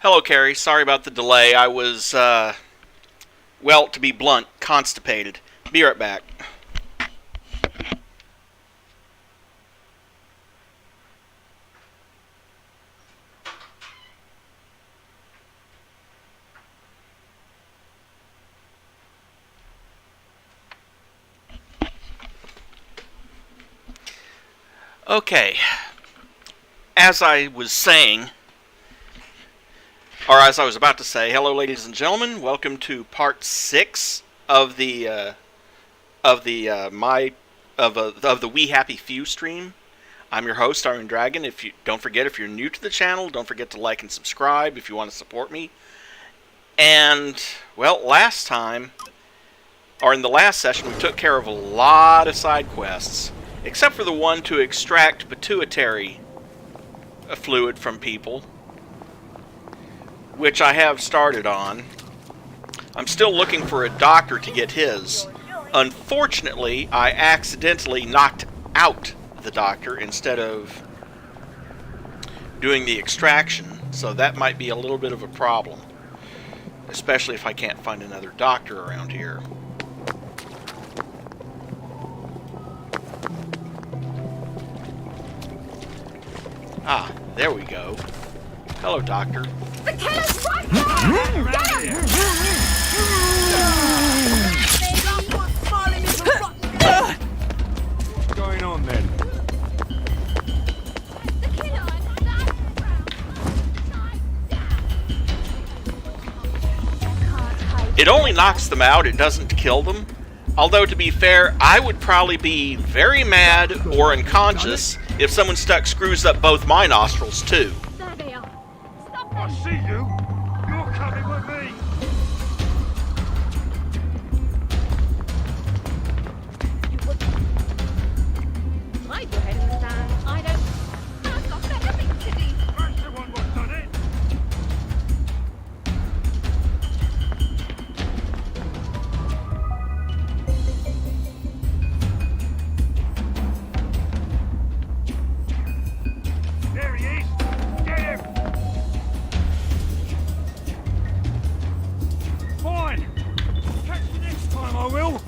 Hello, Carrie. Sorry about the delay. I was, well, to be blunt, constipated. Be right back. Okay. As I was saying, or as I was about to say, hello, ladies and gentlemen. Welcome to part 6 of the We Happy Few stream. I'm your host, Iron Dragon. Don't forget, if you're new to the channel, don't forget to like and subscribe if you want to support me. And well, last time, or in the last session, we took care of a lot of side quests, except for the one to extract pituitary fluid from people, which I have started on. I'm still looking for a doctor to get his. Unfortunately, I accidentally knocked out the doctor instead of doing the extraction, so that might be a little bit of a problem, especially if I can't find another doctor around here. Ah, there we go. Hello, doctor. The killer's right there! What's going on then? It only knocks them out, it doesn't kill them. Although, to be fair, I would probably be very mad or unconscious if someone stuck screws up both my nostrils, too. There they are. Stop I them! see you. You're coming with me. Hide your head in the sand. I don't... I've got better things to do. That's the one what's done it. There he is. Get him. Fine. Catch you next time, I will.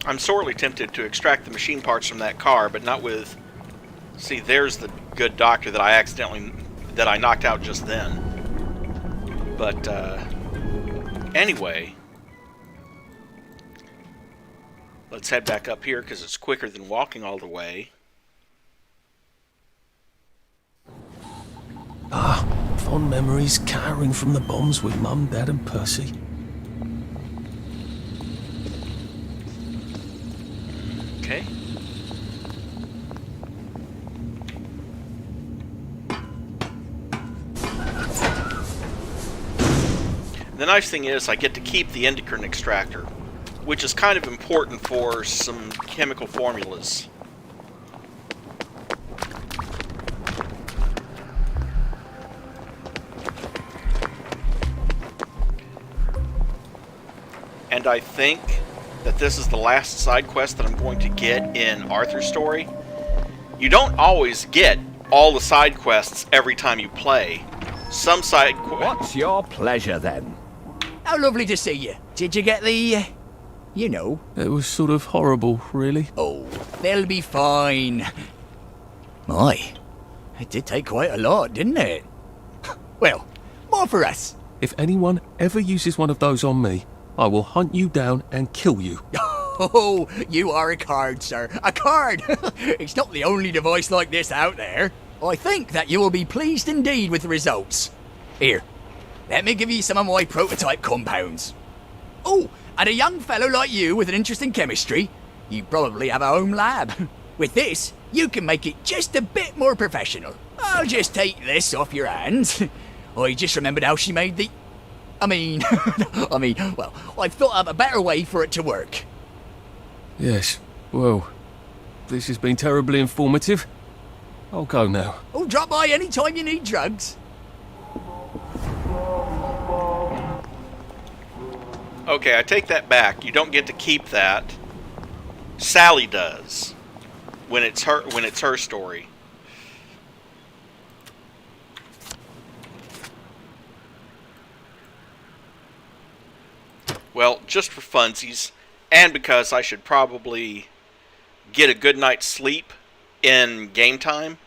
I'm sorely tempted to extract the machine parts from that car, but not with... See, there's the good doctor that I knocked out just then. But, anyway, let's head back up here, because it's quicker than walking all the way. Ah, fond memories cowering from the bombs with Mum, Dad and Percy. Okay. The nice thing is I get to keep the endocrine extractor, which is kind of important for some chemical formulas. And I think that this is the last side quest that I'm going to get in Arthur's story. You don't always get all the side quests every time you play. Some side quests... What's your pleasure, then? How lovely to see you. Did you get the, you know? It was sort of horrible, really. Oh, they'll be fine. My, it did take quite a lot, didn't it? Well, more for us. If anyone ever uses one of those on me, I will hunt you down and kill you. Oh, you are a card, sir. A card! It's not the only device like this out there. I think that you will be pleased indeed with the results. Here, let me give you some of my prototype compounds. Oh, and a young fellow like you with an interest in chemistry, you probably have a home lab. With this, you can make it just a bit more professional. I'll just take this off your hands. I just remembered how she made the... well, I've thought of a better way for it to work. Yes, well, this has been terribly informative. I'll go now. Oh, drop by any time you need drugs. Okay, I take that back. You don't get to keep that. Sally does. When it's her story. Well, just for funsies, and because I should probably get a good night's sleep in game time,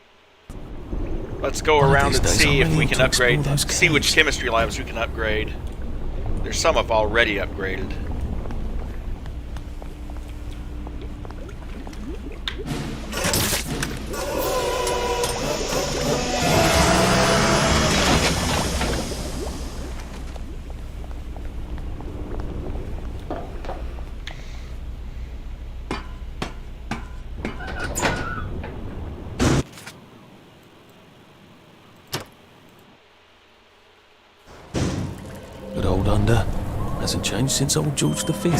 let's go around and see if we can upgrade, see which chemistry labs we can upgrade. There's some I've already upgraded. But old Under hasn't changed since old George V.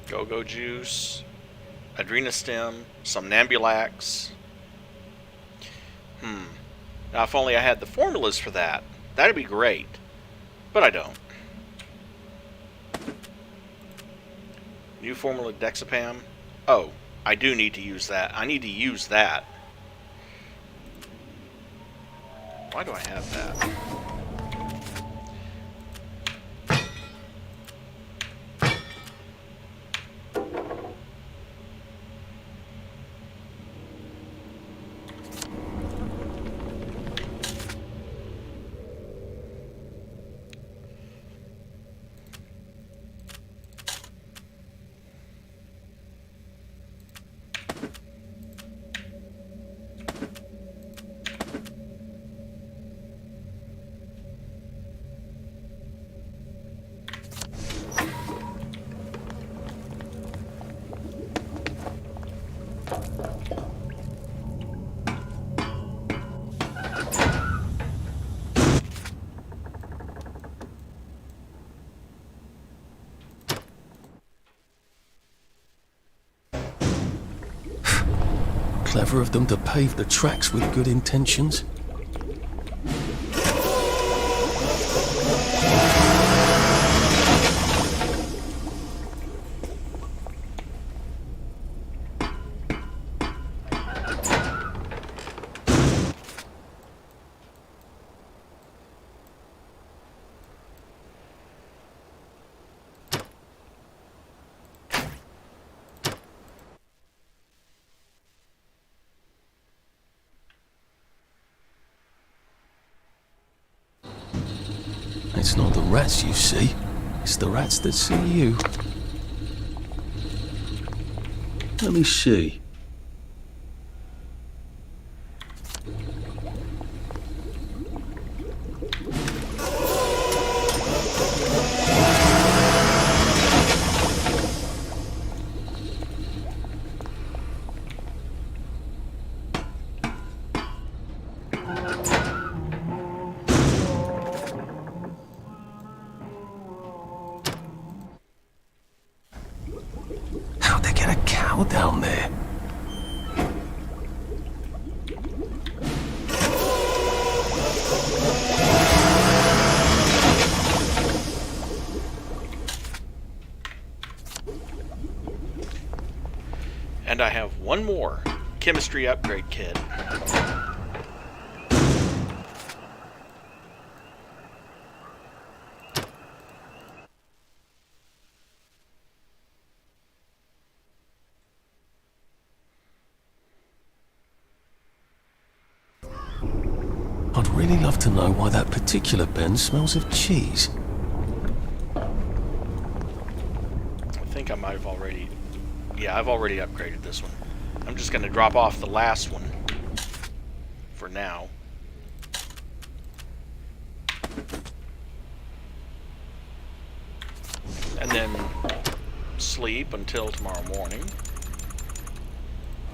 Go-Go Juice, Adrenostem, Somnambulax. Now if only I had the formulas for that. That'd be great. But I don't. New formula Dexapam. Oh, I do need to use that. I need to use that. Why do I have that? Clever of them to pave the tracks with good intentions. It's not the rats you see, it's the rats that see you. Let me see. How'd they get a cow down there? And I have one more chemistry upgrade kit. really love to know why that particular pen smells of cheese. I think I might have already... Yeah, I've already upgraded this one. I'm just going to drop off the last one for now. And then sleep until tomorrow morning.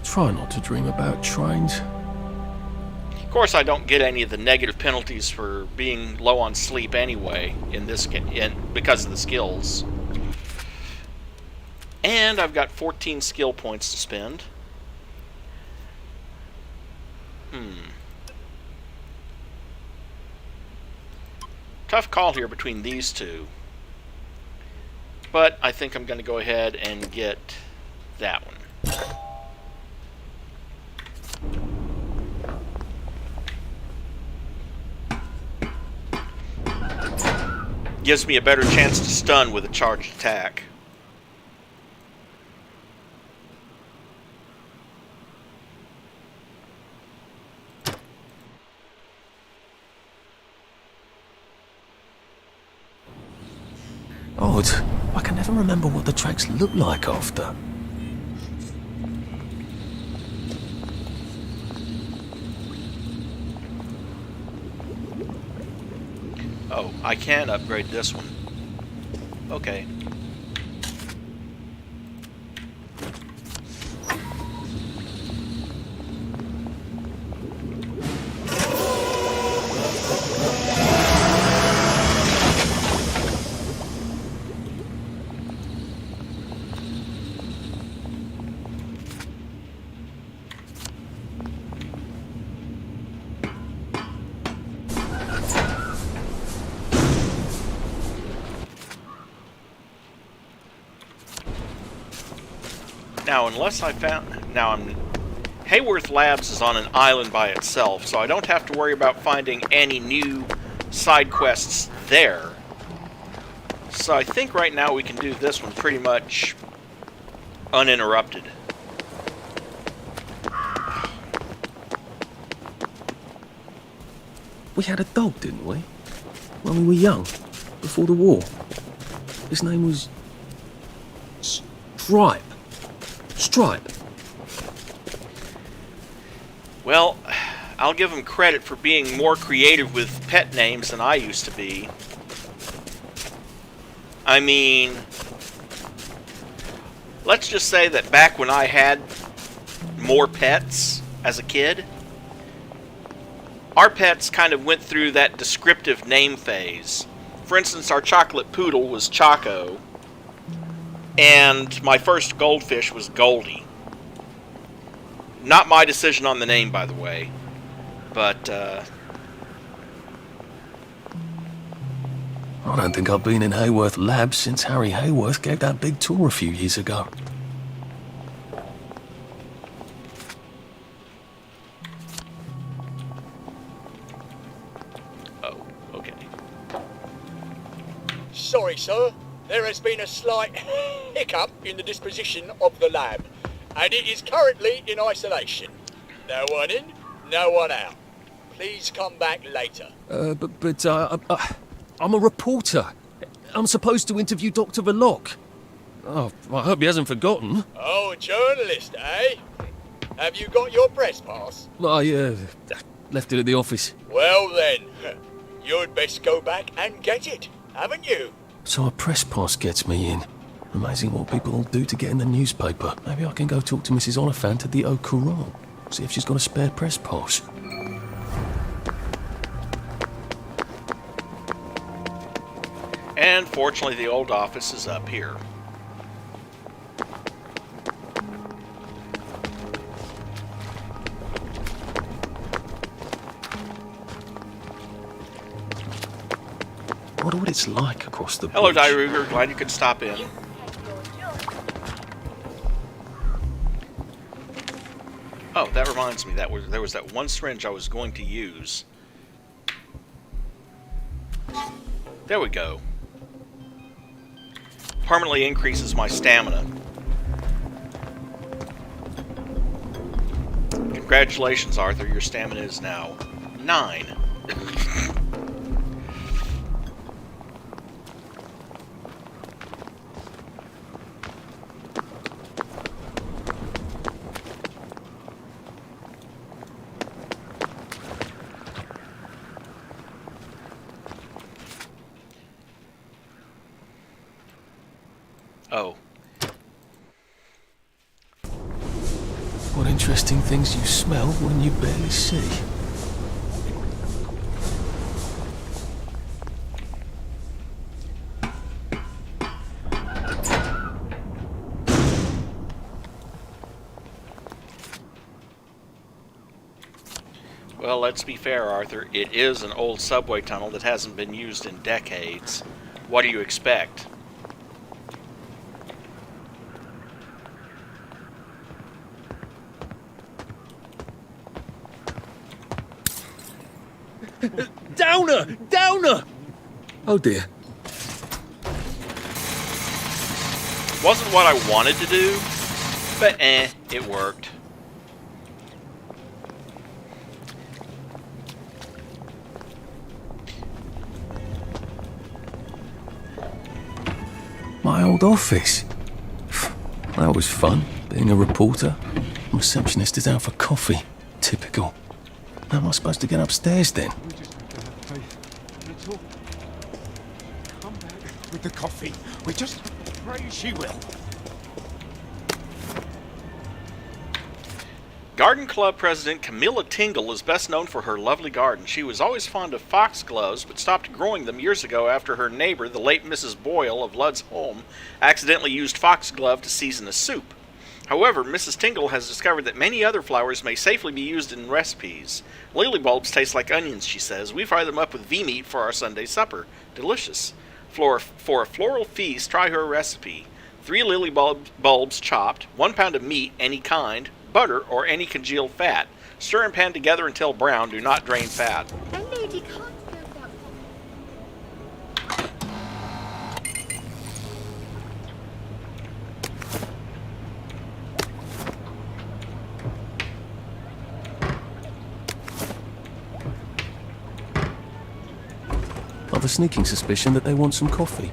Try not to dream about trains. Of course, I don't get any of the negative penalties for being low on sleep anyway in this because of the skills. And I've got 14 skill points to spend. Tough call here between these two. But I think I'm going to go ahead and get that one. Gives me a better chance to stun with a charged attack. Odd. I can never remember what the tracks look like after. Oh, I can upgrade this one. Okay. Now, unless I found... Now, Hayworth Labs is on an island by itself, so I don't have to worry about finding any new side quests there. So I think right now we can do this one pretty much uninterrupted. We had a dog, didn't we? When we were young, before the war. His name was... Stripe. Stripe. Well, I'll give him credit for being more creative with pet names than I used to be. I mean, let's just say that back when I had more pets as a kid, our pets kind of went through that descriptive name phase. For instance, our chocolate poodle was Choco, and my first goldfish was Goldie. Not my decision on the name, by the way, but I don't think I've been in Hayworth Labs since Harry Hayworth gave that big tour a few years ago. oh, okay. Sorry, sir. There has been a slight hiccup in the disposition of the lab, and it is currently in isolation. No one in, no one out. Please come back later. I'm a reporter. I'm supposed to interview Dr. Verloc. Oh, I hope he hasn't forgotten. Oh, a journalist, eh? Have you got your press pass? I left it at the office. Well then, you'd best go back and get it, haven't you? So a press pass gets me in. Amazing what people will do to get in the newspaper. Maybe I can go talk to Mrs. Oliphant at the Au Courant. See if she's got a spare press pass. And fortunately, the old office is up here. I wonder what it's like across the Hello, bridge. Ruger. Glad you could stop in. Oh, that reminds me. There was that one syringe I was going to use. There we go. Permanently increases my stamina. Congratulations, Arthur. Your stamina is now 9. Oh. What interesting things you smell when you barely see. Well, let's be fair, Arthur. It is an old subway tunnel that hasn't been used in decades. What do you expect? Downer! Downer! Oh dear. Wasn't what I wanted to do, but it worked. My old office. That was fun, being a reporter. The receptionist is out for coffee. Typical. How am I supposed to get upstairs then? We just have to have faith. That's all. Come back with the coffee. We just have to pray she will. Garden Club President Camilla Tingle is best known for her lovely garden. She was always fond of foxgloves, but stopped growing them years ago after her neighbor, the late Mrs. Boyle of Ludd's Home, accidentally used foxglove to season a soup. However, Mrs. Tingle has discovered that many other flowers may safely be used in recipes. Lily bulbs taste like onions, she says. We fry them up with V-meat for our Sunday supper. Delicious. For a floral feast, try her recipe. 3 lily bulbs chopped, 1 pound of meat, any kind, butter or any congealed fat. Stir and pan together until brown. Do not drain fat. A lady can't go without I've a sneaking suspicion that they want some coffee.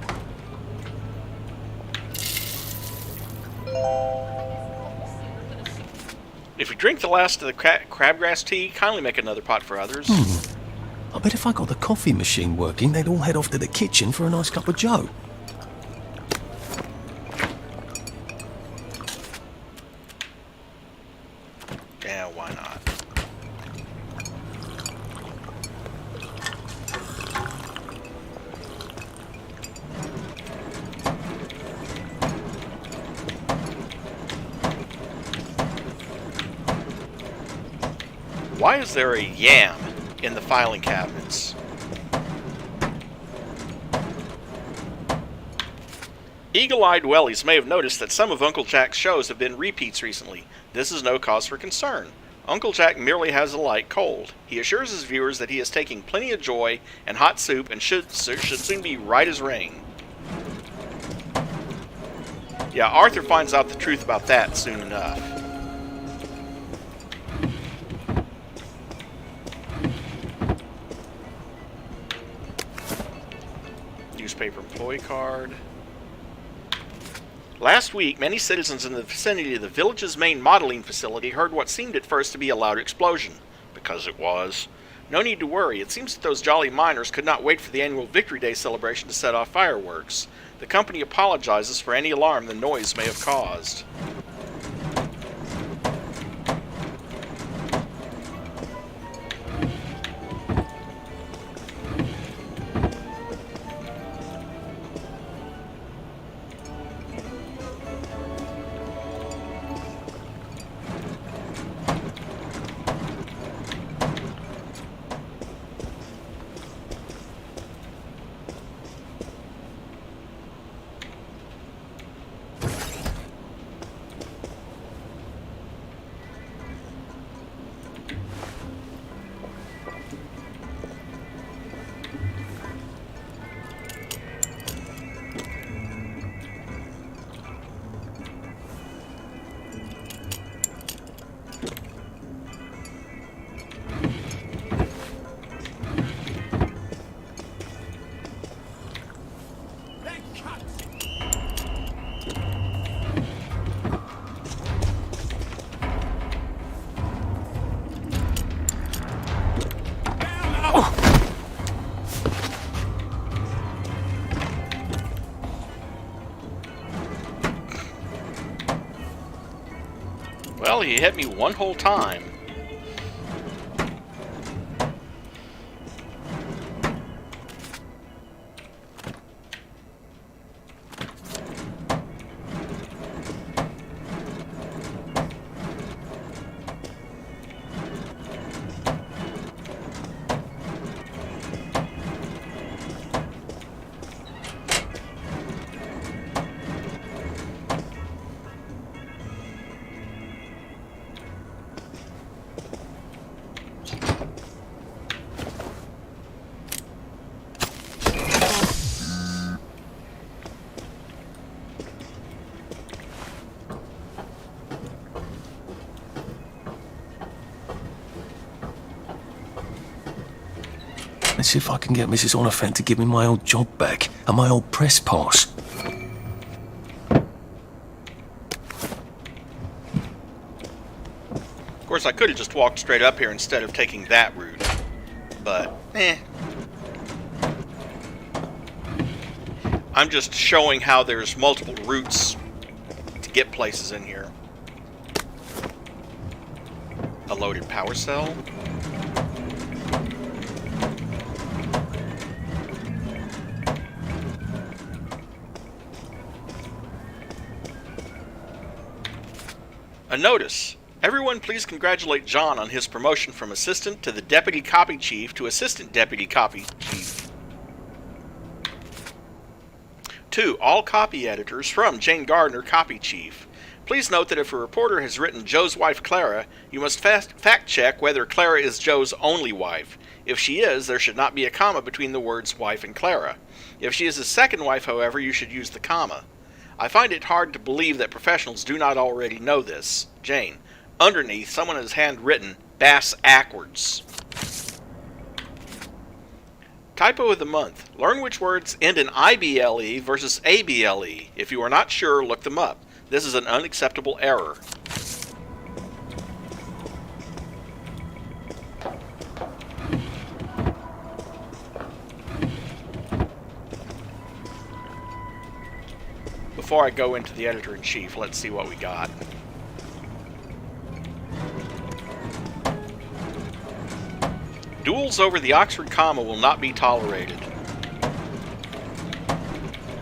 If you drink the last of the crabgrass tea, kindly make another pot for others. I bet if I got the coffee machine working, they'd all head off to the kitchen for a nice cup of joe. Yeah, why not? Why is there a yam in the filing cabinets? Eagle-eyed wellies may have noticed that some of Uncle Jack's shows have been repeats recently. This is no cause for concern. Uncle Jack merely has a light cold. He assures his viewers that he is taking plenty of joy and hot soup and should soon be right as rain. Yeah, Arthur finds out the truth about that soon enough. Newspaper employee card. Last week, many citizens in the vicinity of the village's main modeling facility heard what seemed at first to be a loud explosion. Because it was. No need to worry. It seems that those jolly miners could not wait for the annual Victory Day celebration to set off fireworks. The company apologizes for any alarm the noise may have caused. Well, he hit me one whole time. Let's see if I can get Mrs. Oliphant to give me my old job back and my old press pass. Of course, I could have just walked straight up here instead of taking that route, but I'm just showing how there's multiple routes to get places in here. A loaded power cell. A notice. Everyone please congratulate John on his promotion from assistant to the deputy copy chief to assistant deputy copy chief. 2. All copy editors from Jane Gardner, copy chief. Please note that if a reporter has written Joe's wife Clara, you must fact check whether Clara is Joe's only wife. If she is, there should not be a comma between the words wife and Clara. If she is his second wife, however, you should use the comma. I find it hard to believe that professionals do not already know this. Jane. Underneath, someone has handwritten bass ackwards. Typo of the month. Learn which words end in IBLE versus ABLE. If you are not sure, look them up. This is an unacceptable error. Before I go into the editor-in-chief, let's see what we got. Duels over the Oxford comma will not be tolerated.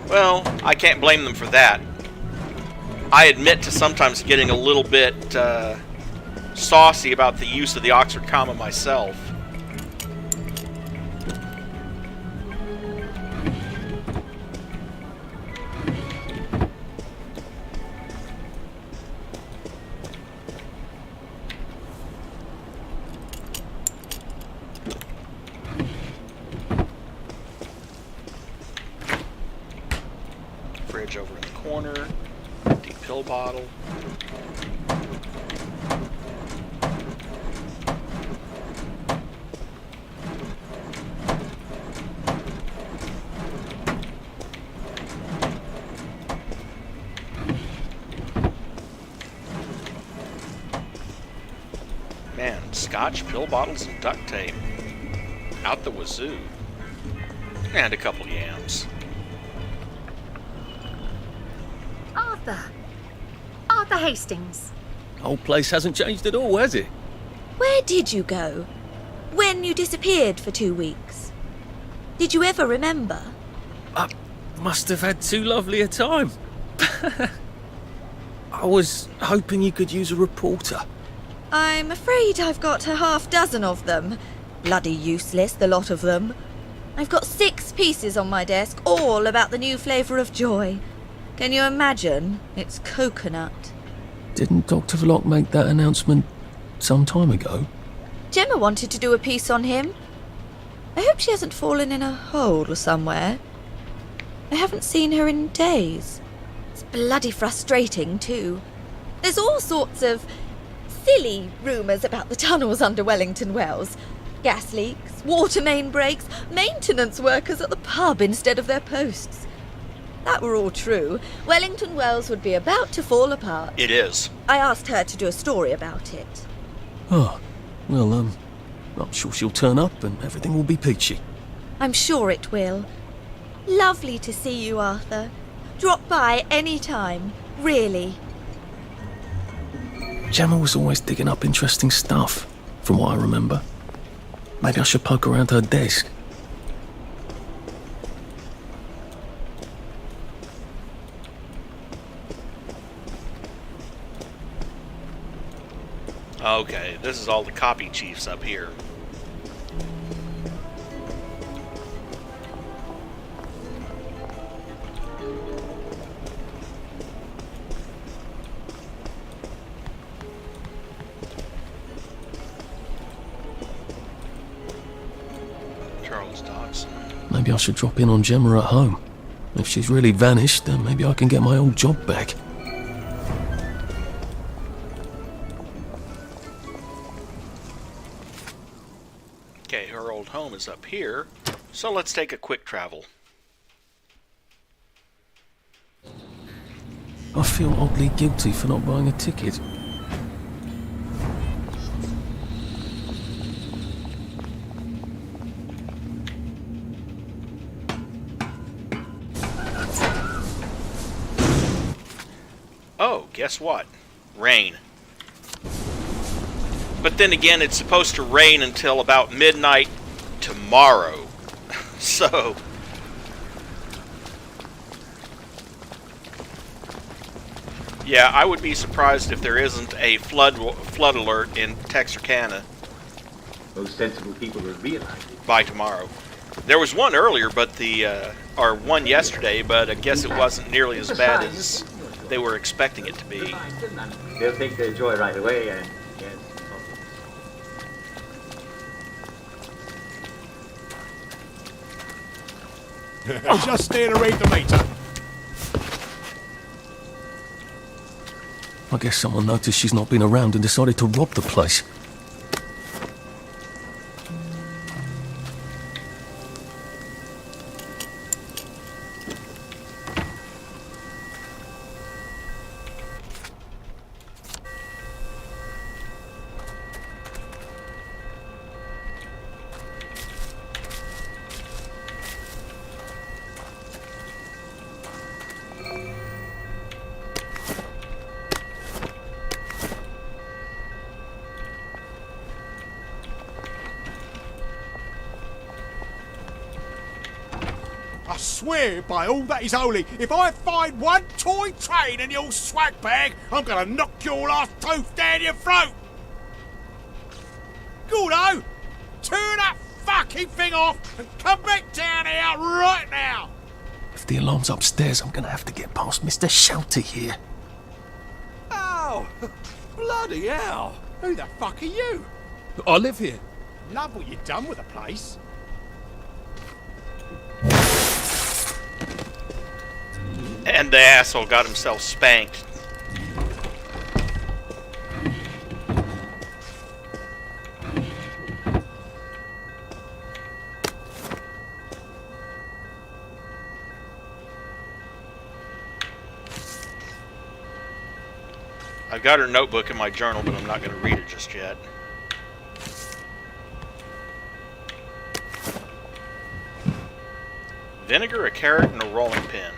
Well, I can't blame them for that. I admit to sometimes getting a little bit saucy about the use of the Oxford comma myself. Fridge over in the corner. Empty pill bottle. Man, scotch, pill bottles, and duct tape. Out the wazoo. And a couple yams. Arthur Hastings. Whole place hasn't changed at all, has it? Where did you go? When you disappeared for 2 weeks? Did you ever remember? I must have had too lovely a time. I was hoping you could use a reporter. I'm afraid I've got a half-dozen of them. Bloody useless, the lot of them. I've got 6 pieces on my desk, all about the new flavour of joy. Can you imagine? It's coconut. Didn't Dr. Vlok make that announcement some time ago? Gemma wanted to do a piece on him. I hope she hasn't fallen in a hole somewhere. I haven't seen her in days. It's bloody frustrating, too. There's all sorts of silly rumours about the tunnels under Wellington Wells. Gas leaks, water main breaks, maintenance workers at the pub instead of their posts. that were all true, Wellington Wells would be about to fall apart. It is. I asked her to do a story about it. Oh, well, I'm sure she'll turn up and everything will be peachy. I'm sure it will. Lovely to see you, Arthur. Drop by any time, really. Gemma was always digging up interesting stuff, from what I remember. Maybe I should poke around her desk. Okay, this is all the copy chiefs up here. Charles Dodson. Maybe I should drop in on Gemma at home. If she's really vanished, then maybe I can get my old job back. Okay, her old home is up here, so let's take a quick travel. I feel oddly guilty for not buying a ticket. Oh, guess what? Rain. But then again, it's supposed to rain until about midnight tomorrow. So, yeah, I would be surprised if there isn't a flood alert in Texarkana Most sensible people would realize it. by tomorrow. There was one earlier, but or one yesterday, but I guess it wasn't nearly as bad as they were expecting it to be. They'll take their joy right away, and yes. Just there to read the meter. I guess someone noticed she's not been around and decided to rob the place. I swear by all that is holy, if I find one toy train in your swag bag, I'm gonna knock your last tooth down your throat! Gordo, turn that fucking thing off and come back down here right now! If the alarm's upstairs, I'm gonna have to get past Mr. Shouty here. Oh, bloody hell! Who the fuck are you? I live here. Love what you've done with the place. And the asshole got himself spanked. I've got her notebook in my journal, but I'm not going to read it just yet. Vinegar, a carrot, and a rolling pin.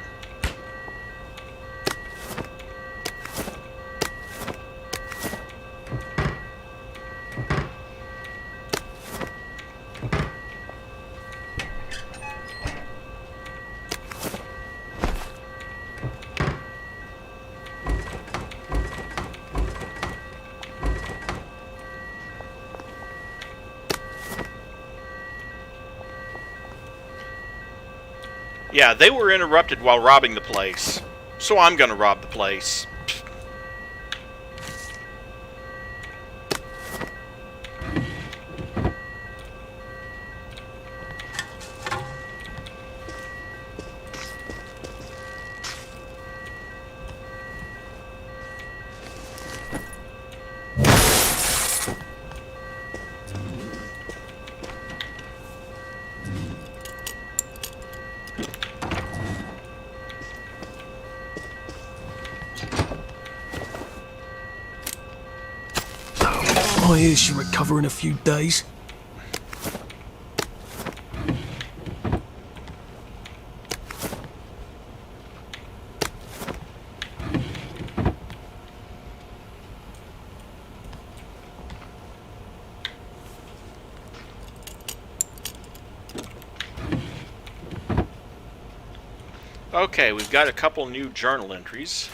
Yeah, they were interrupted while robbing the place. So I'm gonna rob the place. I hear she'll recover in a few days. Okay, we've got a couple new journal entries.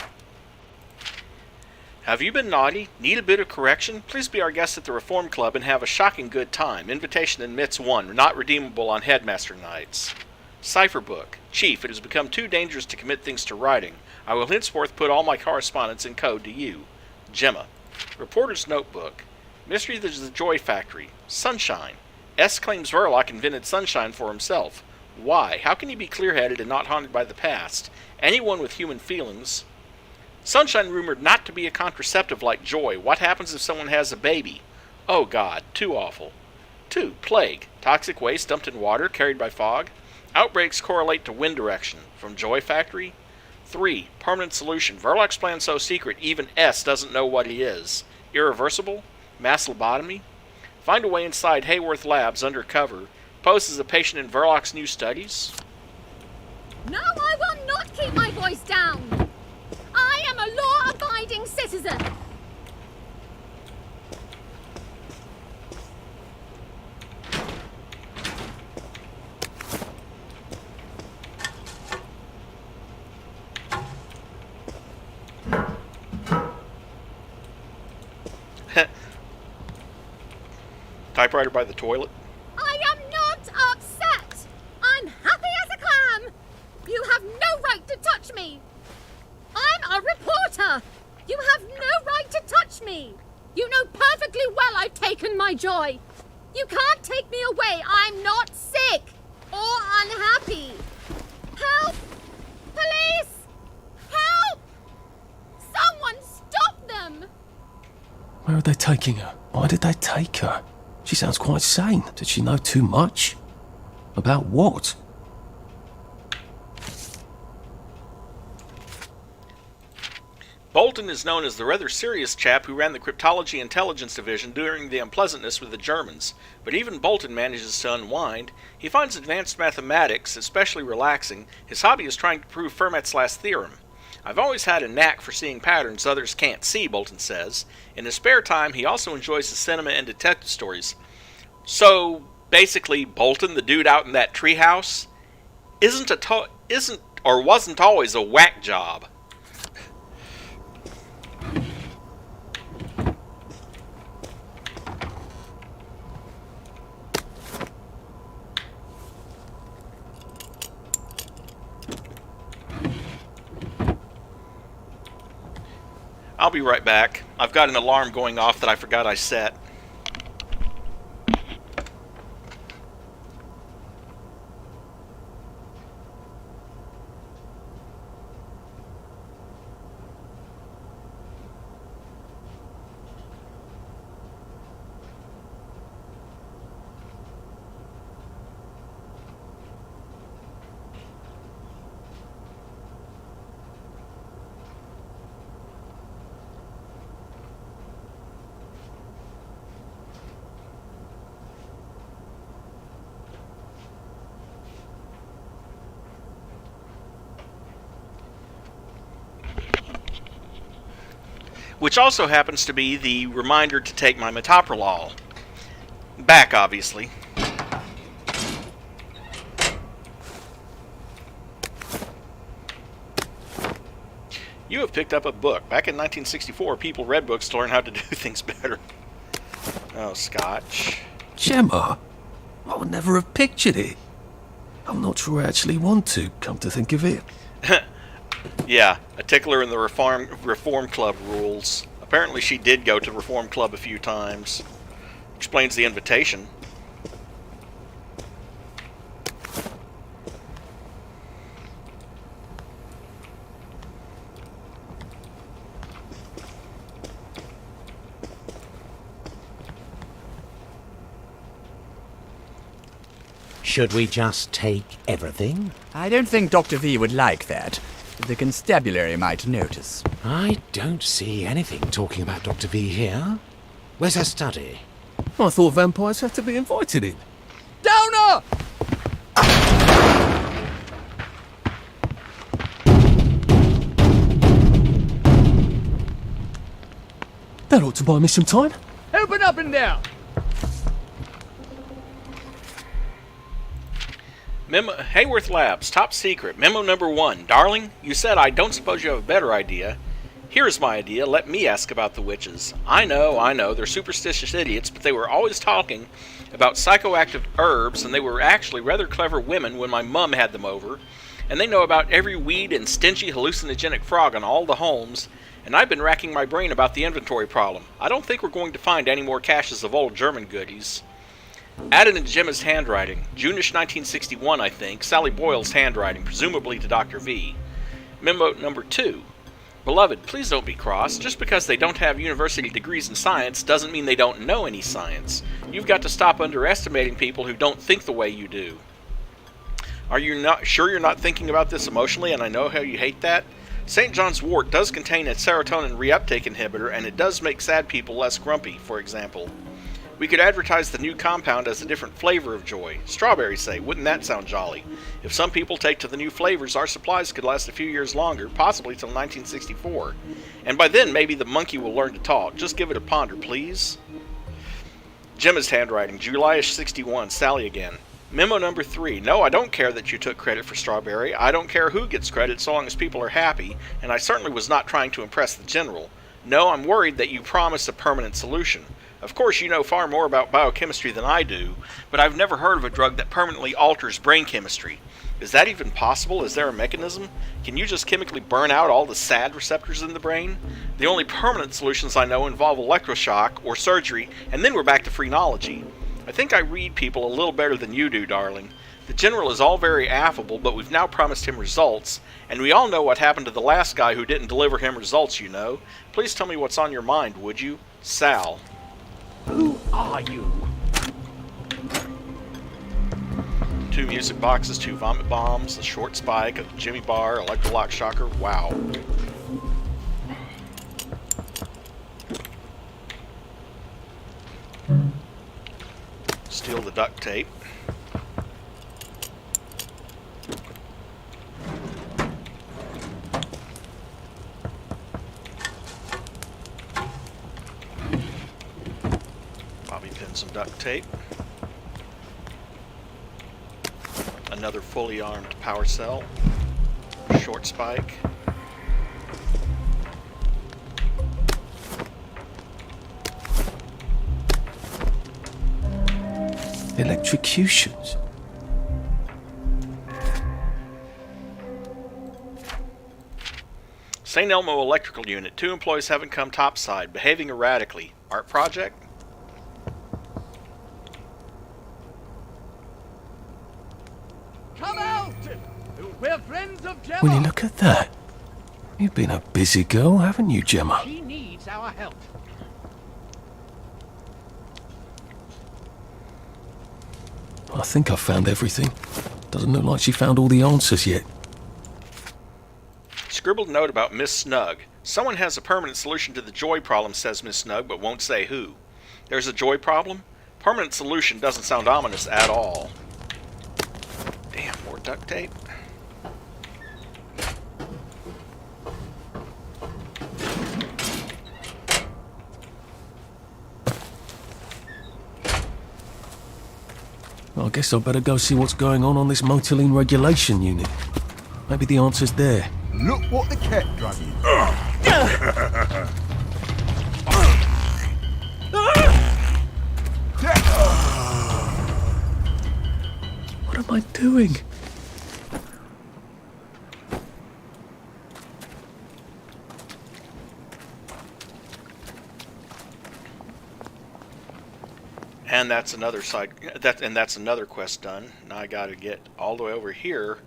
Have you been naughty? Need a bit of correction? Please be our guest at the Reform Club and have a shocking good time. Invitation admits 1, not redeemable on Headmaster nights. Cipher book. Chief, it has become too dangerous to commit things to writing. I will henceforth put all my correspondence in code to you. Gemma. Reporter's notebook. Mystery of the Joy Factory. Sunshine. S claims Verloc invented sunshine for himself. Why? How can he be clear-headed and not haunted by the past? Anyone with human feelings. Sunshine rumored not to be a contraceptive like joy. What happens if someone has a baby? Oh God, too awful. 2. Plague. Toxic waste dumped in water, carried by fog. Outbreaks correlate to wind direction. From Joy Factory. 3. Permanent solution. Verloc's plan so secret, even S doesn't know what it is. Irreversible. Mass lobotomy. Find a way inside Hayworth Labs undercover. Pose as a patient in Verloc's new studies. No, I will not keep my voice down. I am a law-abiding citizen. Typewriter by the toilet. I am not upset. I'm happy as a clam. You have no right to touch me. I'm a reporter. You have no right to touch me. You know perfectly well I've taken my joy. You can't take me away. I'm not sick or unhappy. Help! Police! Help! Someone stop them! Where are they taking her? Why did they take her? She sounds quite sane. Did she know too much? About what? Bolton is known as the rather serious chap who ran the Cryptology Intelligence Division during the unpleasantness with the Germans, but even Bolton manages to unwind. He finds advanced mathematics especially relaxing. His hobby is trying to prove Fermat's last theorem. I've always had a knack for seeing patterns others can't see, Bolton says. In his spare time, he also enjoys the cinema and detective stories. So, basically, Bolton, the dude out in that treehouse, isn't or wasn't always a whack job. I'll be right back. I've got an alarm going off that I forgot I set. Which also happens to be the reminder to take my metoprolol. Back, obviously. You have picked up a book. Back in 1964, people read books to learn how to do things better. Oh, Scotch. Gemma? I would never have pictured it. I'm not sure I actually want to, come to think of it. Yeah, a tickler in the Reform Club rules. Apparently she did go to Reform Club a few times. Explains the invitation. Should we just take everything? I don't think Dr. V would like that. The constabulary might notice. I don't see anything talking about Dr. V here. Where's her study? I thought vampires have to be invited in. Downer! That ought to buy me some time. Open up and down! Memo Hayworth Labs, top secret. Memo number 1. Darling, you said I don't suppose you have a better idea. Here's my idea. Let me ask about the witches. I know, they're superstitious idiots, but they were always talking about psychoactive herbs, and they were actually rather clever women when my mum had them over. And they know about every weed and stingy hallucinogenic frog in all the homes, and I've been racking my brain about the inventory problem. I don't think we're going to find any more caches of old German goodies. Added in Gemma's handwriting, June-ish 1961, I think, Sally Boyle's handwriting, presumably to Dr. V. Memo number 2. Beloved, please don't be cross. Just because they don't have university degrees in science doesn't mean they don't know any science. You've got to stop underestimating people who don't think the way you do. Are you not sure you're not thinking about this emotionally, and I know how you hate that? St. John's wort does contain a serotonin reuptake inhibitor, and it does make sad people less grumpy, for example. We could advertise the new compound as a different flavor of joy. Strawberry, say. Wouldn't that sound jolly? If some people take to the new flavors, our supplies could last a few years longer, possibly till 1964. And by then, maybe the monkey will learn to talk. Just give it a ponder, please. Gemma's handwriting, July-ish 61, Sally again. Memo number 3. No, I don't care that you took credit for Strawberry. I don't care who gets credit so long as people are happy, and I certainly was not trying to impress the general. No, I'm worried that you promised a permanent solution. Of course, you know far more about biochemistry than I do, but I've never heard of a drug that permanently alters brain chemistry. Is that even possible? Is there a mechanism? Can you just chemically burn out all the SAD receptors in the brain? The only permanent solutions I know involve electroshock or surgery, and then we're back to phrenology. I think I read people a little better than you do, darling. The general is all very affable, but we've now promised him results, and we all know what happened to the last guy who didn't deliver him results, you know. Please tell me what's on your mind, would you? Sal. Who are you? 2 music boxes, 2 vomit bombs, a short spike, a Jimmy bar, electrolock shocker. Wow. Steal the duct tape. Bobby pin some duct tape. Another fully armed power cell. Short spike. Electrocutions. St. Elmo Electrical Unit. 2 employees haven't come topside, behaving erratically. Art project? Come out! We're friends of Gemma! Will you look at that? You've been a busy girl, haven't you, Gemma? She needs our help. I think I've found everything. Doesn't look like she found all the answers yet. Scribbled note about Miss Snug. Someone has a permanent solution to the joy problem, says Miss Snug, but won't say who. There's a joy problem? Permanent solution doesn't sound ominous at all. Damn, more duct tape. I guess I'd better go see what's going on this motiline regulation unit. Maybe the answer's there. Look what the cat drug in. What am I doing? And that's another that's another quest done. Now I gotta get all the way over here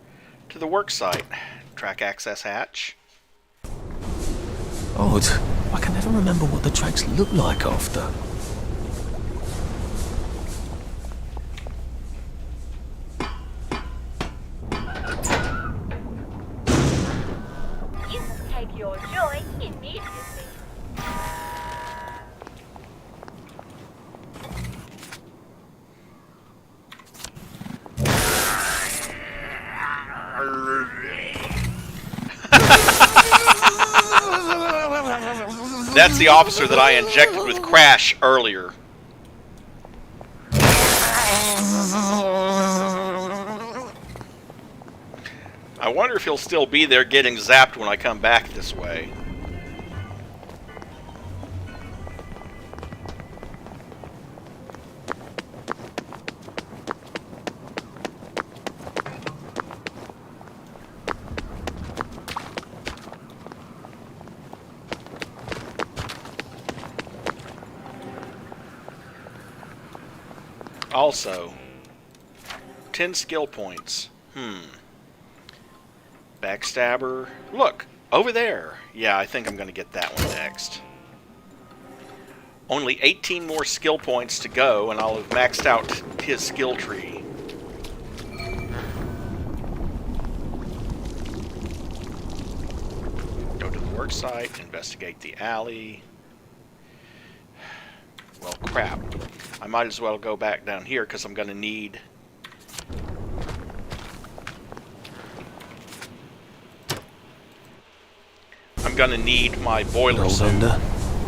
to the work site. Track access hatch. Odd. I can never remember what the tracks look like after. You can take your joy immediately. That's the officer that I injected with Crash earlier. I wonder if he'll still be there getting zapped when I come back this way. Also, 10 skill points. Backstabber. Look, over there. Yeah, I think I'm going to get that one next. Only 18 more skill points to go, and I'll have maxed out his skill tree. Go to the work site, investigate the alley. Well, crap. I might as well go back down here because I'm going to need... I'm going to need my boiler Old suit. under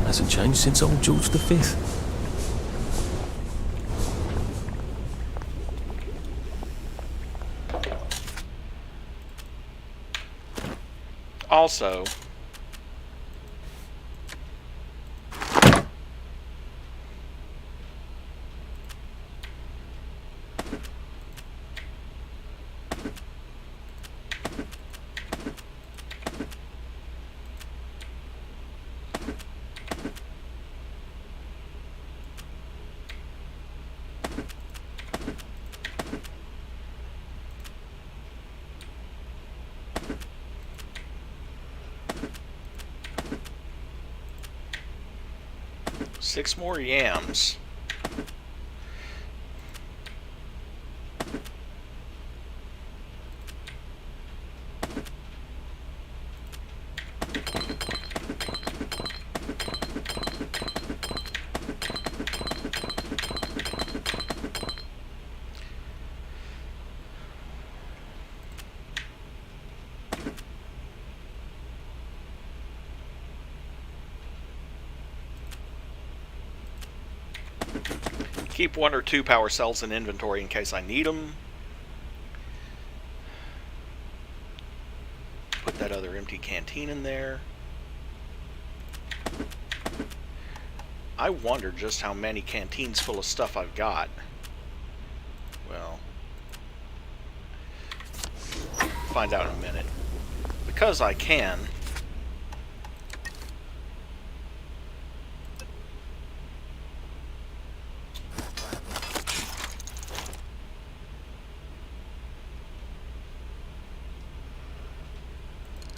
hasn't changed since old George V. Also, six more yams. Keep 1 or 2 power cells in inventory in case I need them. Put that other empty canteen in there. I wonder just how many canteens full of stuff I've got. Well, find out in a minute. Because I can.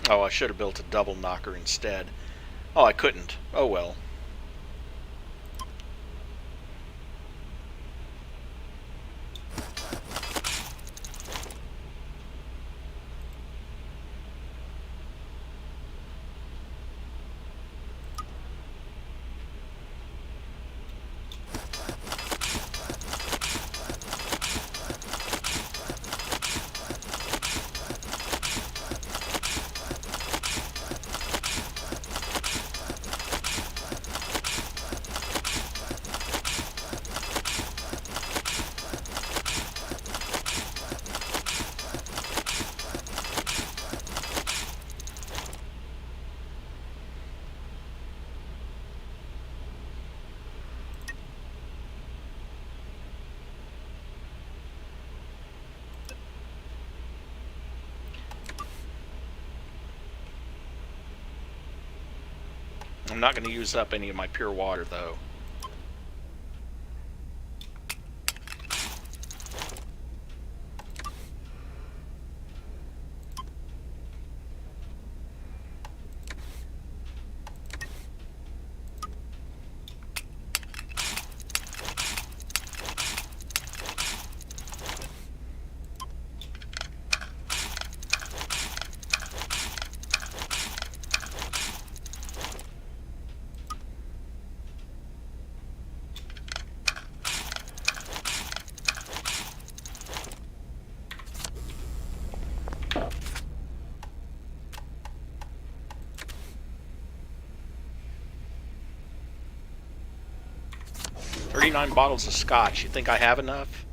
Oh, I should have built a double knocker instead. Oh, I couldn't. Oh well. I'm not going to use up any of my pure water, though. 39 bottles of scotch. You think I have enough?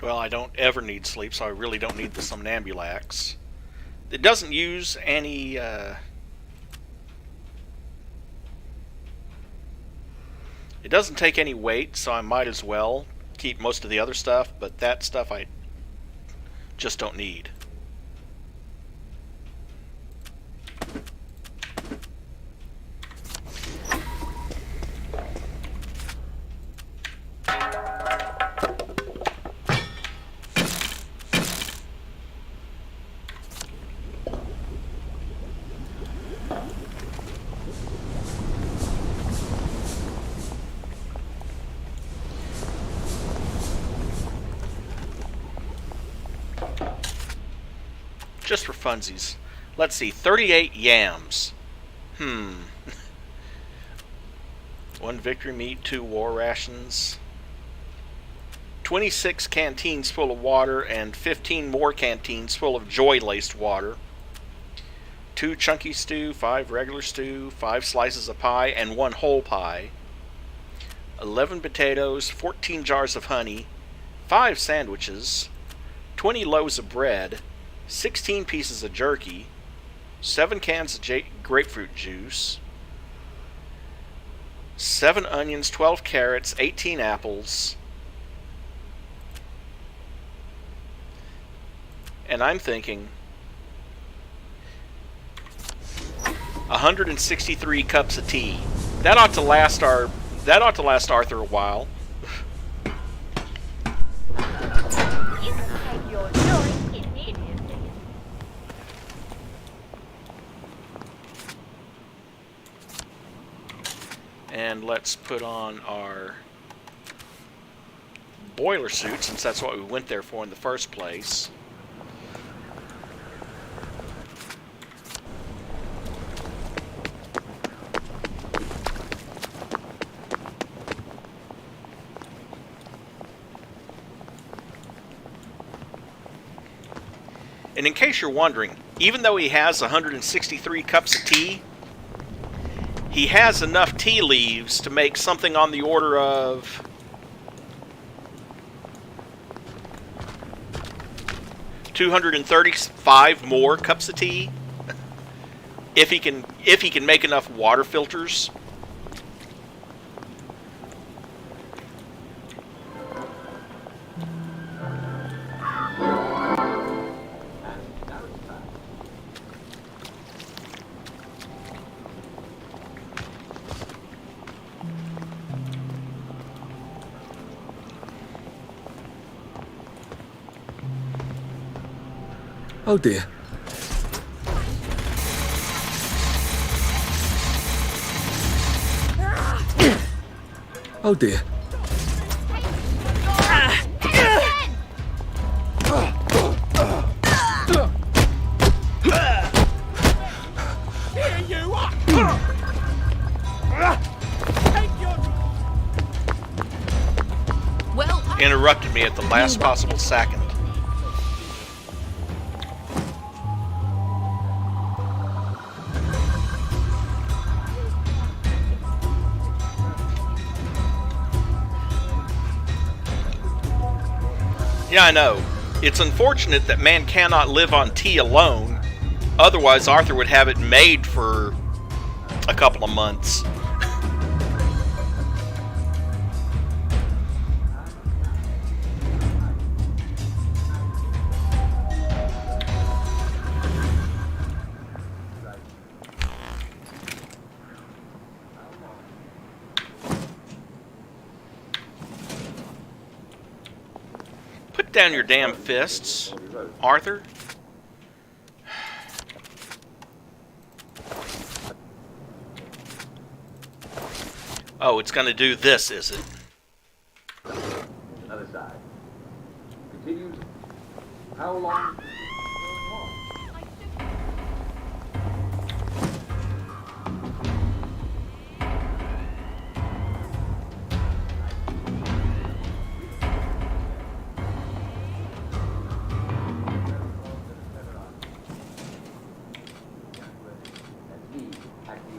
Well, I don't ever need sleep, so I really don't need the somnambulax. It doesn't use any, it doesn't take any weight, so I might as well keep most of the other stuff, but that stuff I just don't need. Just for funsies. Let's see, 38 yams. 1 victory meat, 2 war rations, 26 canteens full of water, and 15 more canteens full of joy-laced water, 2 chunky stew, 5 regular stew, 5 slices of pie, and 1 whole pie, 11 potatoes, 14 jars of honey, 5 sandwiches, 20 loaves of bread, 16 pieces of jerky, 7 cans of grapefruit juice, 7 onions, 12 carrots, 18 apples, and I'm thinking 163 cups of tea. That ought to last Arthur a while. And let's put on our boiler suit, since that's what we went there for in the first place. And in case you're wondering, even though he has 163 cups of tea, he has enough tea leaves to make something on the order of 235 more cups of tea, if he can make enough water filters. Oh dear. Oh dear. Here you are! interrupted me at the last possible second. Yeah, I know. It's unfortunate that man cannot live on tea alone. Otherwise, Arthur would have it made for a couple of months. Put down your damn fists, Arthur. Oh, it's gonna do this, is it? Other side. Continues. How long?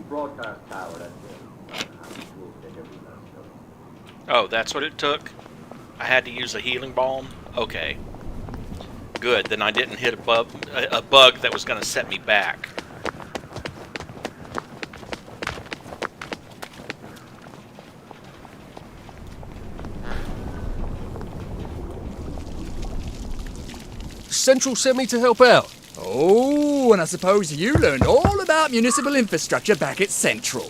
Broadcast tower. Oh, that's what it took? I had to use a healing balm? Okay. Good, then I didn't hit a bug that was going to set me back. Central sent me to help out. Oh, and I suppose you learned all about municipal infrastructure back at Central.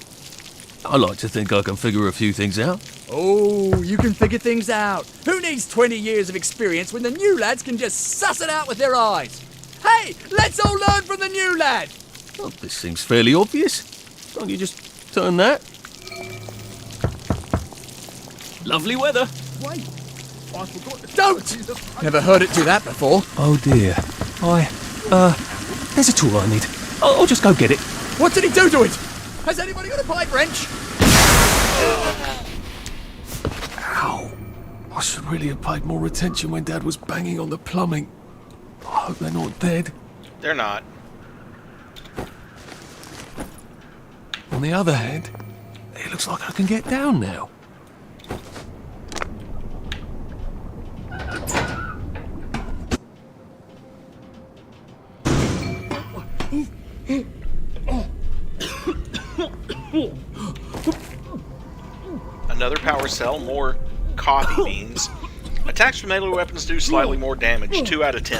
I like to think I can figure a few things out. Oh, you can figure things out. Who needs 20 years of experience when the new lads can just suss it out with their eyes? Hey, let's all learn from the new lad. Well, this seems fairly obvious. Can't you just turn that? Lovely weather. Wait, I forgot to... Don't! Never heard it do that before. Oh dear. There's a tool I need. I'll just go get it. What did he do to it? Has anybody got a pipe wrench? Ow. I should really have paid more attention when Dad was banging on the plumbing. I hope they're not dead. They're not. On the other hand, it looks like I can get down now. Another power cell, more coffee beans. Attacks from melee weapons do slightly more damage, 2 out of 10.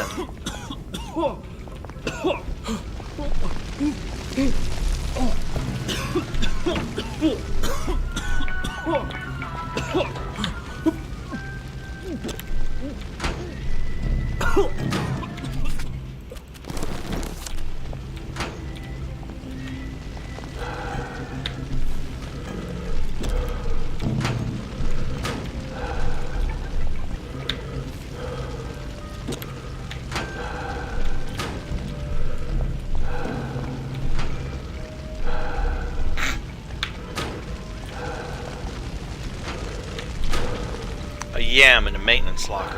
A yam in a maintenance locker.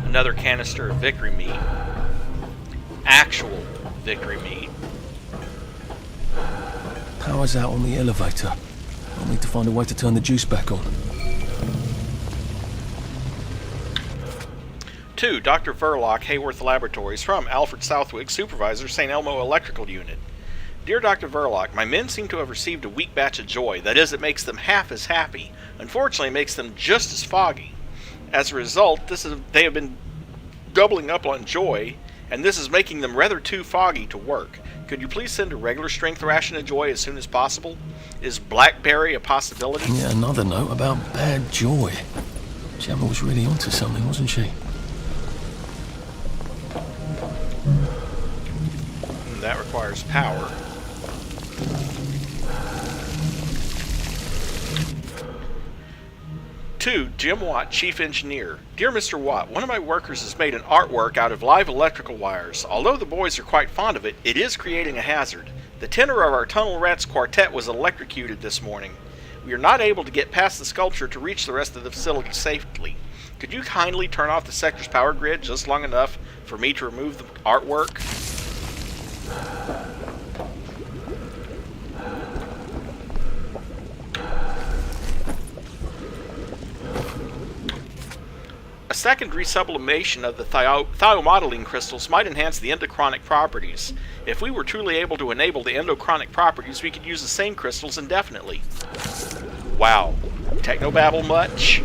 Another canister of victory meat. Actual victory meat. Power's out on the elevator. I'll need to find a way to turn the juice back on. 2. Dr. Verloc, Hayworth Laboratories, from Alfred Southwick, Supervisor, St. Elmo Electrical Unit. Dear Dr. Verloc, my men seem to have received a weak batch of joy. That is, it makes them half as happy. Unfortunately, it makes them just as foggy. As a result, they have been doubling up on joy and this is making them rather too foggy to work. Could you please send a regular strength ration of joy as soon as possible? Is blackberry a possibility? Yeah, another note about bad joy. Gemma was really onto something, wasn't she? That requires power. To Jim Watt, Chief Engineer. Dear Mr. Watt, one of my workers has made an artwork out of live electrical wires. Although the boys are quite fond of it, it is creating a hazard. The tenor of our Tunnel Rats quartet was electrocuted this morning. We are not able to get past the sculpture to reach the rest of the facility safely. Could you kindly turn off the sector's power grid just long enough for me to remove the artwork? A secondary sublimation of the thiomodeling crystals might enhance the endochronic properties. If we were truly able to enable the endochronic properties, we could use the same crystals indefinitely. Wow. Technobabble much?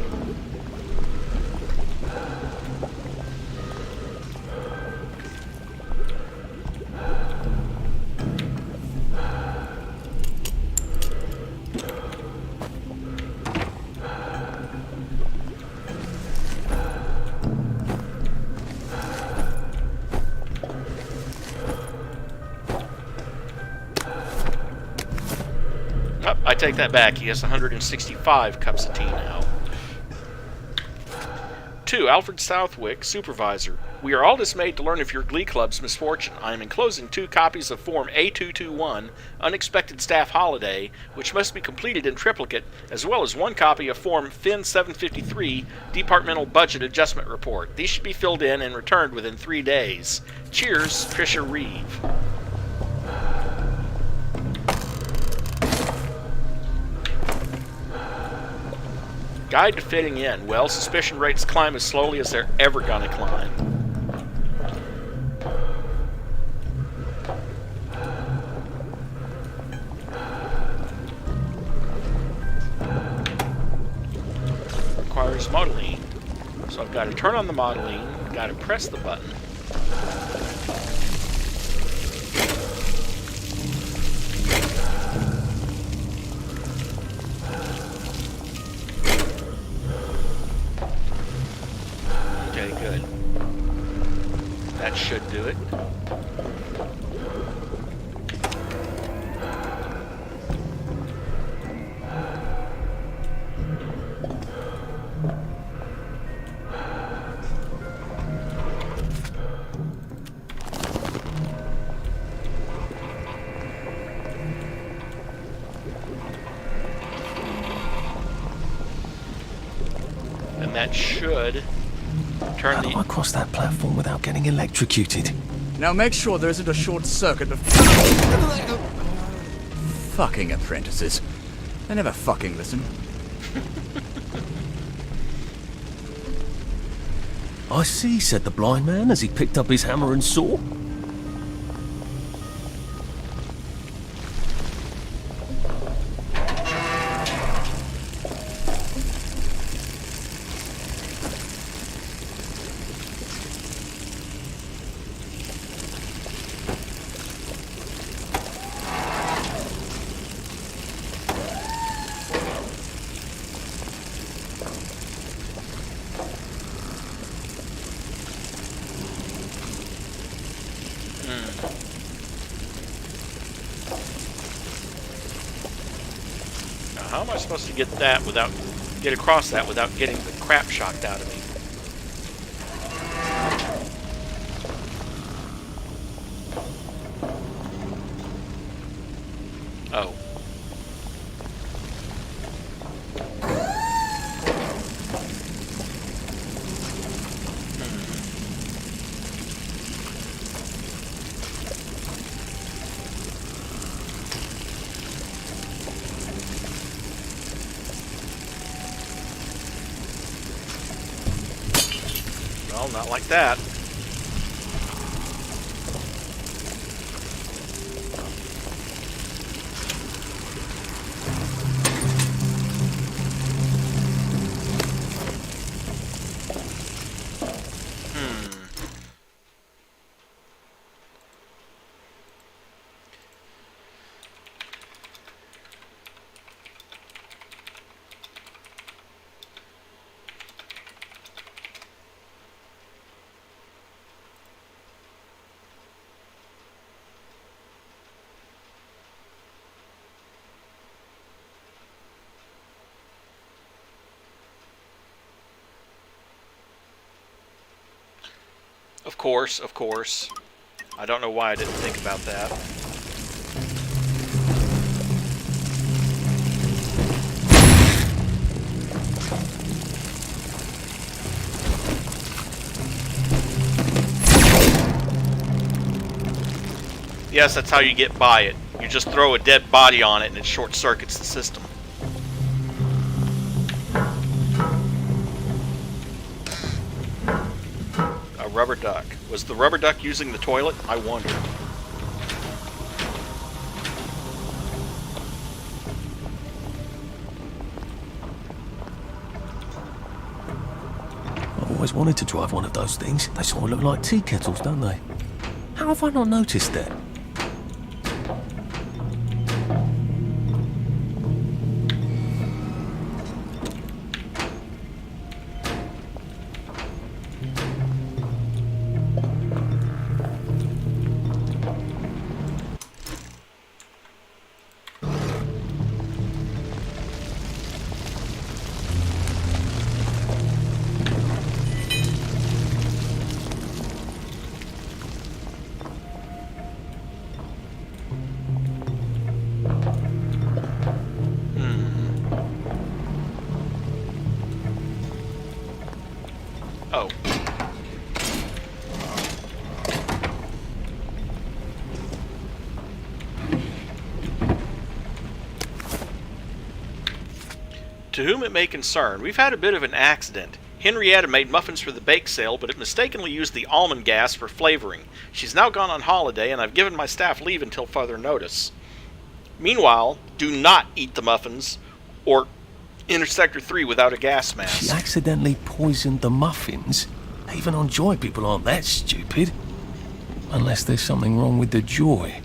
I take that back. He has 165 cups of tea now. 2. Alfred Southwick, Supervisor. We are all dismayed to learn of your Glee Club's misfortune. I am enclosing 2 copies of Form A221, Unexpected Staff Holiday, which must be completed in triplicate, as well as 1 copy of Form FIN 753, Departmental Budget Adjustment Report. These should be filled in and returned within 3 days. Cheers, Tricia Reeve. Guide to fitting in. Well, suspicion rates climb as slowly as they're ever gonna climb. Requires modeling. So I've got to turn on the modeling, got to press the button. Good. That should do it. And that should turn How do I cross that platform without getting electrocuted? Now make sure there isn't a short circuit before... Fucking apprentices. They never fucking listen. I see, said the blind man as he picked up his hammer and saw. How am I supposed to get across that without getting the crap shocked out of me? Oh. Well, not like that. Of course, of course. I don't know why I didn't think about that. Yes, that's how you get by it. You just throw a dead body on it and it short circuits the system. A rubber duck. Was the rubber duck using the toilet? I wonder. I've always wanted to drive one of those things. They sort of look like tea kettles, don't they? How have I not noticed that? Oh. To whom it may concern, we've had a bit of an accident. Henrietta made muffins for the bake sale, but it mistakenly used the almond gas for flavoring. She's now gone on holiday, and I've given my staff leave until further notice. Meanwhile, do not eat the muffins, or enter Sector 3 without a gas mask. She accidentally poisoned the muffins? Even on Joy people aren't that stupid. Unless there's something wrong with the Joy.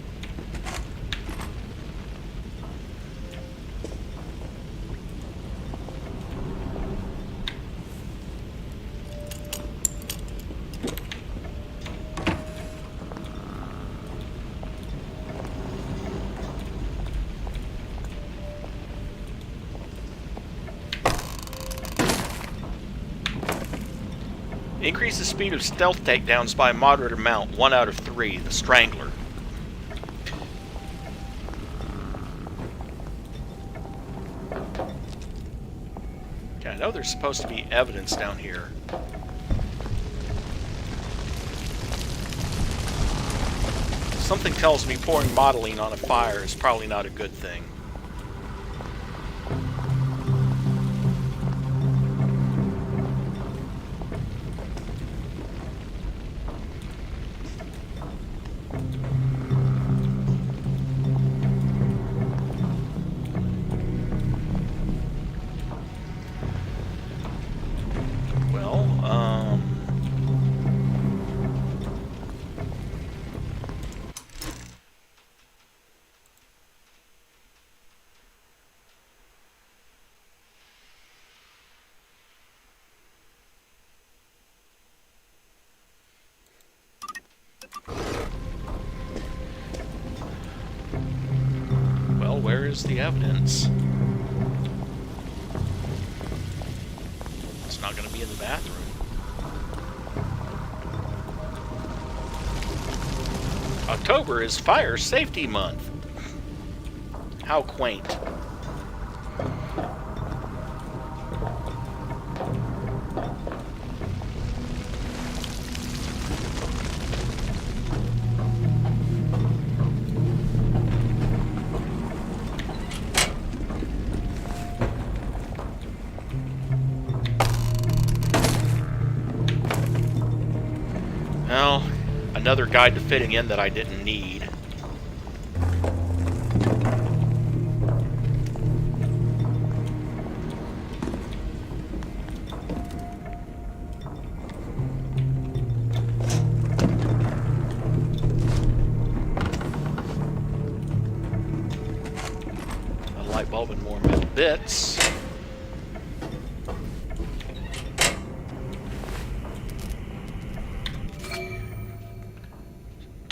Increase the speed of stealth takedowns by a moderate amount, 1 out of 3, the Strangler. Okay, I know there's supposed to be evidence down here. Something tells me pouring modeling on a fire is probably not a good thing. Where is the evidence? It's not going to be in the bathroom. October is Fire Safety Month. How quaint. Well, another guide to fitting in that I didn't need. A light bulb and more metal bits.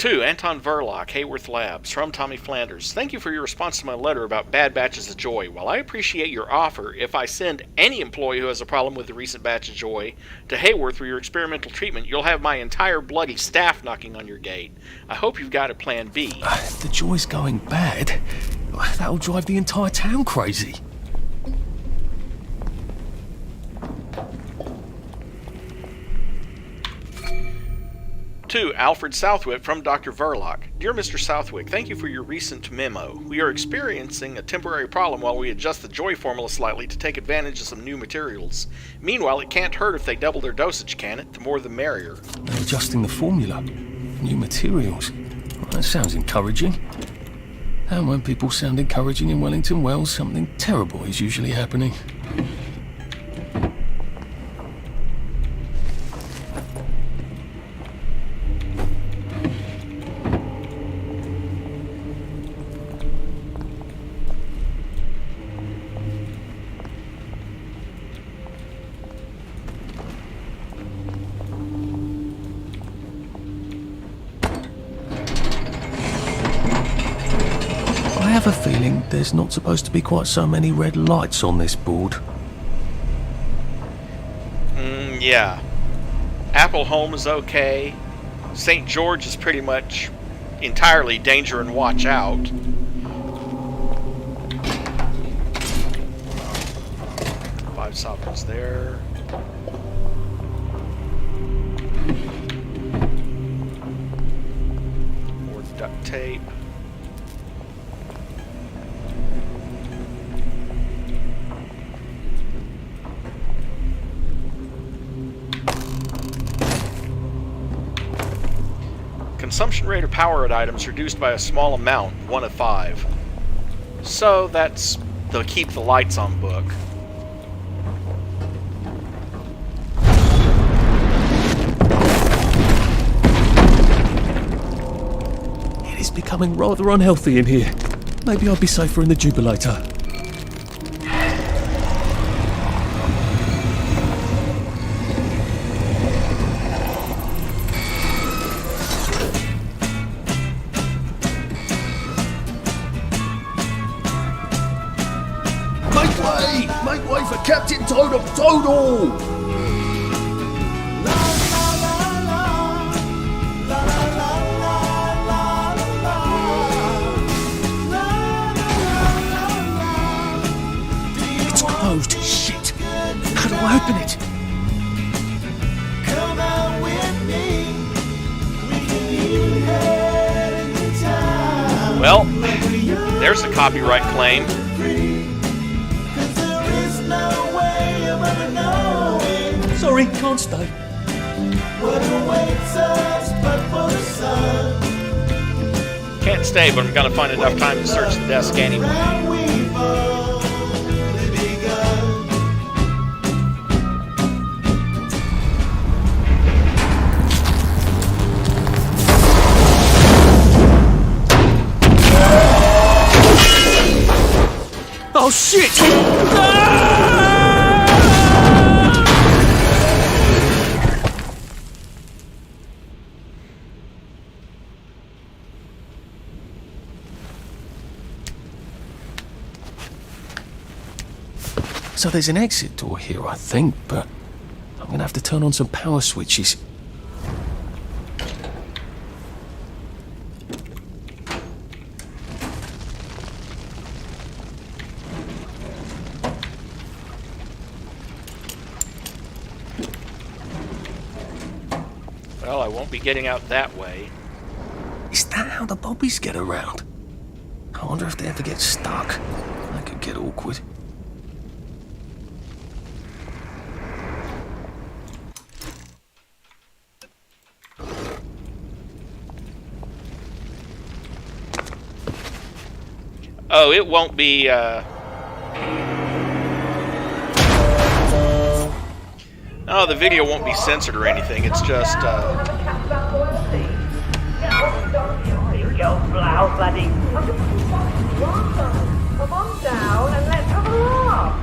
2. Anton Verloc, Hayworth Labs, from Tommy Flanders. Thank you for your response to my letter about bad batches of joy. While I appreciate your offer, if I send any employee who has a problem with the recent batch of joy to Hayworth for your experimental treatment, you'll have my entire bloody staff knocking on your gate. I hope you've got a plan B. If the joy's going bad, that'll drive the entire town crazy. Two, Alfred Southwick from Dr. Verloc. Dear Mr. Southwick, thank you for your recent memo. We are experiencing a temporary problem while we adjust the joy formula slightly to take advantage of some new materials. Meanwhile, it can't hurt if they double their dosage, can it? The more the merrier. They're adjusting the formula. New materials. Well, that sounds encouraging. And when people sound encouraging in Wellington Wells, something terrible is usually happening. I have a feeling there's not supposed to be quite so many red lights on this board. Yeah. Apple Home is okay. St. George is pretty much entirely danger and watch out. Five sovereigns there. More duct tape. Consumption rate of powered items reduced by a small amount, 1 of 5. So that's the keep the lights on book. It is becoming rather unhealthy in here. Maybe I'll be safer in the jubilator. Make way for Captain Total! It's closed. Shit. How do I open it? Well, there's the copyright claim. Sorry, can't stay. Can't stay, but I'm gonna find enough time to search the desk anyway. Oh shit! So there's an exit door here, I think, but I'm gonna have to turn on some power switches. Well, I won't be getting out that way. Is that how the bobbies get around? I wonder if they ever get stuck. That could get awkward. Oh, it won't be, Oh, the video won't be censored or anything. It's just, Come on down and let's have a laugh.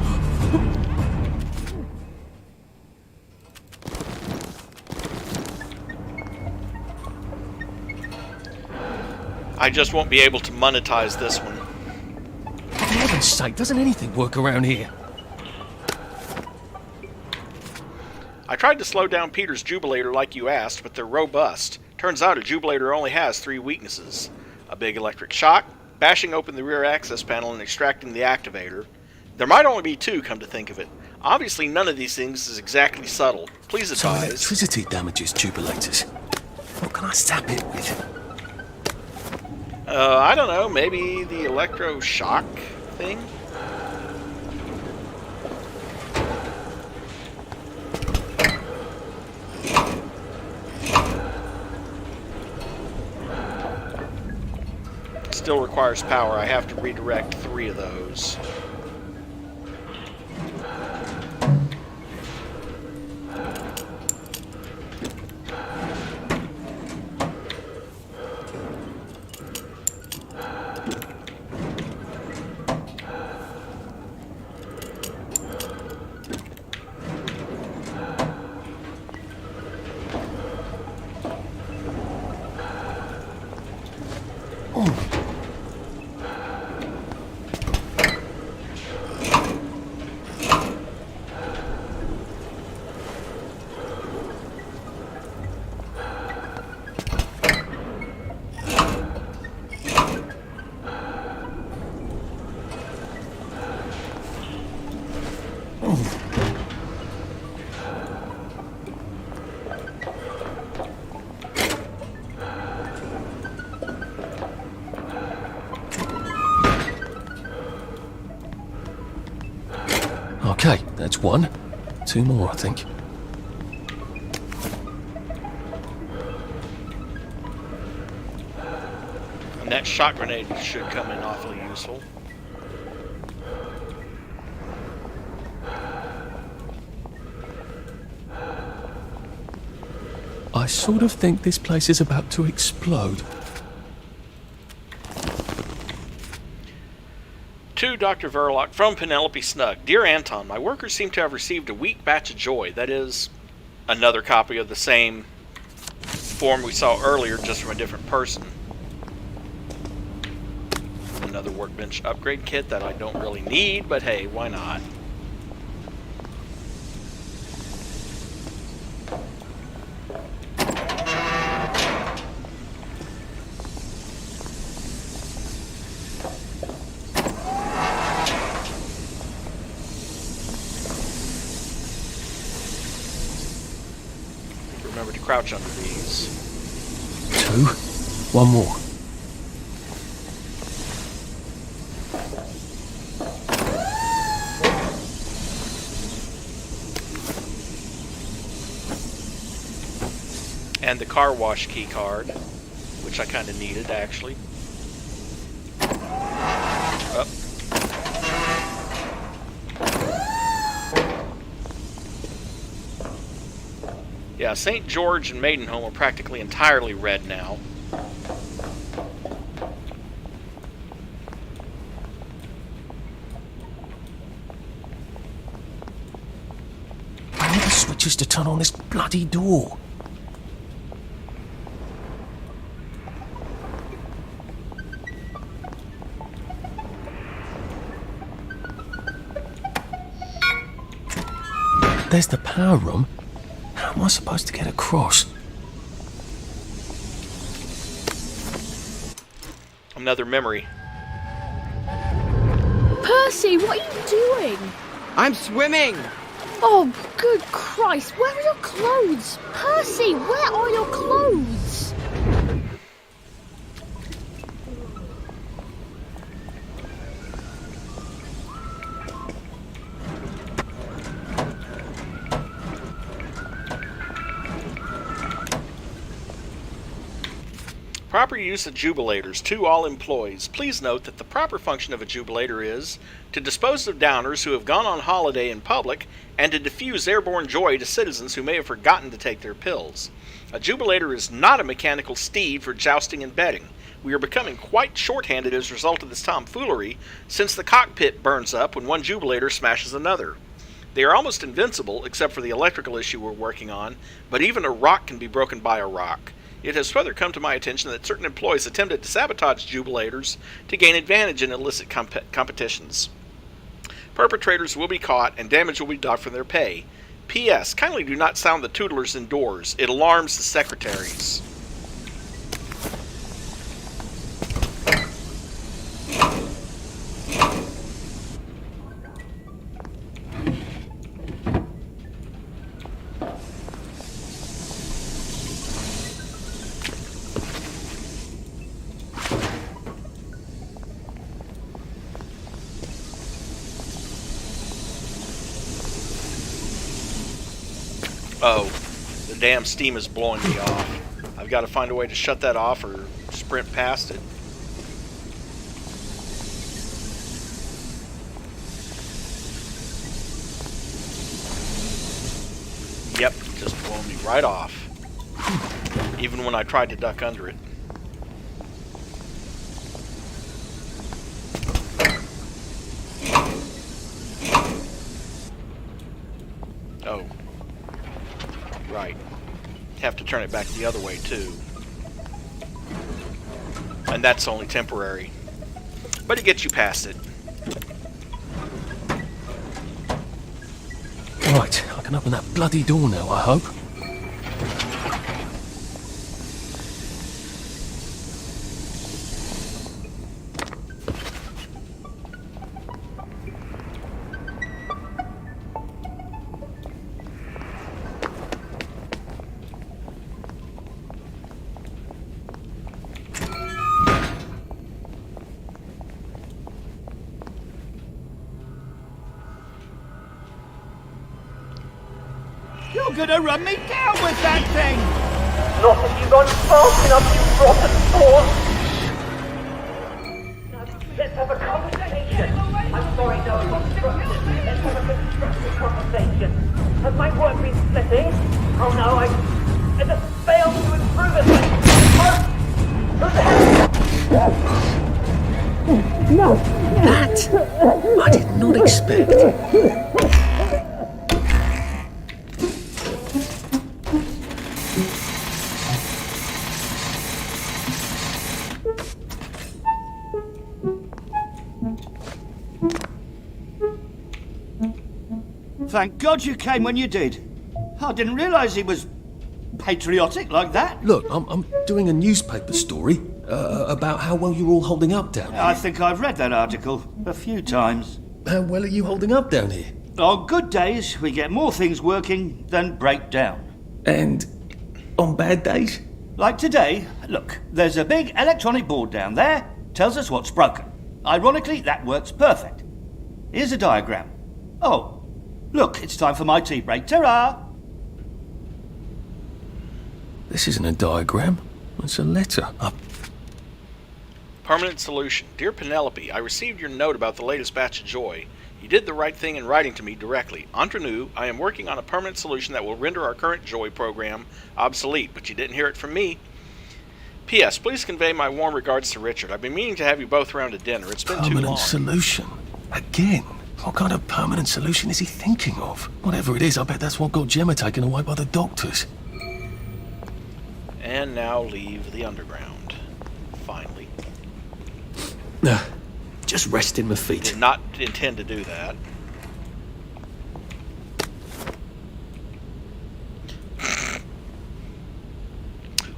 I just won't be able to monetize this one. For heaven's sake, doesn't anything work around here? I tried to slow down Peter's Jubilator like you asked, but they're robust. Turns out a Jubilator only has 3 weaknesses. A big electric shock, bashing open the rear access panel and extracting the activator. There might only be 2, come to think of it. Obviously none of these things is exactly subtle. Please So advise. electricity damages Jubilators. What can I zap it with? I don't know, maybe the electroshock thing? Still requires power. I have to redirect 3 of those. Okay, that's 1. 2 more, I think. And that shot grenade should come in awfully useful. I sort of think this place is about to explode. To Dr. Verloc from Penelope Snug. Dear Anton, my workers seem to have received a weak batch of joy. That is, another copy of the same form we saw earlier, just from a different person. Another workbench upgrade kit that I don't really need, but hey, why not? Remember to crouch under these. 2. 1 more. And the car wash key card, which I kind of needed actually. Up. Yeah, St. George and Maidenhome are practically entirely red now. I need the switches to turn on this bloody door. There's the power room. How am I supposed to get across? Another memory. Percy, what are you doing? I'm swimming! Oh, good Christ, where are your clothes? Percy, where are your clothes? Proper use of jubilators to all employees. Please note that the proper function of a jubilator is to dispose of downers who have gone on holiday in public and to diffuse airborne joy to citizens who may have forgotten to take their pills. A jubilator is not a mechanical steed for jousting and betting. We are becoming quite short-handed as a result of this tomfoolery, since the cockpit burns up when one jubilator smashes another. They are almost invincible, except for the electrical issue we're working on, but even a rock can be broken by a rock. It has further come to my attention that certain employees attempted to sabotage jubilators to gain advantage in illicit competitions. Perpetrators will be caught and damage will be done for their pay. P.S. Kindly do not sound the tutelers indoors. It alarms the secretaries. Oh, the damn steam is blowing me off. I've got to find a way to shut that off or sprint past it. Yep, just blowing me right off. Even when I tried to duck under it. Oh. Right. Have to turn it back the other way, too. And that's only temporary. But it gets you past it. Right, I can open that bloody door now, I hope. You're gonna run me down with that thing! Not if you gone fast enough, you rotten pawn! Let's have a conversation. I'm sorry, no, it's constructive. Let's have a constructive conversation. Has my work been splitting? Oh no, I just failed to improve it. Who the hell? No! That I did not expect. Thank God you came when you did. I didn't realise he was patriotic like that. Look, I'm doing a newspaper story about how well you're all holding up down here. I think I've read that article a few times. How well are you holding up down here? On good days, we get more things working than break down. And on bad days? Like today, look, there's a big electronic board down there, tells us what's broken. Ironically, that works perfect. Here's a diagram. Oh, look, it's time for my tea break. Ta-ra! This isn't a diagram. It's a letter. Permanent solution. Dear Penelope, I received your note about the latest batch of joy. You did the right thing in writing to me directly. Entre nous, I am working on a permanent solution that will render our current joy program obsolete, but you didn't hear it from me. P.S. Please convey my warm regards to Richard. I've been meaning to have you both around to dinner. It's been too long. Permanent solution? Again? What kind of permanent solution is he thinking of? Whatever it is, I bet that's what got Gemma taken away by the doctors. And now leave the underground. Finally. Just resting my feet. Did not intend to do that.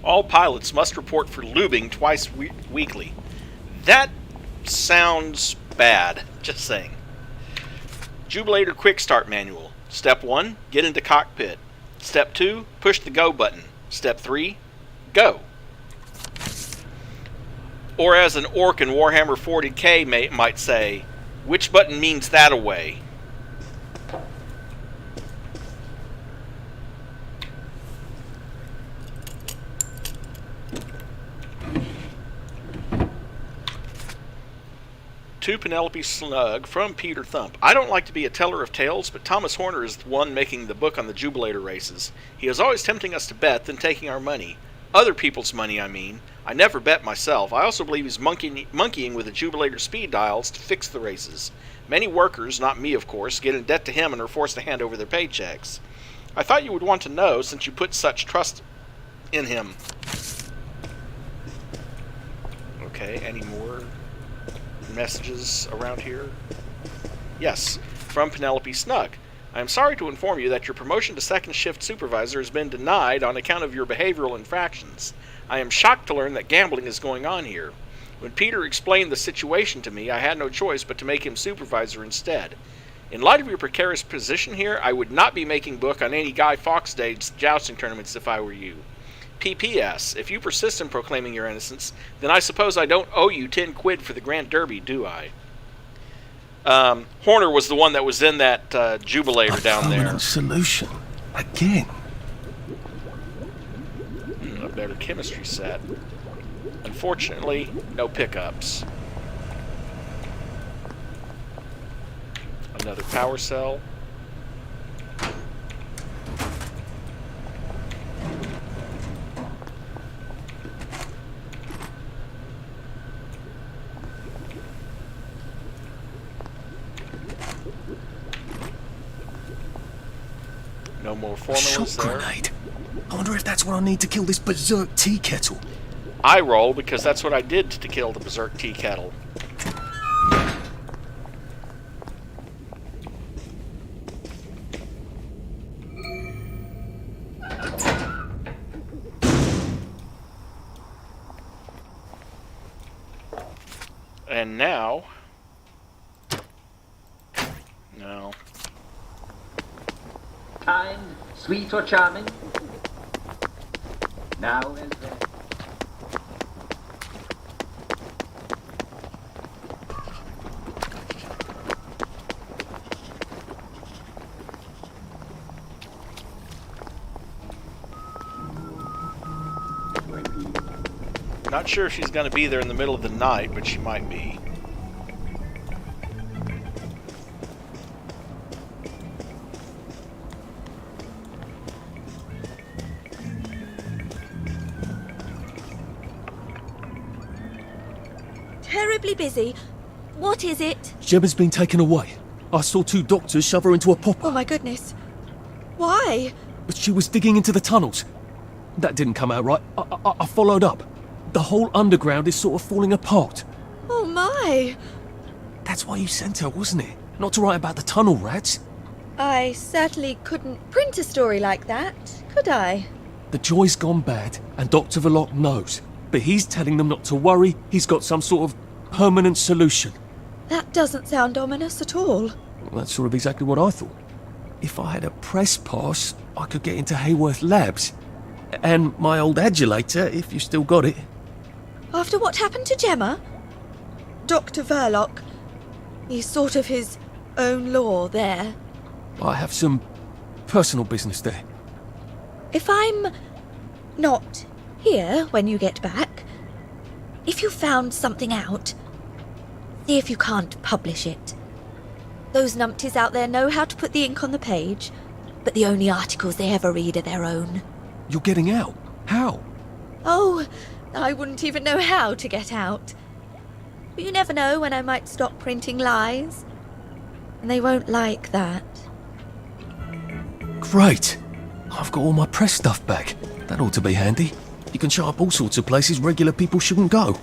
All pilots must report for lubing twice weekly. That sounds bad. Just saying. Jubilator Quick Start Manual. Step 1, get into cockpit. Step 2, push the go button. Step 3, go. Or as an orc in Warhammer 40k might say, which button means that away? To Penelope Snug from Peter Thump. I don't like to be a teller of tales, but Thomas Horner is the one making the book on the Jubilator races. He is always tempting us to bet, then taking our money. Other people's money, I mean. I never bet myself. I also believe he's monkeying with the Jubilator speed dials to fix the races. Many workers, not me of course, get in debt to him and are forced to hand over their paychecks. I thought you would want to know, since you put such trust in him. Okay, any more messages around here? Yes, from Penelope Snug. I am sorry to inform you that your promotion to second shift supervisor has been denied on account of your behavioral infractions. I am shocked to learn that gambling is going on here. When Peter explained the situation to me, I had no choice but to make him supervisor instead. In light of your precarious position here, I would not be making book on any Guy Fawkes Day jousting tournaments if I were you. P.P.S. If you persist in proclaiming your innocence, then I suppose I don't owe you 10 quid for the Grand Derby, do I? Horner was the one that was in that jubilator down there. Permanent solution. Again. A better chemistry set. Unfortunately, no pickups. Another power cell. No more formulas Shot there. grenade. I wonder if that's what I need to kill this berserk tea kettle. I roll because that's what I did to kill the berserk tea kettle. And now... No. Kind, sweet or charming? Now and then. Not sure if she's going to be there in the middle of the night, but she might be. Terribly busy. What is it? Gemma's been taken away. I saw 2 doctors shove her into a popper. Oh my goodness. Why? But she was digging into the tunnels. That didn't come out right. I followed up. The whole underground is sort of falling apart. Oh my. That's why you sent her, wasn't it? Not to write about the tunnel rats. I certainly couldn't print a story like that, could I? The joy's gone bad, and Dr. Verloc knows. But he's telling them not to worry. He's got some sort of permanent solution. That doesn't sound ominous at all. Well, that's sort of exactly what I thought. If I had a press pass, I could get into Hayworth Labs. And my old adulator, if you still got it. After what happened to Gemma? Dr. Verloc, he's sort of his own law there. I have some personal business there. If I'm not here when you get back, if you found something out, see if you can't publish it. Those numpties out there know how to put the ink on the page, but the only articles they ever read are their own. You're getting out? How? Oh, I wouldn't even know how to get out. But you never know when I might stop printing lies. And they won't like that. Great! I've got all my press stuff back. That ought to be handy. You can show up all sorts of places regular people shouldn't go.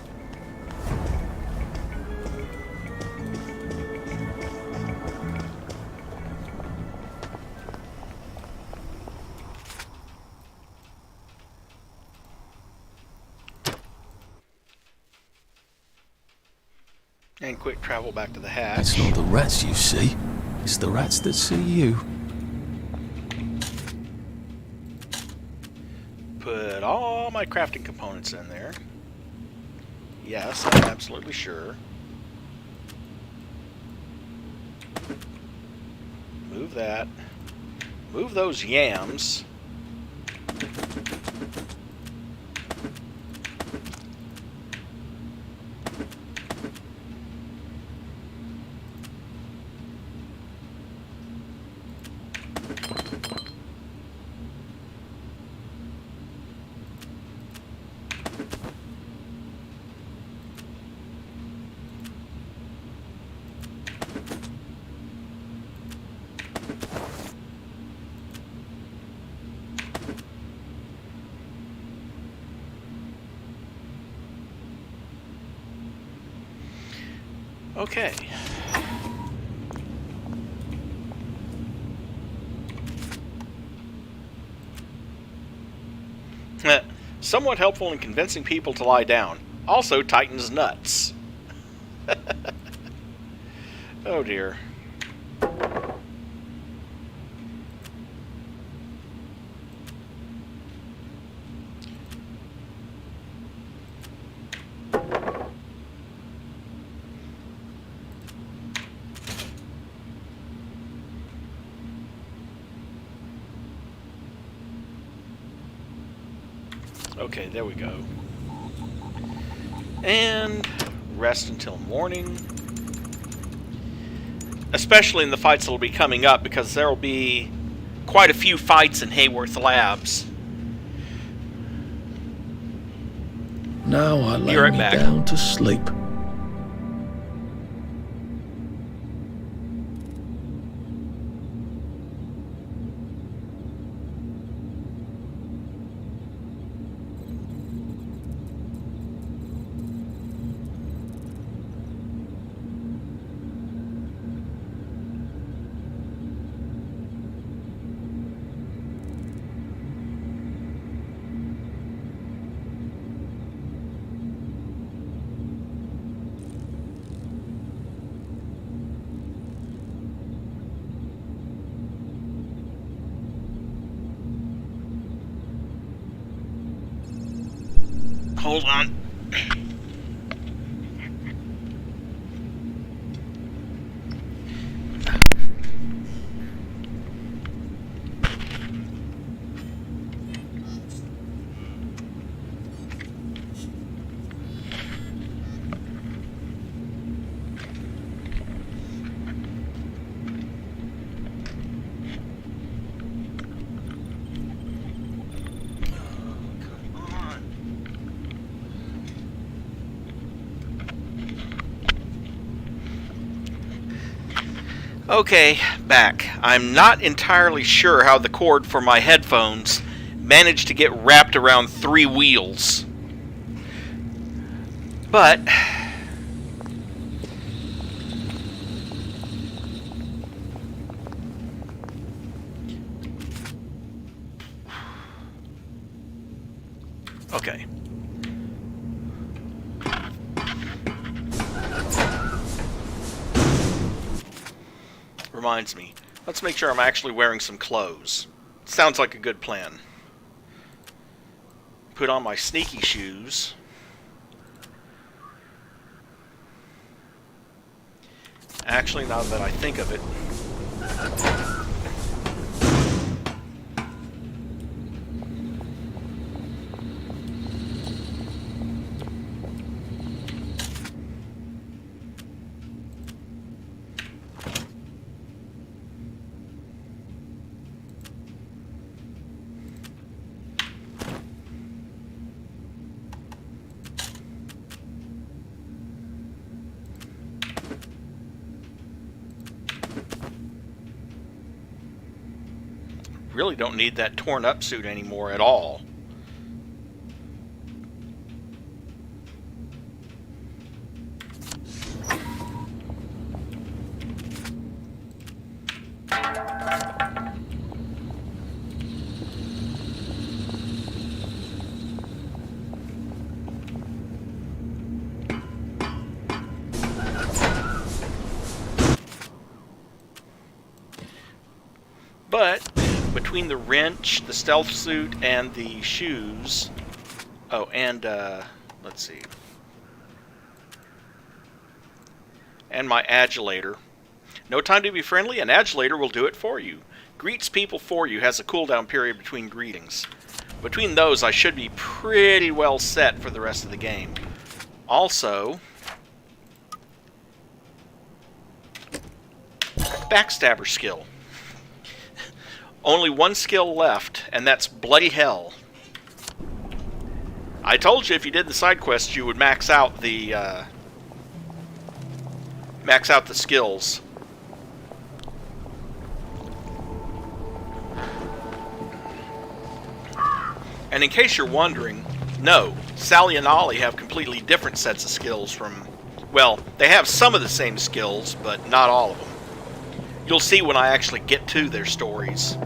And quick travel back to the hatch. It's not the rats you see. It's the rats that see you. Put all my crafting components in there. Yes, I'm absolutely sure. Move that. Move those yams. Okay. Somewhat helpful in convincing people to lie down. Also tightens nuts. Oh dear. Okay, there we go. And rest until morning. Especially in the fights that will be coming up, because there will be quite a few fights in Hayworth Labs. Now I lay right me back. down to sleep. Hold on. Okay, back. I'm not entirely sure how the cord for my headphones managed to get wrapped around 3 wheels. But okay. Reminds me. Let's make sure I'm actually wearing some clothes. Sounds like a good plan. Put on my sneaky shoes. Actually, now that I think of it, really don't need that torn up suit anymore at all. But between the wrench, the stealth suit, and the shoes... Oh, and, let's see. And my adulator. No time to be friendly? An adulator will do it for you. Greets people for you, has a cooldown period between greetings. Between those, I should be pretty well set for the rest of the game. Also... Backstabber skill. Only one skill left, and that's bloody hell. I told you if you did the side quests, you would max out the skills. And in case you're wondering, no, Sally and Ollie have completely different sets of skills from Well, they have some of the same skills, but not all of them. You'll see when I actually get to their stories.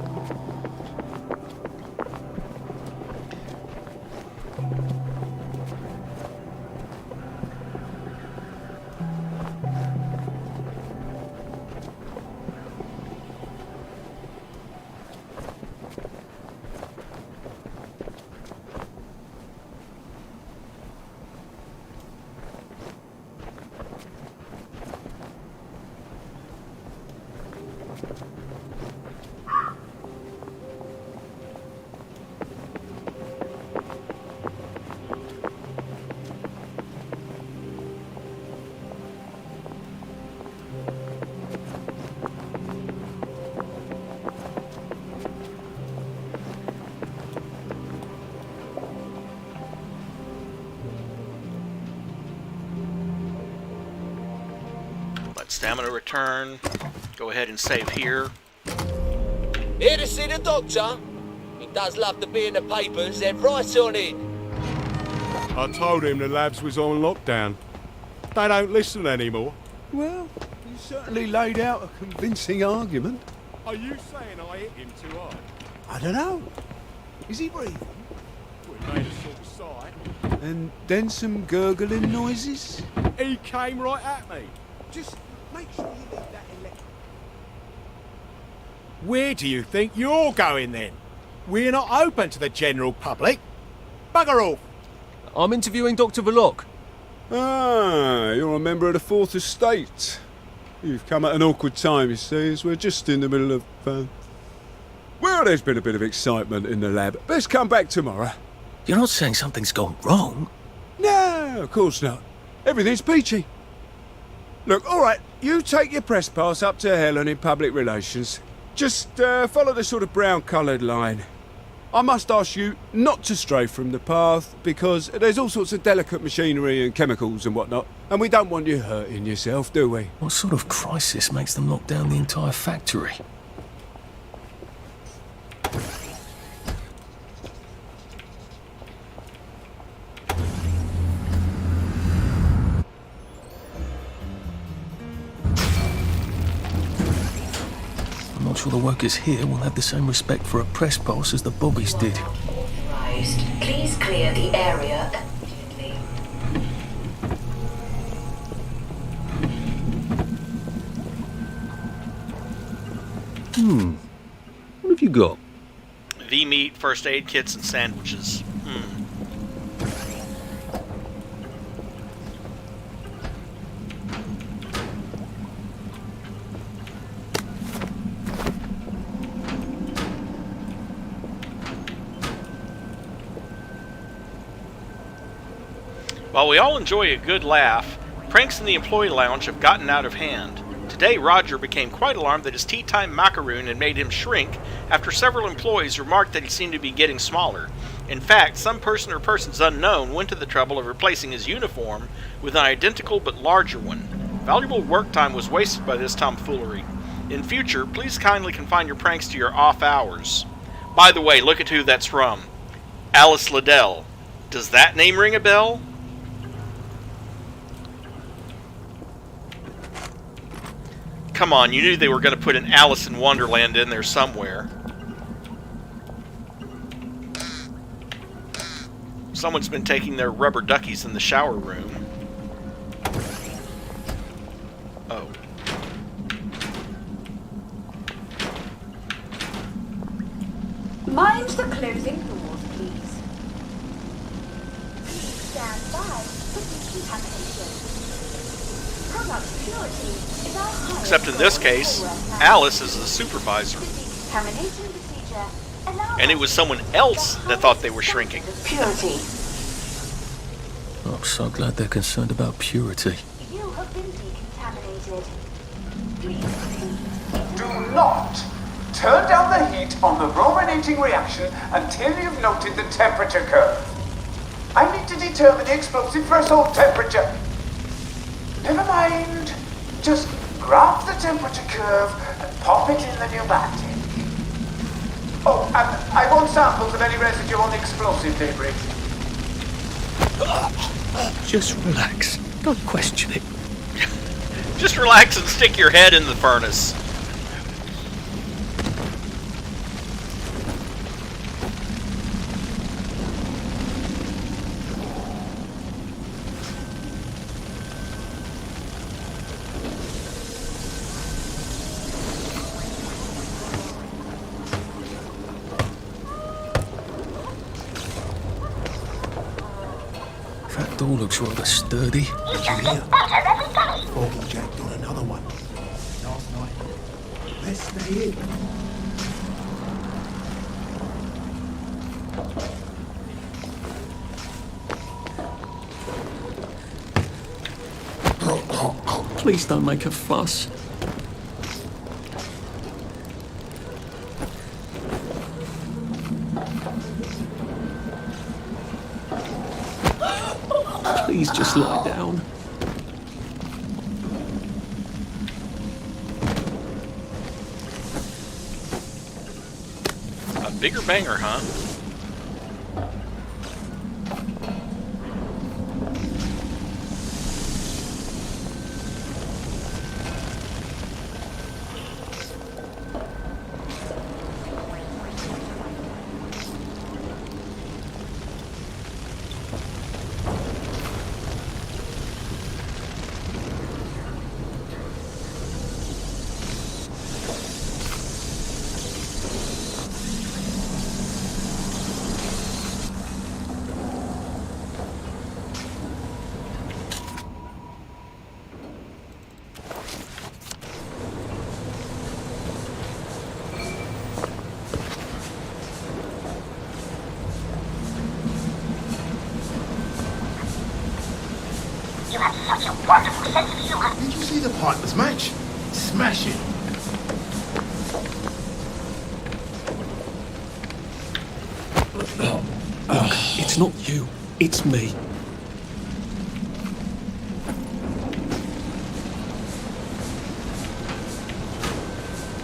Stamina return. Go ahead and save here. Here to see the doctor? He does love to be in the papers, they're right on it. I told him the labs was on lockdown. They don't listen anymore. Well, you certainly laid out a convincing argument. Are you saying I hit him too hard? I don't know. Is he breathing? We made a sort of sign. And then some gurgling noises? He came right at me. Just make sure you leave that electric. Where do you think you're going then? We're not open to the general public. Bugger off. I'm interviewing Dr. Verloc. Ah, you're a member of the Fourth Estate. You've come at an awkward time, you see, as we're just in the middle of... Well, there's been a bit of excitement in the lab. Let's come back tomorrow. You're not saying something's gone wrong? No, of course not. Everything's peachy. Look, all right, you take your press pass up to Helen in public relations. Just follow the sort of brown-coloured line. I must ask you not to stray from the path, because there's all sorts of delicate machinery and chemicals and whatnot, and we don't want you hurting yourself, do we? What sort of crisis makes them lock down the entire factory? I'm not sure the workers here will have the same respect for a press pass as the bobbies did. Please clear the area immediately. What have you got? V-meat, first aid kits, and sandwiches. While we all enjoy a good laugh, pranks in the employee lounge have gotten out of hand. Today, Roger became quite alarmed that his tea time macaroon had made him shrink after several employees remarked that he seemed to be getting smaller. In fact, some person or persons unknown went to the trouble of replacing his uniform with an identical but larger one. Valuable work time was wasted by this tomfoolery. In future, please kindly confine your pranks to your off hours. By the way, look at who that's from. Alice Liddell. Does that name ring a bell? Come on, you knew they were going to put an Alice in Wonderland in there somewhere. Someone's been taking their rubber duckies in the shower room. Oh. Mind the closing doors, please. Stand by for decontamination. Product purity is our highest. Except in this case, Alice is the supervisor. Decontamination procedure. And it was someone else that thought they were shrinking. Purity. I'm so glad they're concerned about purity. You have been decontaminated. Please proceed. Do not turn down the heat on the brominating reaction until you've noted the temperature curve. I need to determine the explosive threshold temperature. Never mind. Just graph the temperature curve and pop it in the pneumatic. Oh, and I want samples of any residue on the explosive debris. Just relax. Don't question it. Just relax and stick your head in the furnace. That door looks rather sturdy. Foggy jacked on another one. Last night. Let's stay in. Please don't make a fuss. Please just lie down. A bigger banger, huh? You have such a wonderful sense of humour. Did you see the partners match? Smashing. Look, it's not you, it's me.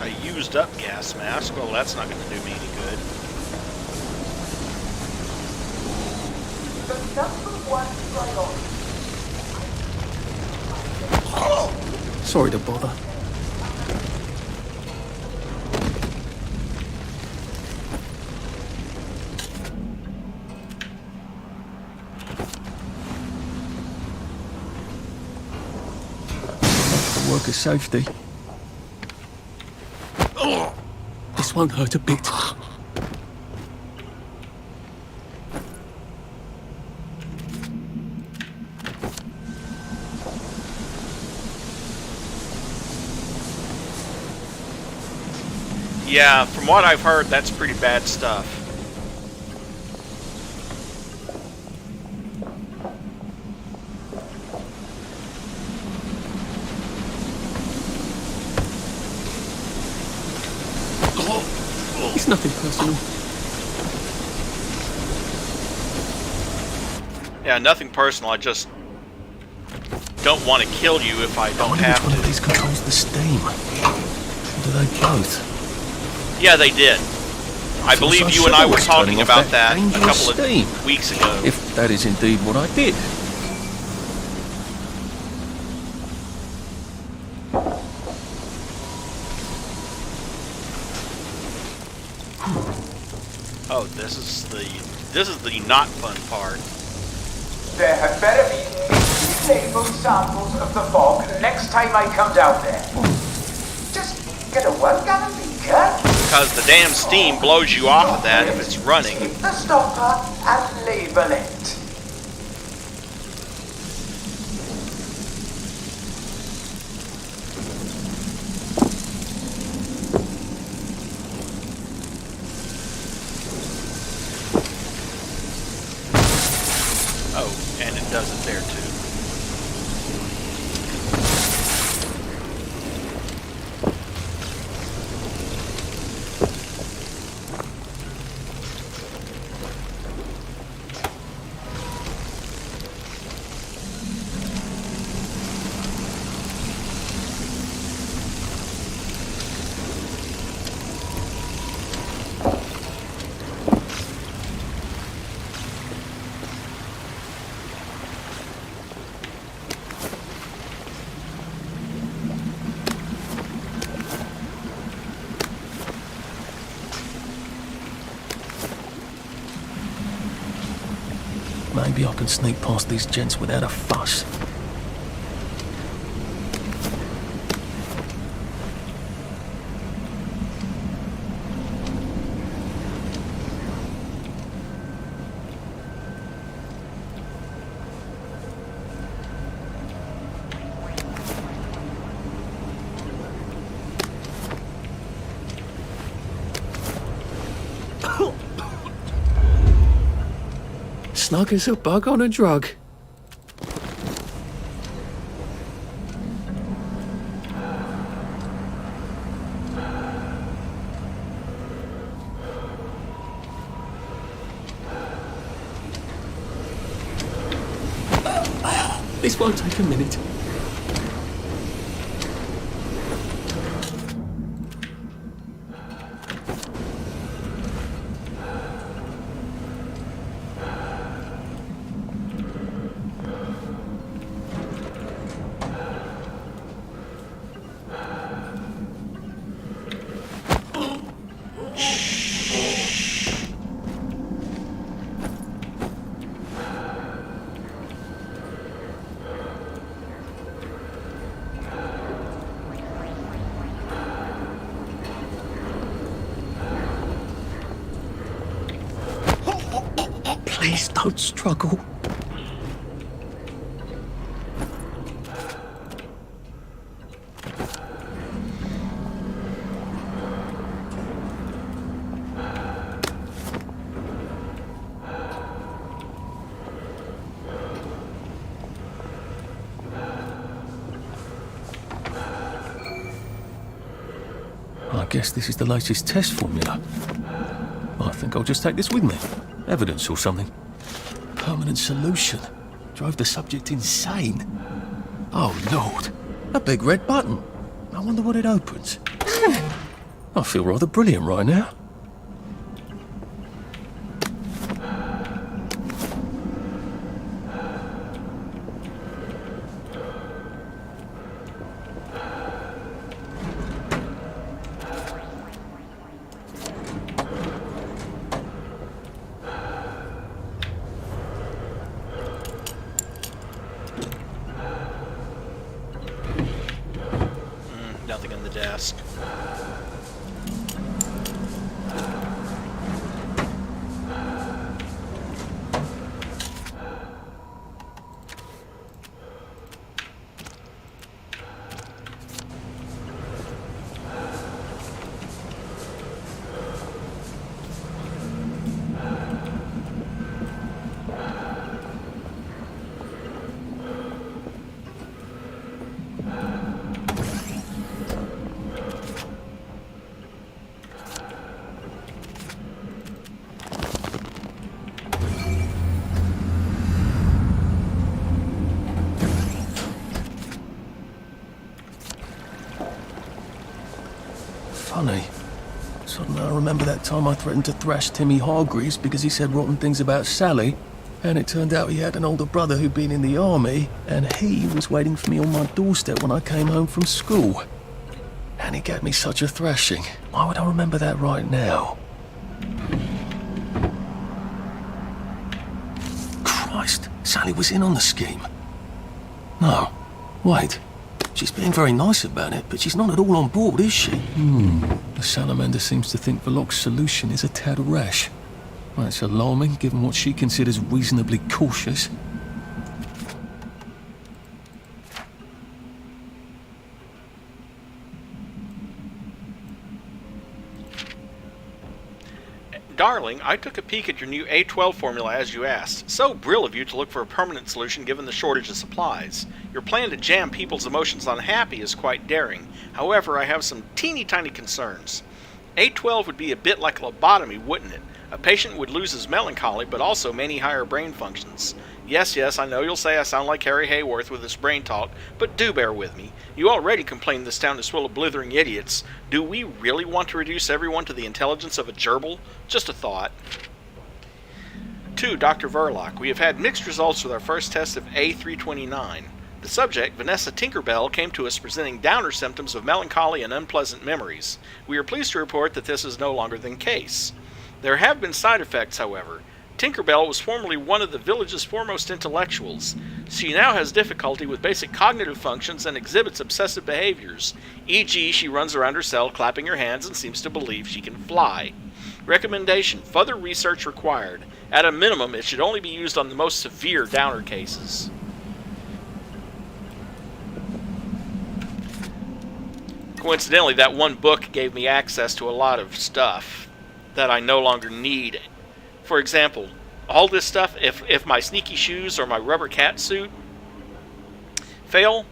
A used up gas mask? Well, that's not going to do me any good. The number one priority. Sorry to bother. Worker safety. This won't hurt a bit. Yeah, from what I've heard, that's pretty bad stuff. It's nothing personal. Yeah, nothing personal. I just don't want to kill you if I don't wonder have which one to. of these controls the steam. Or do they both? Yeah, they did. I believe you and I were talking about that a dangerous couple of weeks ago. If that is indeed what I did. Oh, this is the not fun part. There had better be labeled samples of the fog next time I come down there. Just get a 1 gallon beaker. Because the damn steam blows you off of that if it's running. Hit the stopper and label it. Oh, and it does it there too. Maybe I can sneak past these gents without a fuss. Snug as a bug on a drug. This won't take a minute. Please don't struggle. I guess this is the latest test formula. I think I'll just take this with me. Evidence or something. Permanent solution. Drove the subject insane. Oh, Lord. A big red button. I wonder what it opens. I feel rather brilliant right now. Nothing on the desk. Funny. Suddenly I remember that time I threatened to thrash Timmy Hargreaves because he said rotten things about Sally, and it turned out he had an older brother who'd been in the army, and he was waiting for me on my doorstep when I came home from school. And he gave me such a thrashing. Why would I remember that right now? Christ, Sally was in on the scheme. No, wait. She's being very nice about it, but she's not at all on board, is she? The salamander seems to think Verloc's solution is a tad rash. That's alarming, given what she considers reasonably cautious. Darling, I took a peek at your new A12 formula as you asked. So brill of you to look for a permanent solution given the shortage of supplies. Your plan to jam people's emotions on happy is quite daring. However, I have some teeny tiny concerns. A12 would be a bit like a lobotomy, wouldn't it? A patient would lose his melancholy, but also many higher brain functions. Yes, I know you'll say I sound like Harry Hayworth with this brain talk, but do bear with me. You already complain this town is full of blithering idiots. Do we really want to reduce everyone to the intelligence of a gerbil? Just a thought. To Dr. Verloc, we have had mixed results with our first test of A329. The subject, Vanessa Tinkerbell, came to us presenting downer symptoms of melancholy and unpleasant memories. We are pleased to report that this is no longer the case. There have been side effects, however. Tinkerbell was formerly one of the village's foremost intellectuals. She now has difficulty with basic cognitive functions and exhibits obsessive behaviors. E.g., she runs around her cell clapping her hands and seems to believe she can fly. Recommendation: further research required. At a minimum, it should only be used on the most severe downer cases. Coincidentally, that one book gave me access to a lot of stuff that I no longer need. For example, all this stuff, if my sneaky shoes or my rubber cat suit fail,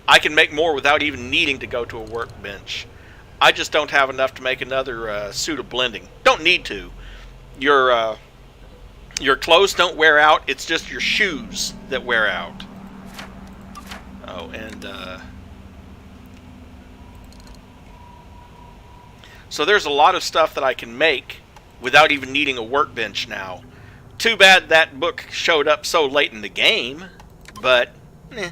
I can make more without even needing to go to a workbench. I just don't have enough to make another suit of blending. Don't need to. Your clothes don't wear out, it's just your shoes that wear out. Oh, and so there's a lot of stuff that I can make without even needing a workbench now. Too bad that book showed up so late in the game, but eh.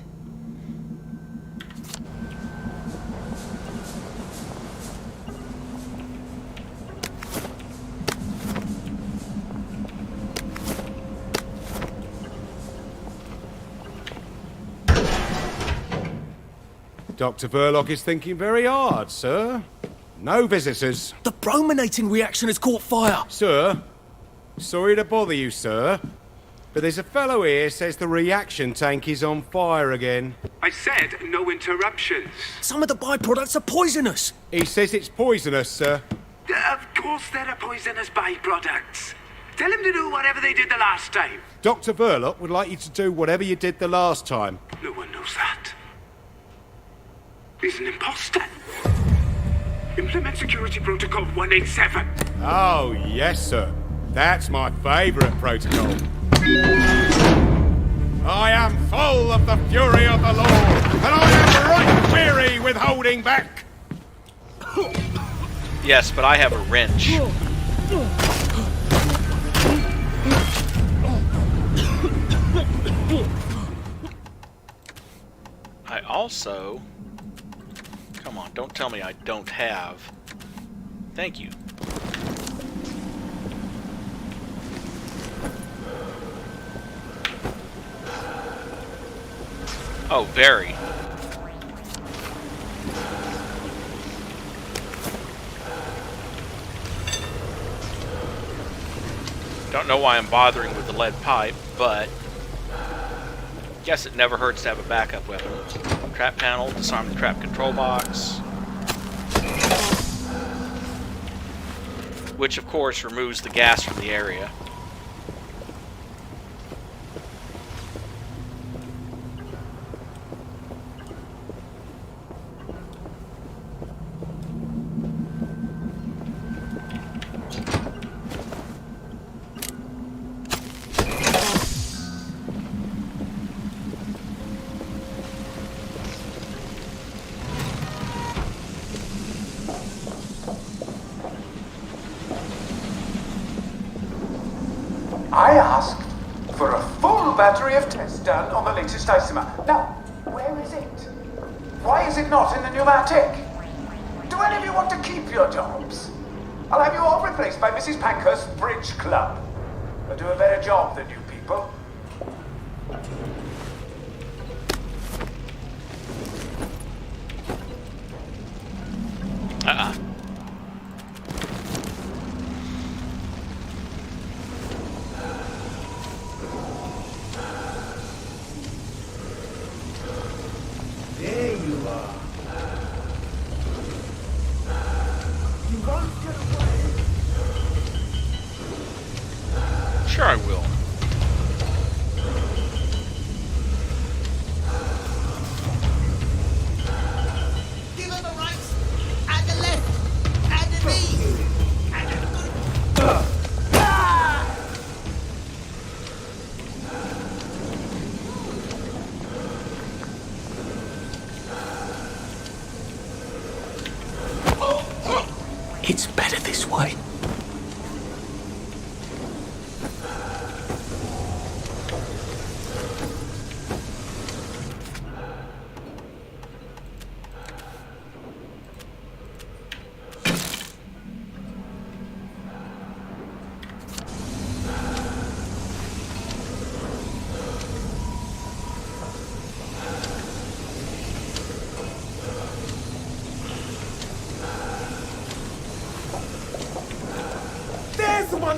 Dr. Verloc is thinking very hard, sir. No visitors. The brominating reaction has caught fire. Sir, sorry to bother you, sir, but there's a fellow here says the reaction tank is on fire again. I said no interruptions. Some of the byproducts are poisonous. He says it's poisonous, sir. Of course there are poisonous byproducts. Tell him to do whatever they did the last time. Dr. Verloc would like you to do whatever you did the last time. No one knows that. He's an imposter. Implement security protocol 187. Oh, yes, sir. That's my favourite protocol. I am full of the fury of the law, and I am right weary with holding back. Yes, but I have a wrench. I also... Come on, don't tell me I don't have. Thank you. Oh, very. Don't know why I'm bothering with the lead pipe, but guess it never hurts to have a backup weapon. Trap panel, disarm the trap control box. Which, of course, removes the gas from the area. I asked for a full battery of tests done on the latest isomer. Now, where is it? Why is it not in the pneumatic? Do any of you want to keep your jobs? I'll have you all replaced by Mrs. Pankhurst's Bridge Club. They'll do a better job than you people. There you are. You won't get away. Sure I will. Give her the right, and the left, and the knee, and the... It's better this way.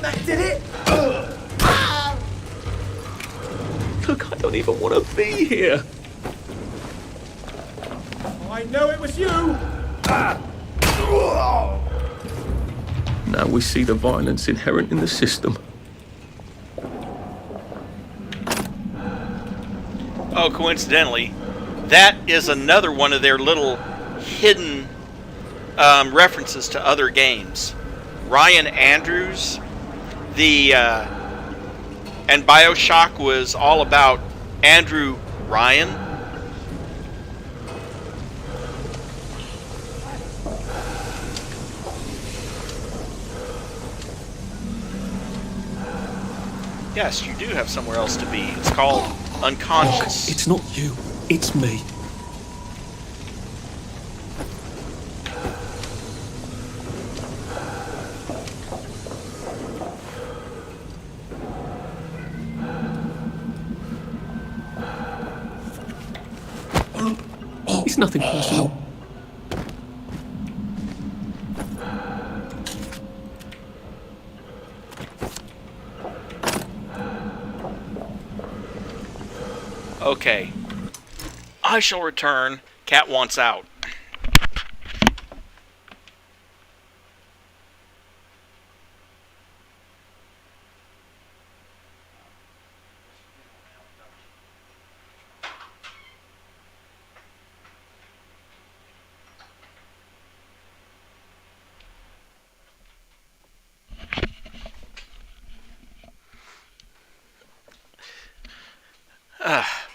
that did it! Look, I don't even want to be here. I know it was you! Now we see the violence inherent in the system. Oh, coincidentally, that is another one of their little hidden references to other games. Ryan Andrews, and BioShock was all about Andrew Ryan. Yes, you do have somewhere else to be. It's called unconscious. It's not you, it's me. It's nothing personal. Okay. I shall return. Cat wants out.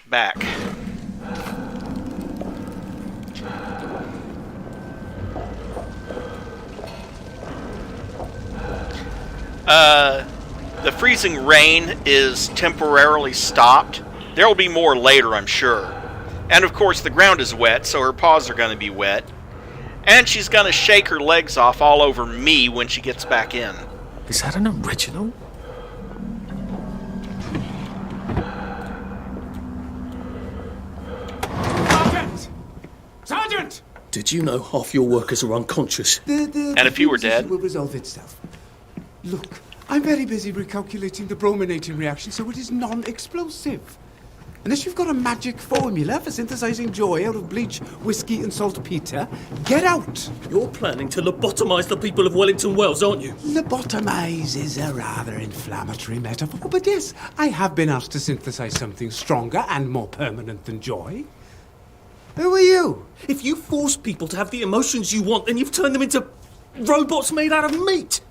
Back. The freezing rain is temporarily stopped. There will be more later, I'm sure. And of course the ground is wet, so her paws are going to be wet. And she's going to shake her legs off all over me when she gets back in. Is that an original? Sergeant! Did you know half your workers are unconscious? And if you were dead? Will resolve itself. Look, I'm very busy recalculating the brominating reaction so it is non-explosive. Unless you've got a magic formula for synthesizing joy out of bleach, whiskey and saltpeter, get out! You're planning to lobotomize the people of Wellington Wells, aren't you? Lobotomize is a rather inflammatory metaphor, but yes, I have been asked to synthesize something stronger and more permanent than joy. Who are you? If you force people to have the emotions you want, then you've turned them into robots made out of meat.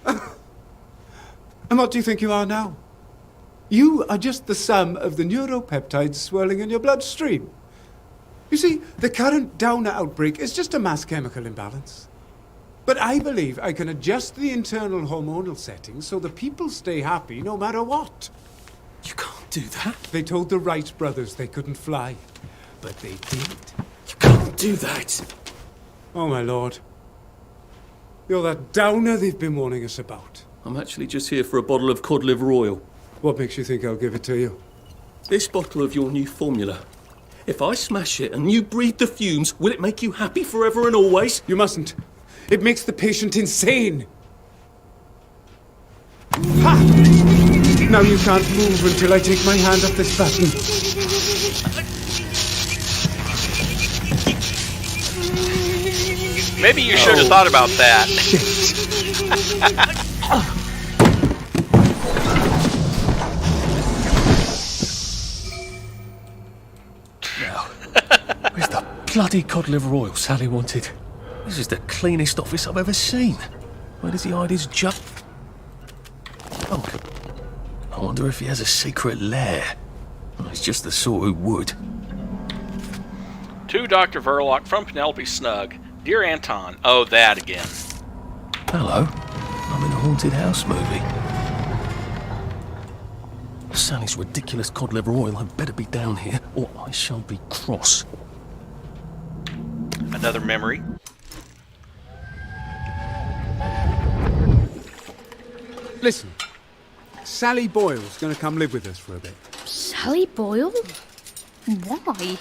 And what do you think you are now? You are just the sum of the neuropeptides swirling in your bloodstream. You see, the current Downer outbreak is just a mass chemical imbalance. But I believe I can adjust the internal hormonal settings so the people stay happy no matter what. You can't do that. They told the Wright brothers they couldn't fly, but they did. You can't do that. Oh, my lord. You're that Downer they've been warning us about. I'm actually just here for a bottle of cod liver oil. What makes you think I'll give it to you? This bottle of your new formula. If I smash it and you breathe the fumes, will it make you happy forever and always? You mustn't. It makes the patient insane. Ha! Now you can't move until I take my hand off this button. Maybe you should have thought about that. Where's the bloody cod liver oil Sally wanted? This is the cleanest office I've ever seen. Where does he hide his junk? Oh, I wonder if he has a secret lair. Well, he's just the sort who would. To Dr. Verloc from Penelope Snug. Dear Anton. Oh, that again. Hello. I'm in a haunted house movie. Sally's ridiculous cod liver oil had better be down here, or I shall be cross. Another memory. Listen, Sally Boyle's going to come live with us for a bit. Sally Boyle? Why?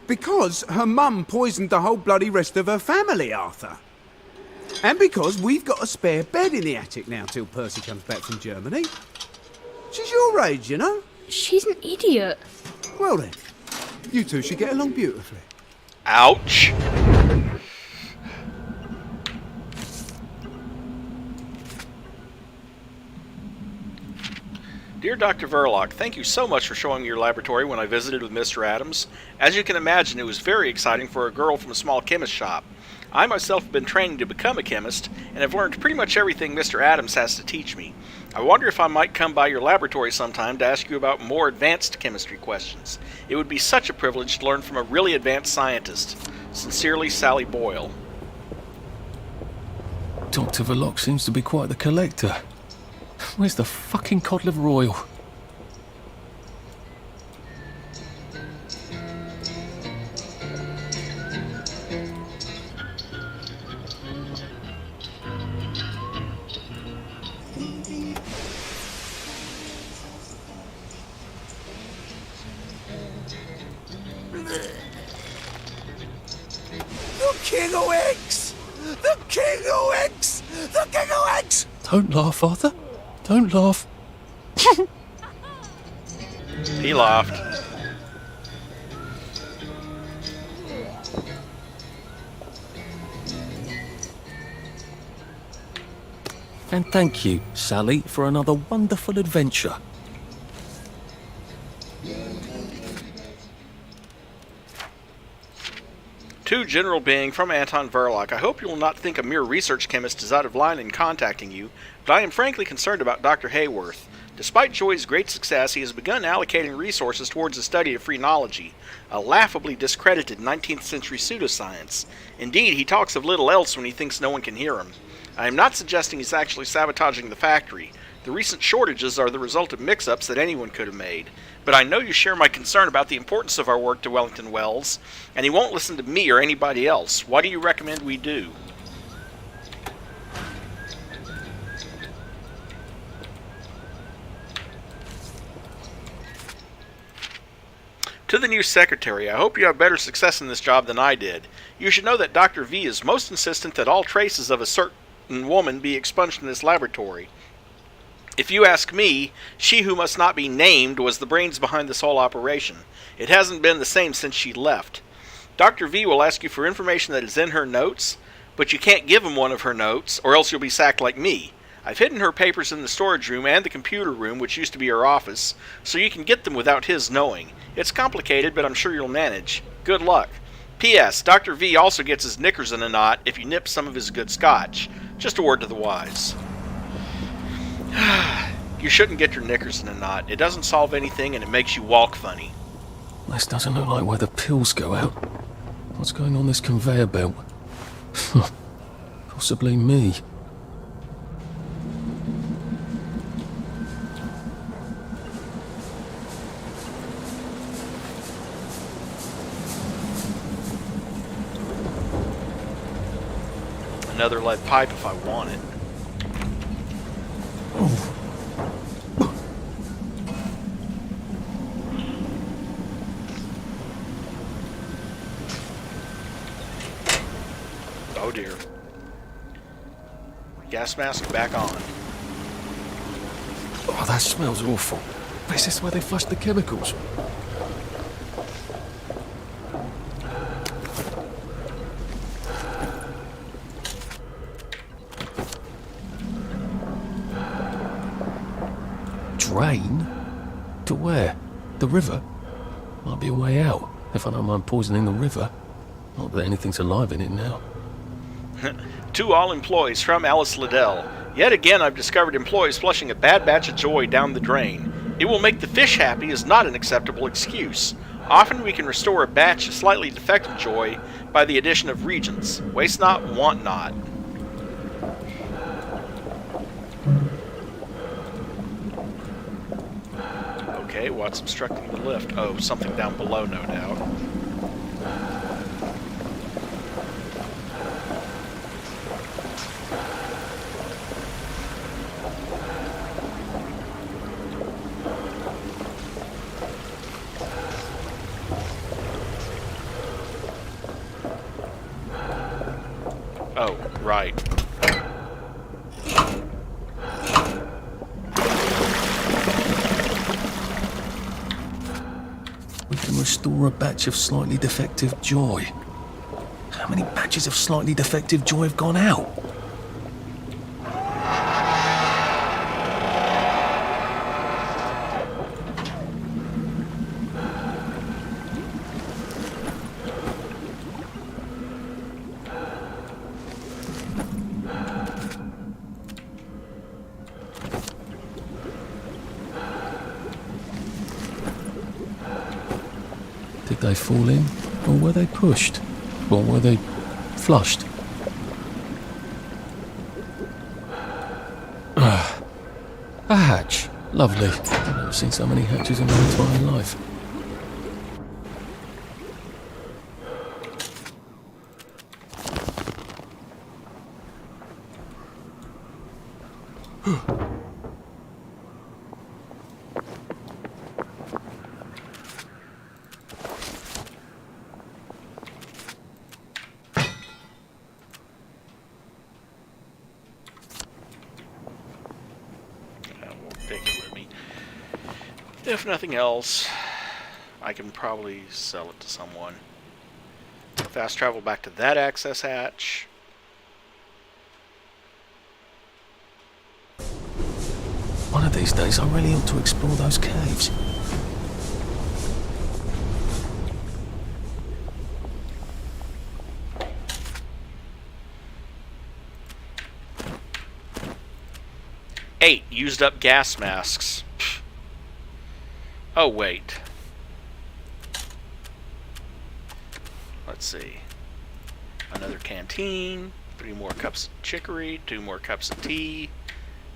Because her mum poisoned the whole bloody rest of her family, Arthur. And because we've got a spare bed in the attic now till Percy comes back from Germany. She's your age, you know. She's an idiot. Well then, you two should get along beautifully. Ouch. Dear Dr. Verloc, thank you so much for showing me your laboratory when I visited with Mr. Adams. As you can imagine, it was very exciting for a girl from a small chemist shop. I myself have been training to become a chemist, and have learned pretty much everything Mr. Adams has to teach me. I wonder if I might come by your laboratory sometime to ask you about more advanced chemistry questions. It would be such a privilege to learn from a really advanced scientist. Sincerely, Sally Boyle. Dr. Verloc seems to be quite the collector. Where's the fucking cod liver oil? The King of Eggs! The King of Eggs! The King of Eggs! Don't laugh, Arthur. Don't laugh. He laughed. And thank you, Sally, for another wonderful adventure. To General Bing from Anton Verloc, I hope you will not think a mere research chemist is out of line in contacting you, but I am frankly concerned about Dr. Hayworth. Despite Joy's great success, he has begun allocating resources towards the study of phrenology, a laughably discredited 19th century pseudoscience. Indeed, he talks of little else when he thinks no one can hear him. I am not suggesting he's actually sabotaging the factory. The recent shortages are the result of mix-ups that anyone could have made. But I know you share my concern about the importance of our work to Wellington Wells, and he won't listen to me or anybody else. What do you recommend we do? To the new secretary, I hope you have better success in this job than I did. You should know that Dr. V is most insistent that all traces of a certain woman be expunged from this laboratory. If you ask me, she who must not be named was the brains behind this whole operation. It hasn't been the same since she left. Dr. V will ask you for information that is in her notes, but you can't give him one of her notes, or else you'll be sacked like me. I've hidden her papers in the storage room and the computer room, which used to be her office, so you can get them without his knowing. It's complicated, but I'm sure you'll manage. Good luck. P.S. Dr. V also gets his knickers in a knot if you nip some of his good scotch. Just a word to the wise. You shouldn't get your knickers in a knot. It doesn't solve anything, and it makes you walk funny. This doesn't look like where the pills go out. What's going on this conveyor belt? Possibly me. Another lead pipe if I want it. Oh dear. Gas mask back on. Oh, that smells awful. Is this where they flushed the chemicals? Drain? To where? The river? Might be a way out, if I don't mind poisoning the river. Not that anything's alive in it now. To all employees from Alice Liddell. Yet again I've discovered employees flushing a bad batch of joy down the drain. It will make the fish happy is not an acceptable excuse. Often we can restore a batch of slightly defective joy by the addition of reagents. Waste not, want not. Okay, what's obstructing the lift? Oh, something down below, no doubt. Oh, right. restore a batch of slightly defective joy. How many batches of slightly defective joy have gone out? Did they fall in, or were they pushed? Or were they flushed? A hatch. Lovely. I've never seen so many hatches in my entire life. If nothing else, I can probably sell it to someone. Fast travel back to that access hatch. One of these days, I really ought to explore those caves. Eight used up gas masks. Oh, wait. Let's see. Another canteen, 3 more cups of chicory, 2 more cups of tea,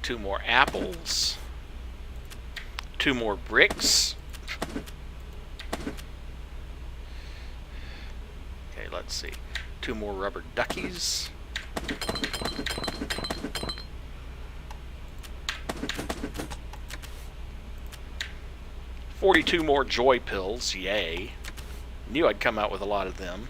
2 more apples, 2 more bricks. Okay, let's see. 2 more rubber duckies. $42 more joy pills, yay. Knew I'd come out with a lot of them.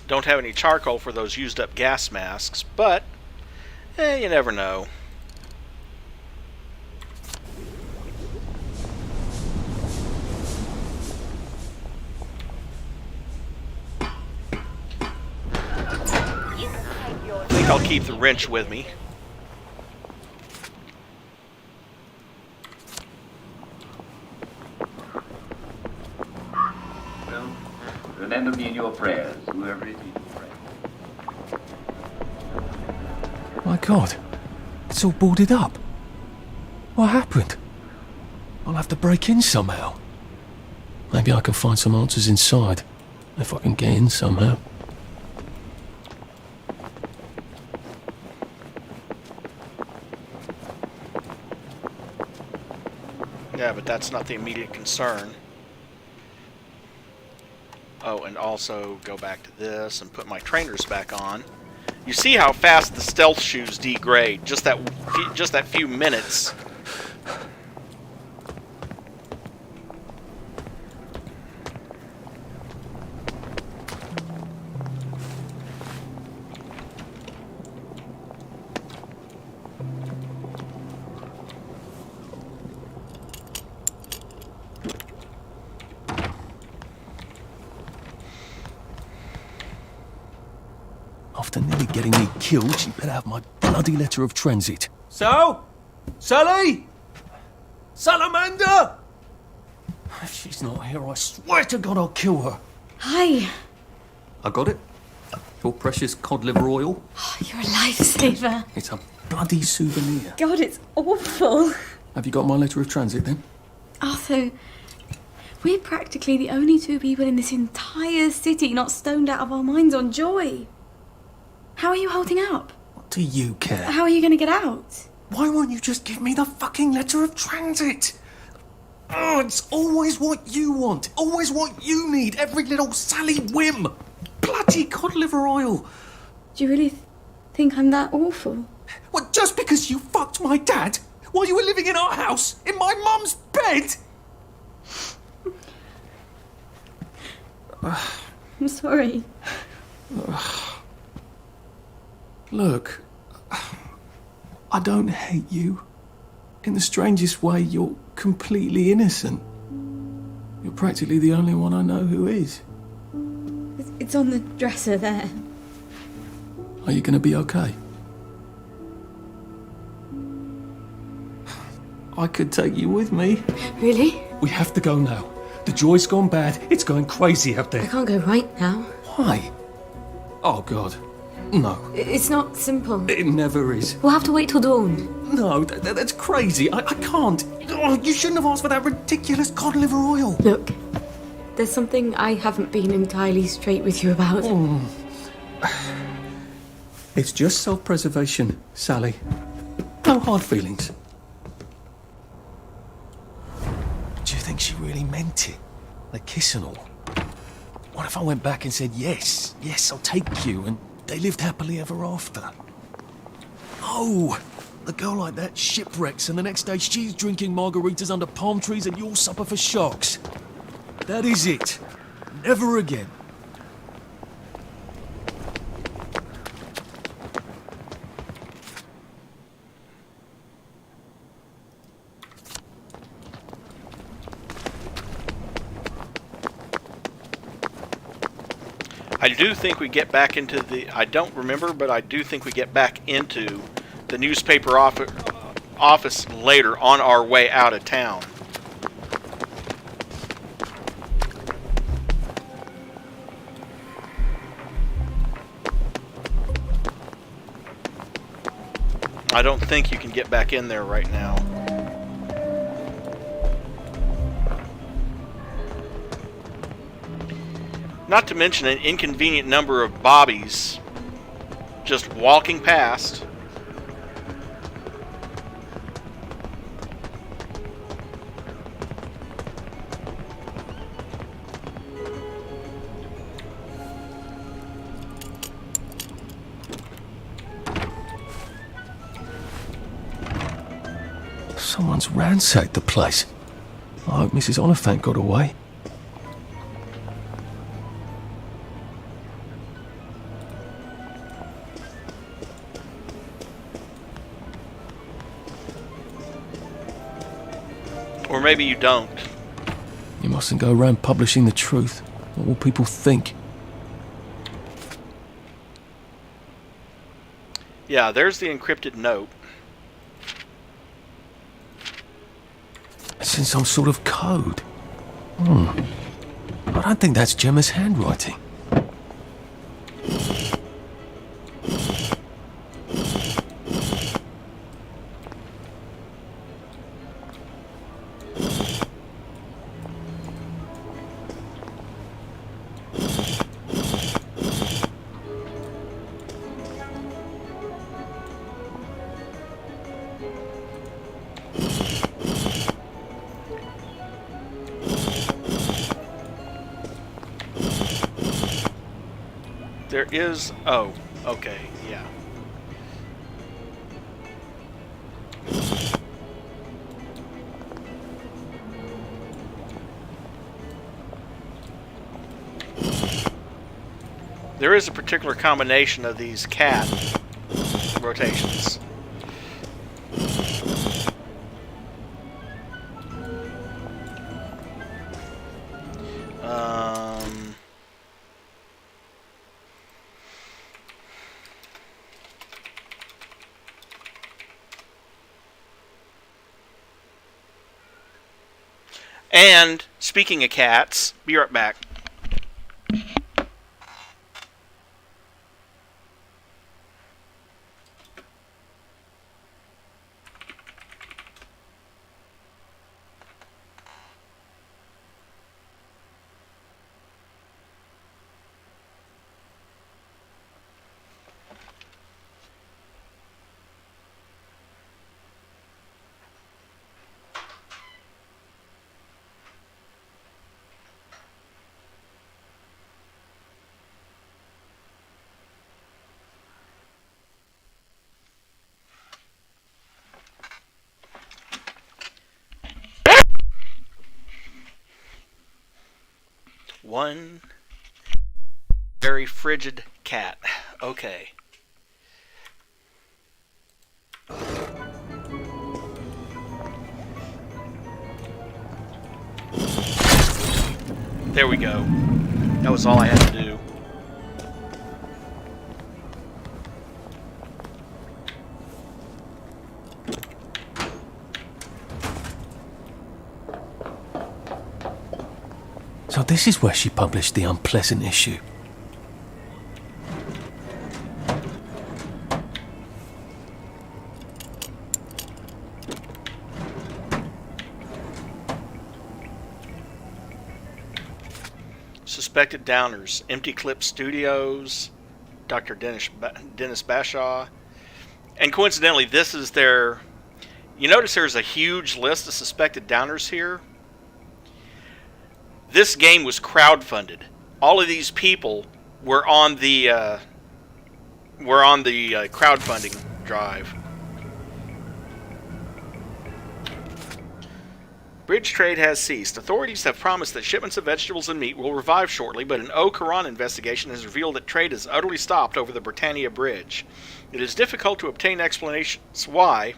Don't have any charcoal for those used up gas masks, but you never know. I think I'll keep the wrench with me. Remember me in your prayers, whoever it is you pray. My God, it's all boarded up. What happened? I'll have to break in somehow. Maybe I can find some answers inside, if I can get in somehow. Yeah, but that's not the immediate concern. Oh, and also go back to this and put my trainers back on. You see how fast the stealth shoes degrade? Just that few minutes. After nearly getting me killed, she better have my bloody letter of transit. So? Sully? Salamander! If she's not here, I swear to God I'll kill her. Hi. I got it. Your precious cod liver oil. Oh, you're a lifesaver. It's a bloody souvenir. God, it's awful. Have you got my letter of transit then? Arthur, we're practically the only two people in this entire city not stoned out of our minds on joy. How are you holding up? What do you care? How are you going to get out? Why won't you just give me the fucking letter of transit? Oh, it's always what you want. Always what you need. Every little Sally whim. Bloody cod liver oil. Do you really think I'm that awful? What, just because you fucked my dad while you were living in our house, in my mum's bed? I'm sorry. Look, I don't hate you. In the strangest way, you're completely innocent. You're practically the only one I know who is. It's on the dresser there. Are you going to be okay? I could take you with me. Really? We have to go now. The joy's gone bad. It's going crazy out there. I can't go right now. Why? Oh, God. No. It's not simple. It never is. We'll have to wait till dawn. No, that's crazy. I can't. Oh, you shouldn't have asked for that ridiculous cod liver oil. Look, there's something I haven't been entirely straight with you about. It's just self-preservation, Sally. No hard feelings. Do you think she really meant it? The kiss and all? What if I went back and said, yes, I'll take you, and they lived happily ever after? Oh, a girl like that shipwrecks, and the next day she's drinking margaritas under palm trees and you'll suffer for shocks. That is it. Never again. I do think we get back into the... I don't remember, but I do think we get back into the newspaper office later on our way out of town. I don't think you can get back in there right now. Not to mention an inconvenient number of bobbies just walking past. Someone's ransacked the place. I hope Mrs. Oliphant got away. Or maybe you don't. You mustn't go around publishing the truth. What will people think? Yeah, there's the encrypted note. It's in some sort of code. I don't think that's Gemma's handwriting. There is... Oh, okay, yeah. There is a particular combination of these cat rotations. And speaking of cats, be right back. One very frigid cat. Okay. There we go. That was all I had to do. So this is where she published the unpleasant issue. Suspected Downers, Empty Clip Studios, Dr. Dennis Bashaw. And coincidentally, this is their... You notice there's a huge list of suspected downers here? This game was crowdfunded. All of these people were on the crowdfunding drive. Bridge trade has ceased. Authorities have promised that shipments of vegetables and meat will revive shortly, but an Quran investigation has revealed that trade has utterly stopped over the Britannia Bridge. It is difficult to obtain explanations why,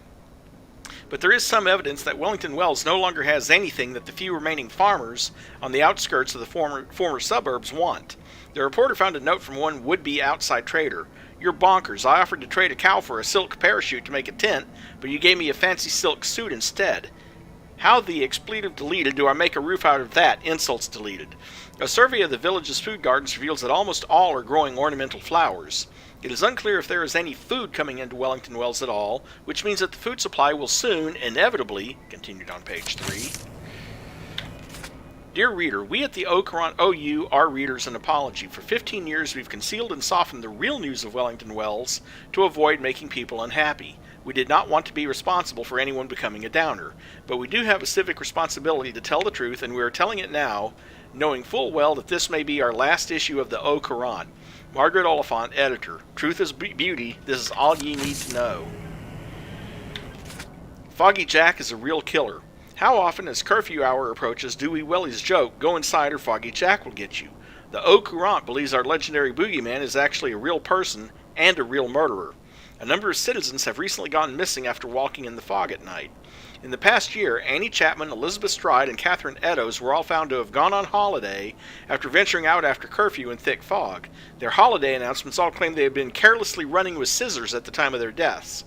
but there is some evidence that Wellington Wells no longer has anything that the few remaining farmers on the outskirts of the former suburbs want. The reporter found a note from one would-be outside trader. "You're bonkers. I offered to trade a cow for a silk parachute to make a tent, but you gave me a fancy silk suit instead. How the expletive deleted do I make a roof out of that? Insults deleted." A survey of the village's food gardens reveals that almost all are growing ornamental flowers. It is unclear if there is any food coming into Wellington Wells at all, which means that the food supply will soon, inevitably, continued on page 3. Dear reader, we at the Quran owe you, our readers, an apology. For 15 years we've concealed and softened the real news of Wellington Wells to avoid making people unhappy. We did not want to be responsible for anyone becoming a downer, but we do have a civic responsibility to tell the truth, and we are telling it now, knowing full well that this may be our last issue of the Quran. Margaret Oliphant, editor. Truth is beauty. This is all ye need to know. Foggy Jack is a real killer. How often, as curfew hour approaches, do we wellies joke, "Go inside or Foggy Jack will get you"? The Quran believes our legendary boogeyman is actually a real person and a real murderer. A number of citizens have recently gone missing after walking in the fog at night. In the past year, Annie Chapman, Elizabeth Stride, and Catherine Eddowes were all found to have gone on holiday after venturing out after curfew in thick fog. Their holiday announcements all claimed they had been carelessly running with scissors at the time of their deaths.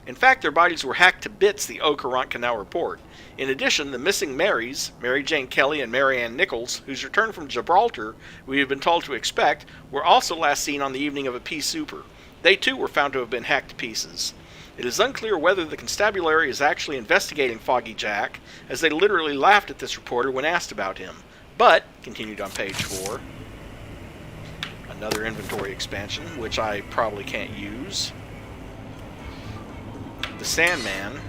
In fact, their bodies were hacked to bits, the Quran can now report. In addition, the missing Marys, Mary Jane Kelly and Mary Ann Nichols, whose return from Gibraltar we have been told to expect, were also last seen on the evening of a Peace Super. They too were found to have been hacked to pieces. It is unclear whether the constabulary is actually investigating Foggy Jack, as they literally laughed at this reporter when asked about him. But, continued on page 4, another inventory expansion, which I probably can't use. The Sandman.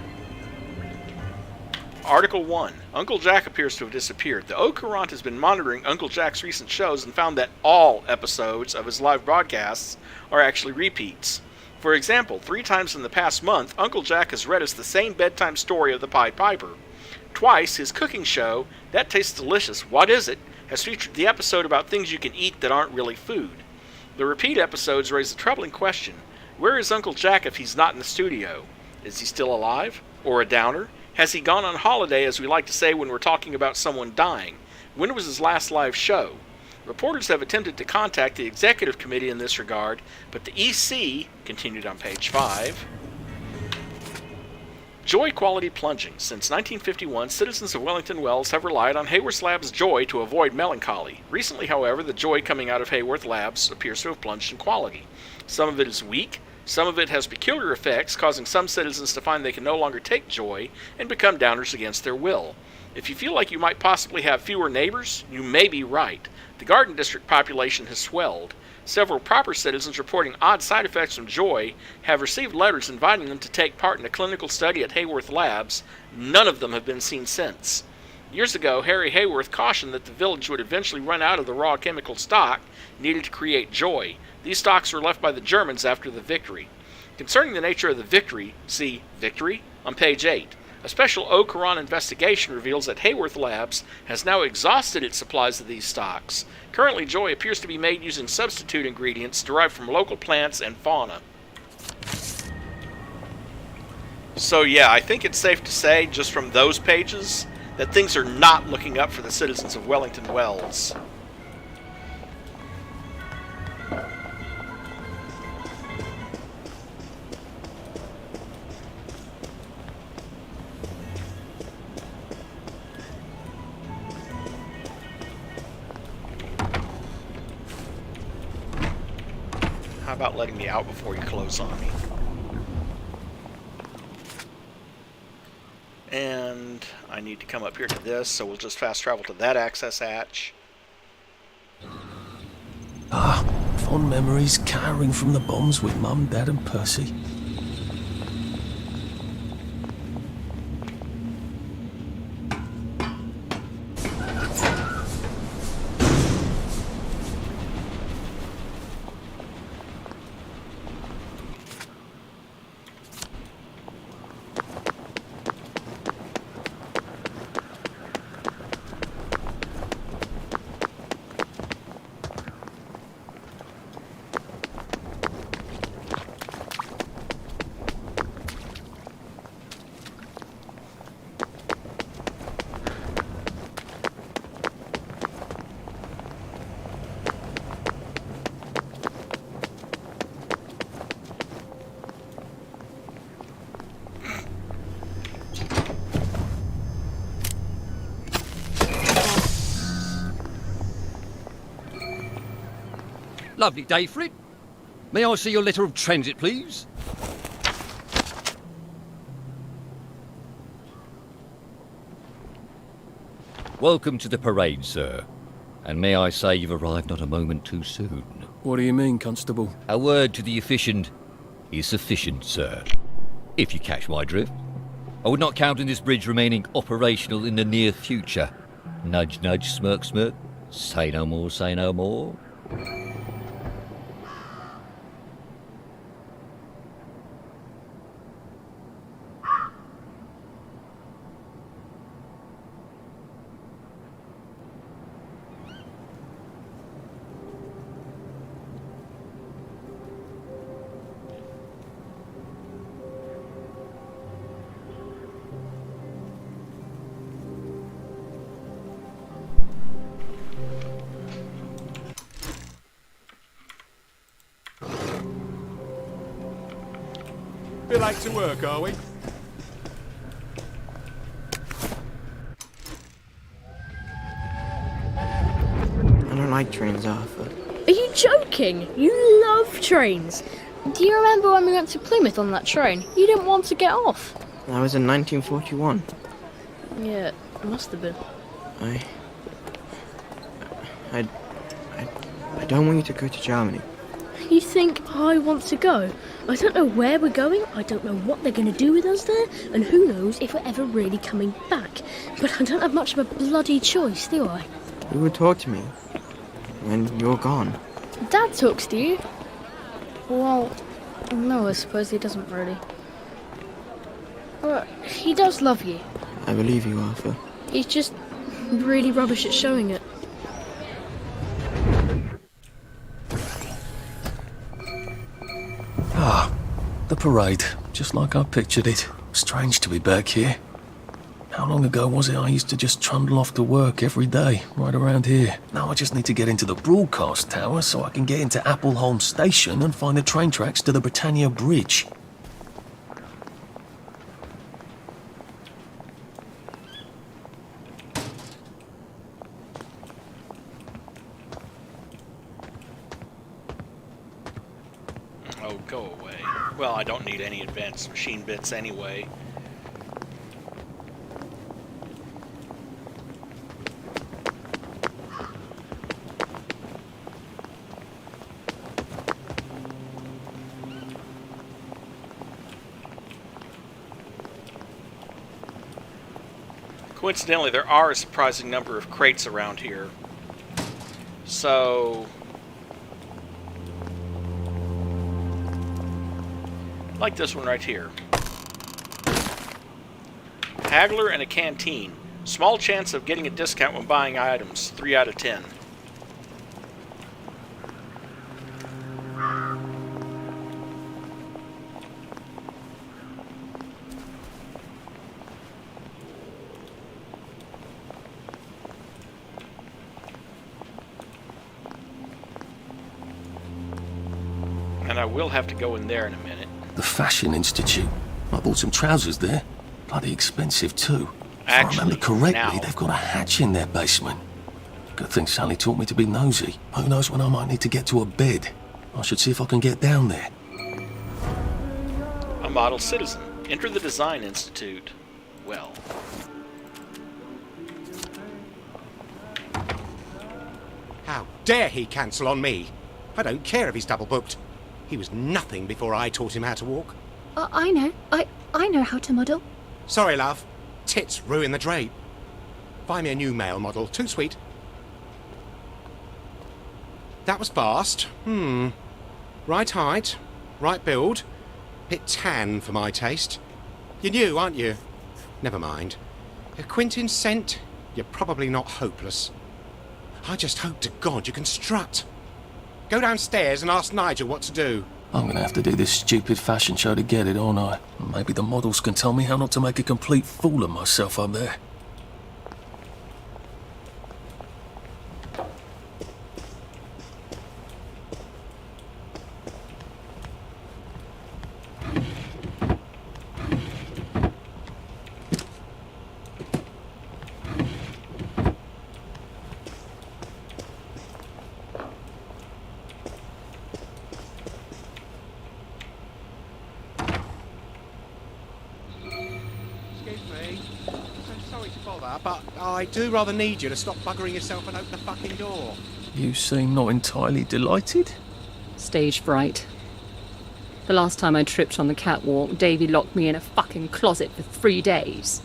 Article 1. Uncle Jack appears to have disappeared. The Quran has been monitoring Uncle Jack's recent shows and found that all episodes of his live broadcasts are actually repeats. For example, 3 times in the past month, Uncle Jack has read us the same bedtime story of the Pied Piper. Twice, his cooking show, That Tastes Delicious, What Is It?, has featured the episode about things you can eat that aren't really food. The repeat episodes raise a troubling question. Where is Uncle Jack if he's not in the studio? Is he still alive? Or a downer? Has he gone on holiday, as we like to say when we're talking about someone dying? When was his last live show? Reporters have attempted to contact the executive committee in this regard, but the EC, continued on page 5, Joy quality plunging. Since 1951, citizens of Wellington Wells have relied on Hayworth Labs' joy to avoid melancholy. Recently, however, the joy coming out of Hayworth Labs appears to have plunged in quality. Some of it is weak, some of it has peculiar effects, causing some citizens to find they can no longer take joy and become downers against their will. If you feel like you might possibly have fewer neighbors, you may be right. The Garden District population has swelled. Several proper citizens reporting odd side effects from joy have received letters inviting them to take part in a clinical study at Hayworth Labs. None of them have been seen since. Years ago, Harry Hayworth cautioned that the village would eventually run out of the raw chemical stock needed to create joy. These stocks were left by the Germans after the victory. Concerning the nature of the victory, see Victory on page 8. A special Ocaron investigation reveals that Hayworth Labs has now exhausted its supplies of these stocks. Currently, joy appears to be made using substitute ingredients derived from local plants and fauna. So yeah, I think it's safe to say, just from those pages, that things are not looking up for the citizens of Wellington Wells. How about letting me out before you close on me? And I need to come up here to this, so we'll just fast travel to that access hatch. Ah, fond memories cowering from the bombs with Mum, Dad and Percy. Lovely day for it. May I see your letter of transit, please? Welcome to the parade, sir. And may I say you've arrived not a moment too soon. What do you mean, Constable? A word to the efficient is sufficient, sir. If you catch my drift. I would not count on this bridge remaining operational in the near future. Nudge, nudge, smirk, smirk. Say no more, say no more. Bit late to work, are we? I don't like trains, Arthur. Are you joking? You love trains. Do you remember when we went to Plymouth on that train? You didn't want to get off. That was in 1941. Yeah, it must have been. I don't want you to go to Germany. You think I want to go? I don't know where we're going, I don't know what they're going to do with us there, and who knows if we're ever really coming back. But I don't have much of a bloody choice, do I? You would talk to me when you're gone. Dad talks to you? Well, no, I suppose he doesn't really. But he does love you. I believe you, Arthur. He's just really rubbish at showing it. Ah, the parade, just like I pictured it. Strange to be back here. How long ago was it I used to just trundle off to work every day, right around here? Now I just need to get into the broadcast tower so I can get into Appleholm Station and find the train tracks to the Britannia Bridge. Go away. Well, I don't need any advanced machine bits anyway. Coincidentally, there are a surprising number of crates around here. So, like this one right here. Haggler and a canteen. Small chance of getting a discount when buying items. 3 out of 10. And I will have to go in there in a minute. The Fashion Institute. I bought some trousers there. Bloody expensive too. If I remember correctly, they've got a hatch in their basement. Good thing Sally taught me to be nosy. Who knows when I might need to get to a bed. I should see if I can get down there. A model citizen. Enter the Design Institute. Well. How dare he cancel on me? I don't care if he's double booked. He was nothing before I taught him how to walk. I know. I know how to model. Sorry, love. Tits ruin the drape. Buy me a new male model. Too sweet. That was fast. Right height. Right build. Bit tan for my taste. You're new, aren't you? Never mind. If Quentin's sent, you're probably not hopeless. I just hope to God you can strut. Go downstairs and ask Nigel what to do. I'm gonna have to do this stupid fashion show to get it, aren't I? Maybe the models can tell me how not to make a complete fool of myself up there. But I do rather need you to stop buggering yourself and open the fucking door. You seem not entirely delighted? Stage fright. The last time I tripped on the catwalk, Davy locked me in a fucking closet for 3 days.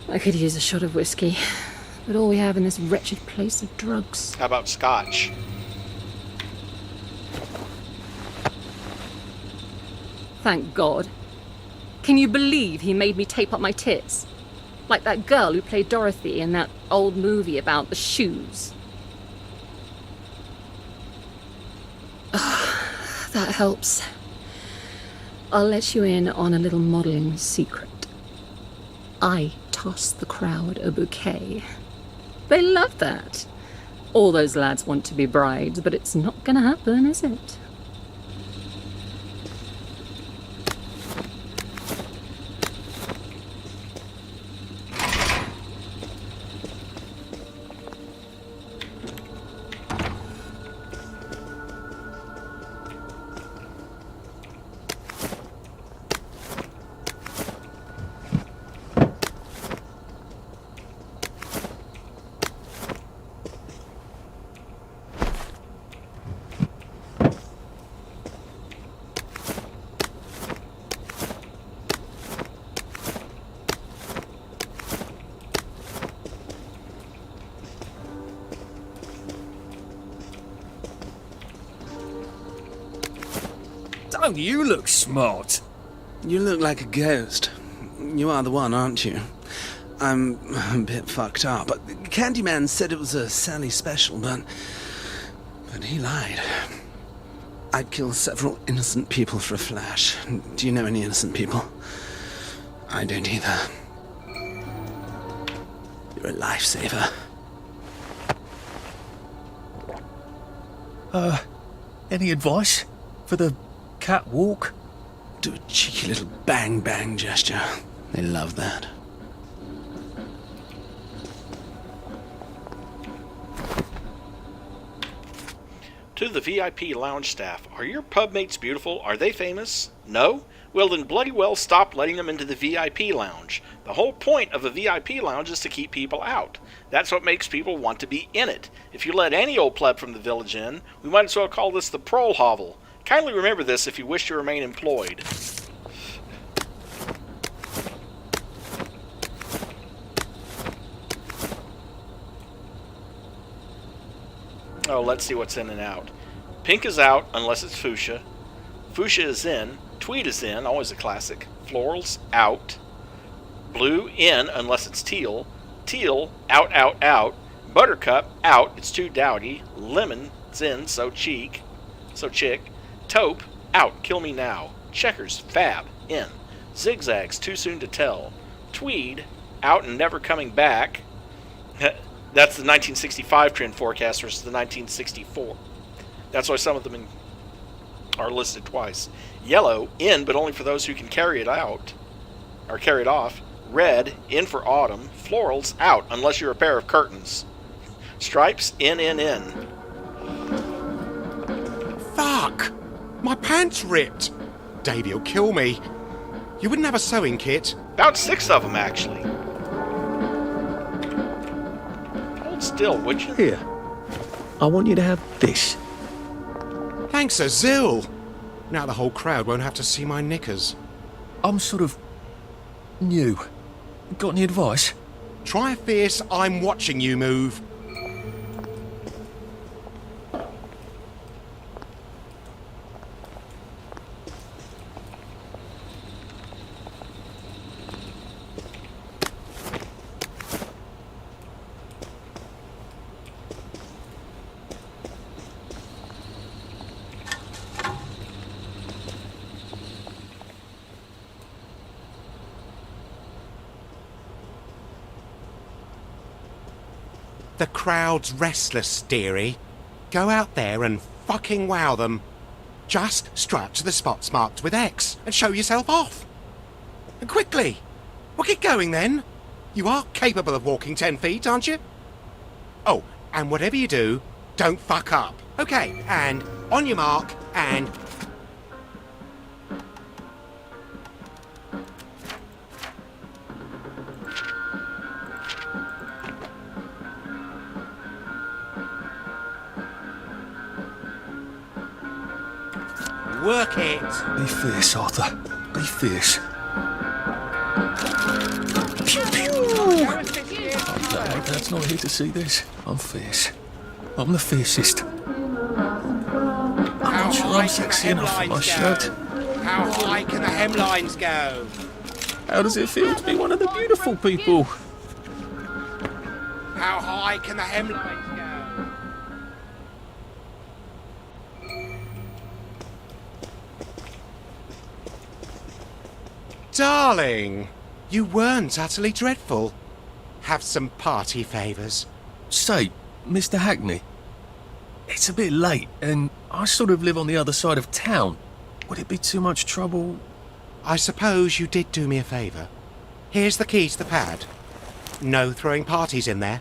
I could use a shot of whiskey, but all we have in this wretched place are drugs. How about scotch? Thank God. Can you believe he made me tape up my tits? Like that girl who played Dorothy in that old movie about the shoes. That helps. I'll let you in on a little modelling secret. I tossed the crowd a bouquet. They love that. All those lads want to be brides, but it's not gonna happen, is it? Don't you look smart? You look like a ghost. You are the one, aren't you? I'm a bit fucked up. But Candyman said it was a Sally special, but he lied. I'd kill several innocent people for a flash. Do you know any innocent people? I don't either. You're a lifesaver. Any advice for the catwalk? Do a cheeky little bang-bang gesture. They love that. To the VIP lounge staff, are your pub mates beautiful? Are they famous? No? Well then bloody well stop letting them into the VIP lounge. The whole point of a VIP lounge is to keep people out. That's what makes people want to be in it. If you let any old pleb from the village in, we might as well call this the prole hovel. Kindly remember this if you wish to remain employed. Oh, let's see what's in and out. Pink is out, unless it's fuchsia. Fuchsia is in. Tweed is in, always a classic. Florals, out. Blue, in, unless it's teal. Teal, out, out, out. Buttercup, out, it's too dowdy. Lemon's in, so chic. Taupe, out, kill me now. Checkers, fab, in. Zigzags, too soon to tell. Tweed, out and never coming back. That's the 1965 trend forecast versus the 1964. That's why some of them are listed twice. Yellow, in, but only for those who can carry it out, or carry it off. Red, in for autumn. Florals, out, unless you're a pair of curtains. Stripes, in. Fuck! My pants ripped! Davey'll kill me. You wouldn't have a sewing kit? About 6 of them, actually. Hold still, would you? Here. I want you to have this. Thanks a zill! Now the whole crowd won't have to see my knickers. I'm sort of new. Got any advice? Try a fierce I'm watching you move. The crowd's restless, dearie. Go out there and fucking wow them. Just strut to the spots marked with X and show yourself off. And quickly. Well, get going then. You are capable of walking 10 feet, aren't you? Oh, and whatever you do, don't fuck up. Okay, and on your mark, and... Work it! Be fierce, Arthur. Be fierce. Pew, pew! My dad's not here to see this. I'm fierce. I'm the fiercest. I'm not sure I'm sexy enough for my shirt. How high can the hemlines go? How does it feel to be one of the beautiful people? How high can the hemlines go? Darling, you weren't utterly dreadful. Have some party favours. Say, Mr. Hackney, it's a bit late, and I sort of live on the other side of town. Would it be too much trouble? I suppose you did do me a favour. Here's the key to the pad. No throwing parties in there.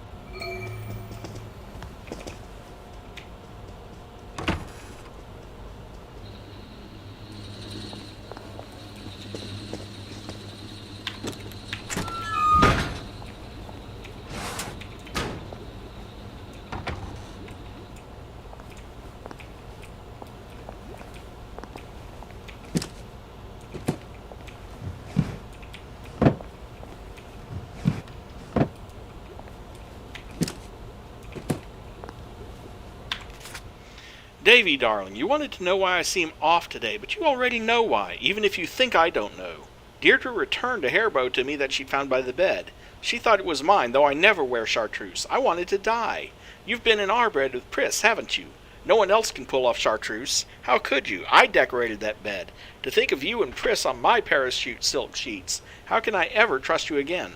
Davy, darling, you wanted to know why I seem off today, but you already know why, even if you think I don't know. Deirdre returned a hairbow to me that she found by the bed. She thought it was mine, though I never wear chartreuse. I wanted to die. You've been in our bed with Pris, haven't you? No one else can pull off chartreuse. How could you? I decorated that bed. To think of you and Pris on my parachute silk sheets. How can I ever trust you again?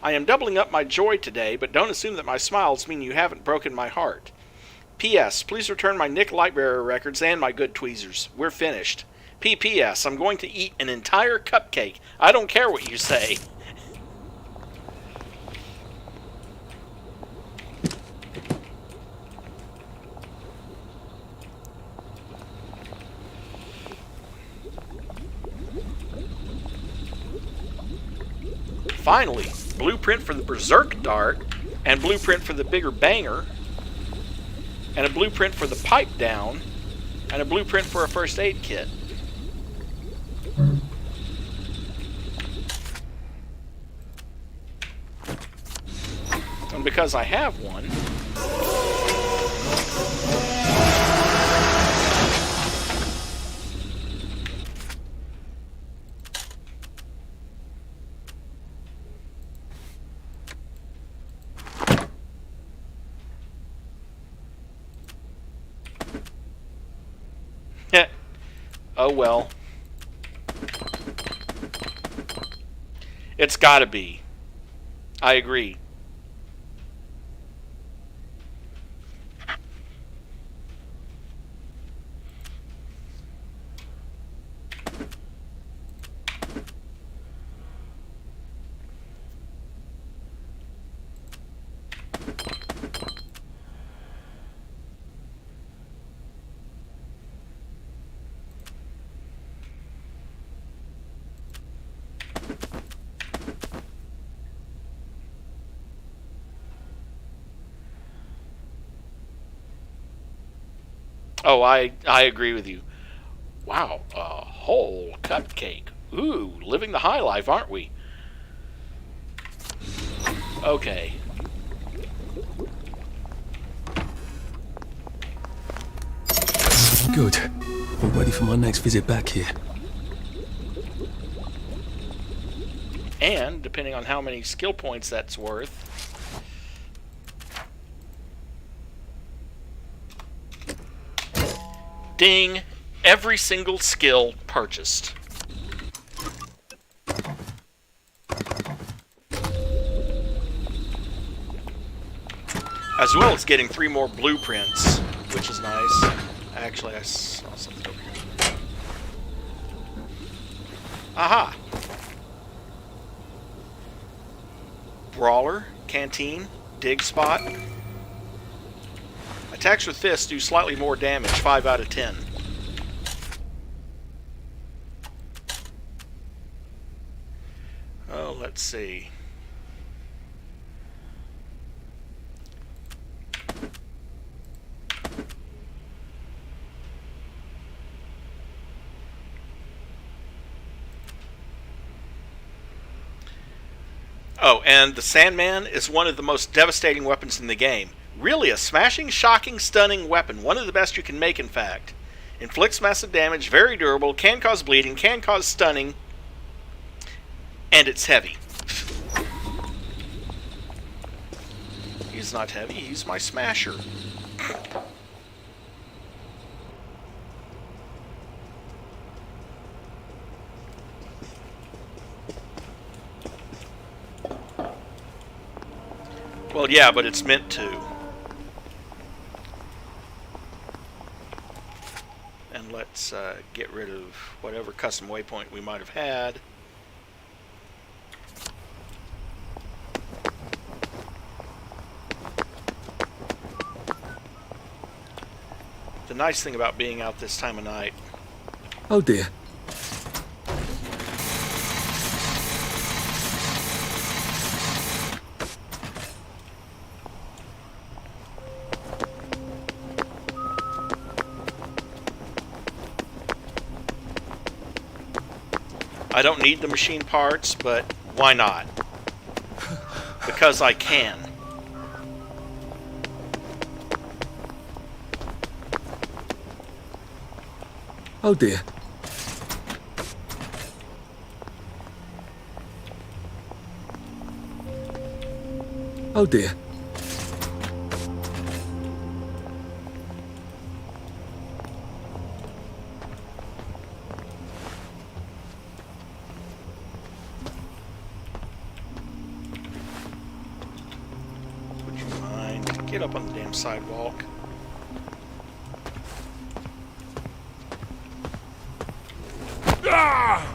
I am doubling up my joy today, but don't assume that my smiles mean you haven't broken my heart. P.S. Please return my Nick Lightbearer records and my good tweezers. We're finished. P.P.S. I'm going to eat an entire cupcake. I don't care what you say. Finally, blueprint for the berserk dart, and blueprint for the bigger banger, and a blueprint for the pipe down, and a blueprint for a first aid kit. And because I have one, oh well. It's gotta be. I agree. Oh, I agree with you. Wow, a whole cupcake. Ooh, living the high life, aren't we? Okay. Good. All ready for my next visit back here. And, depending on how many skill points that's worth... Ding! Every single skill purchased. As well as getting 3 more blueprints, which is nice. Actually, I saw something over here. Aha! Brawler, canteen, dig spot. Attacks with fists do slightly more damage, 5 out of 10. Oh, let's see. Oh, and the Sandman is one of the most devastating weapons in the game. Really a smashing, shocking, stunning weapon. One of the best you can make, in fact. Inflicts massive damage, very durable, can cause bleeding, can cause stunning, and it's heavy. He's not heavy, he's my smasher. Well, yeah, but it's meant to. And let's get rid of whatever custom waypoint we might have had. The nice thing about being out this time of night. Oh dear. I don't need the machine parts, but why not? Because I can. Oh dear. Oh dear. Would you mind? Get up on the damn sidewalk. Ah!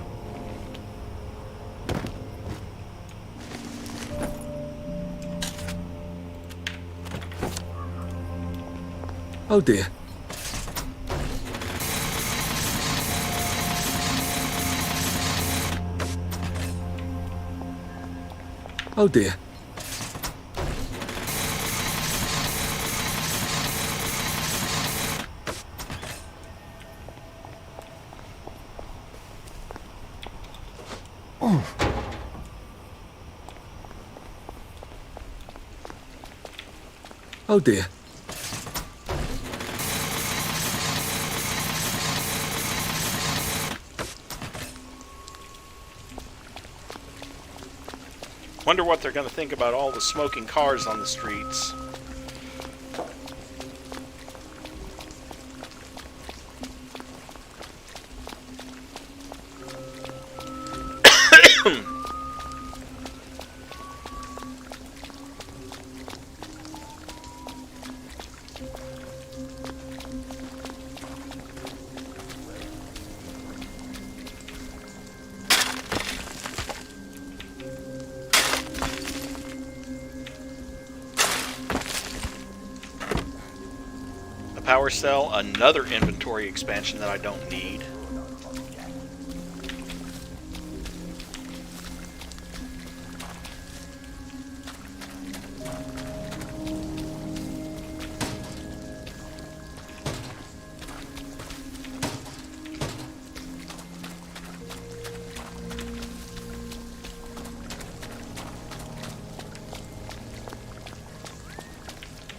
Oh dear. Oh dear. Oh dear. Wonder what they're going to think about all the smoking cars on the streets. Power cell, another inventory expansion that I don't need.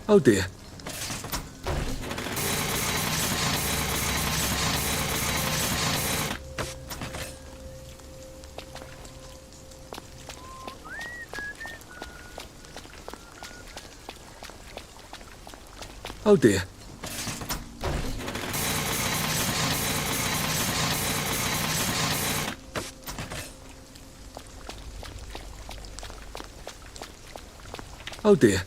Oh dear. Oh dear. Oh dear.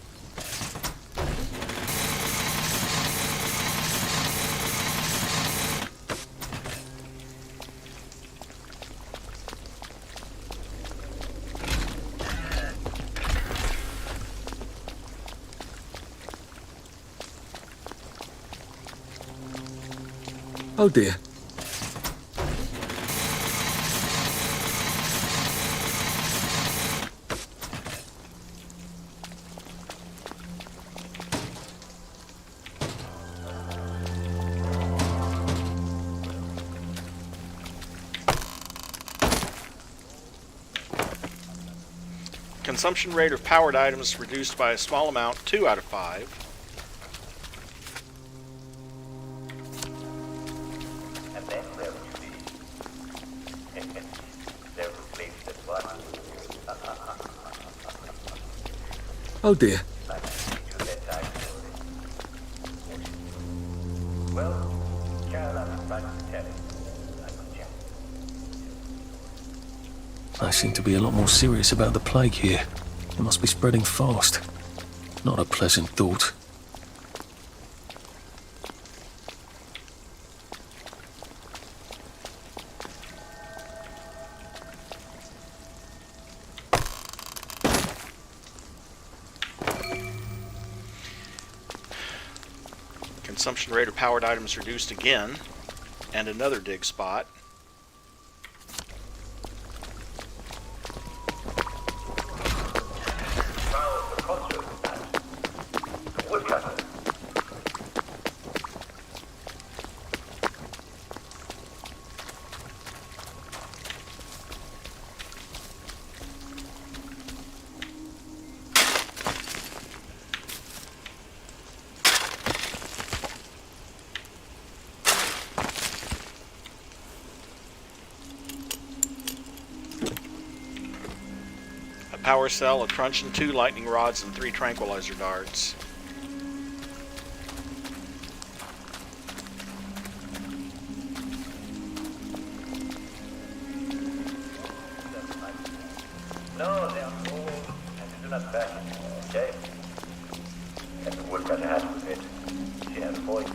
Oh dear. Consumption rate of powered items reduced by a small amount, 2 out of 5. Oh dear. They seem to be a lot more serious about the plague here. It must be spreading fast. Not a pleasant thought. Consumption rate of powered items reduced again, and another dig spot. Power cell, a truncheon, 2 lightning rods, and 3 tranquilizer darts. No, they are old and do not fashion. Okay? And the woodcutter has to admit, she has a voice.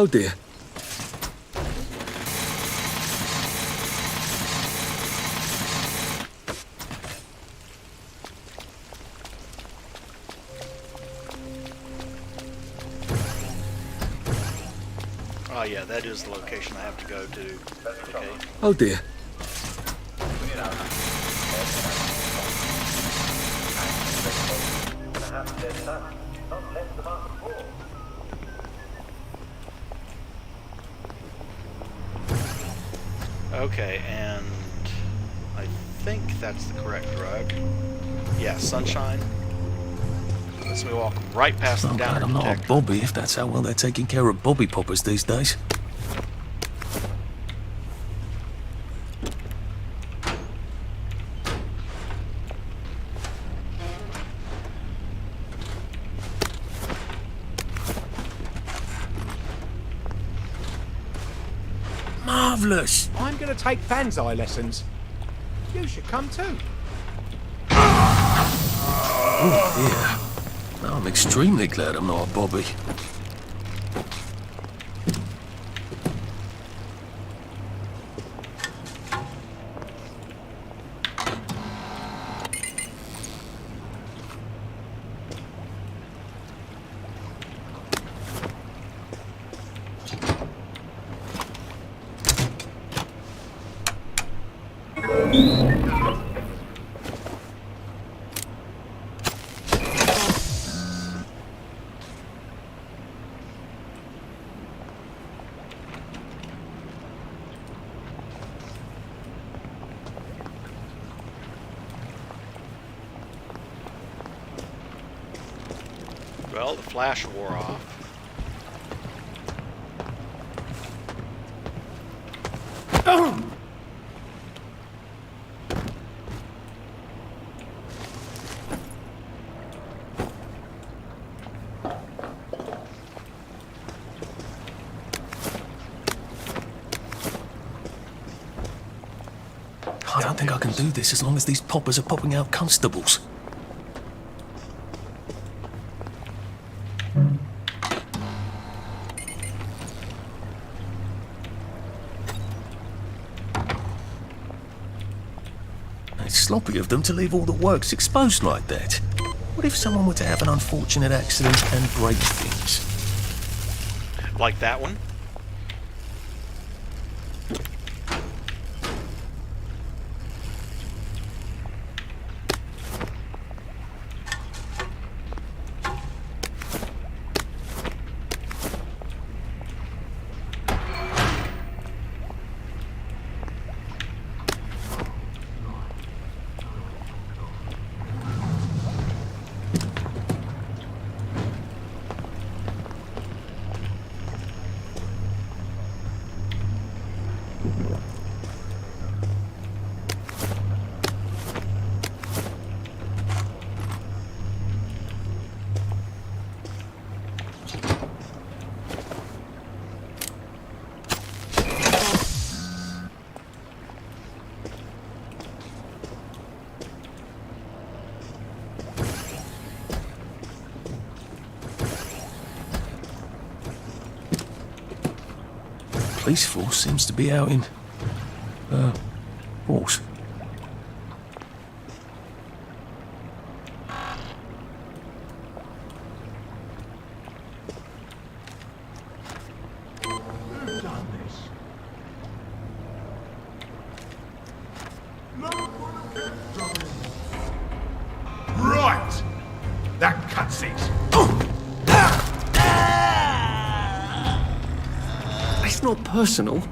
Oh dear. Oh yeah, that is the location I have to go to. Okay. Oh dear. Okay, and I think that's the correct drug. Yeah, sunshine. Let's me walk right past the I'm glad downer I'm not a detector. bobby if that's how well they're taking care of bobby poppers these days. Marvellous! I'm going to take Banzai lessons. You should come too. Oh dear. I'm extremely glad I'm not a bobby. Well, the flash wore off. I don't think I can do this as long as these poppers are popping out constables. It's sloppy of them to leave all the works exposed like that. What if someone were to have an unfortunate accident and break things? Like that one? Police force seems to be out in... force. Right! That cuts it. It's not personal.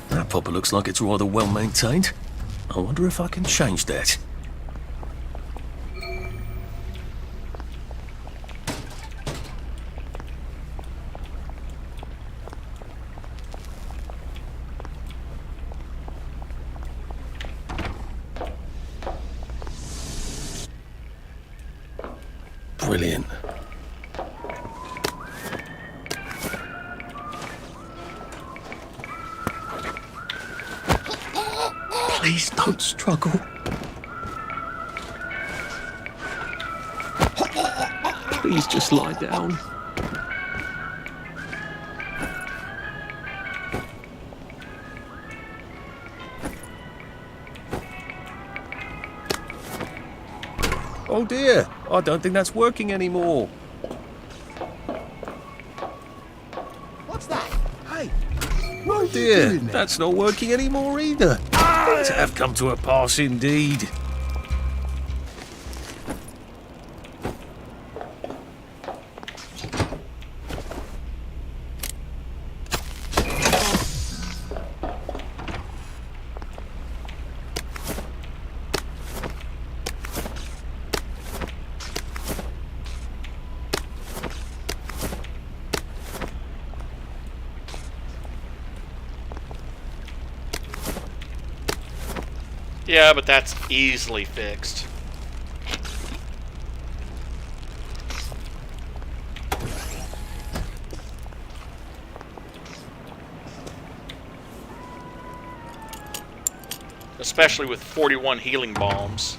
That popper looks like it's rather well maintained. I wonder if I can change that. Brilliant. Please don't struggle. Please just lie down. Oh dear, I don't think that's working anymore. What's that? Hey! Oh dear, that's not working anymore either. Things have come to a pass indeed. Yeah, but that's easily fixed. Especially with 41 healing bombs.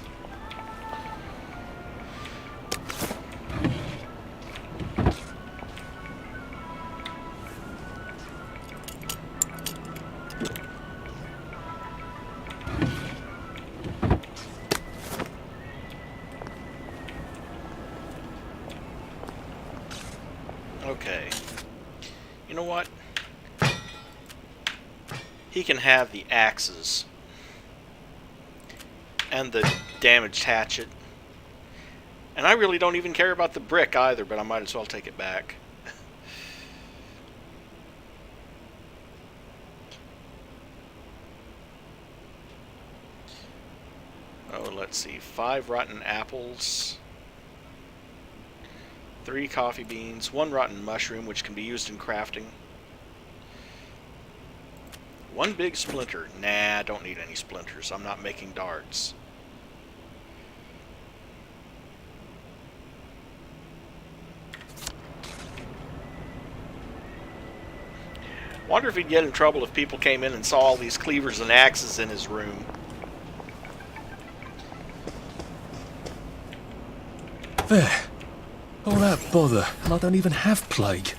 Okay. You know what? He can have the axes. And the damaged hatchet. And I really don't even care about the brick either, but I might as well take it back. Oh, let's see. 5 rotten apples. 3 coffee beans. 1 rotten mushroom, which can be used in crafting. 1 big splinter. Nah, I don't need any splinters. I'm not making darts. Wonder if he'd get in trouble if people came in and saw all these cleavers and axes in his room. There. All that bother, and I don't even have plague.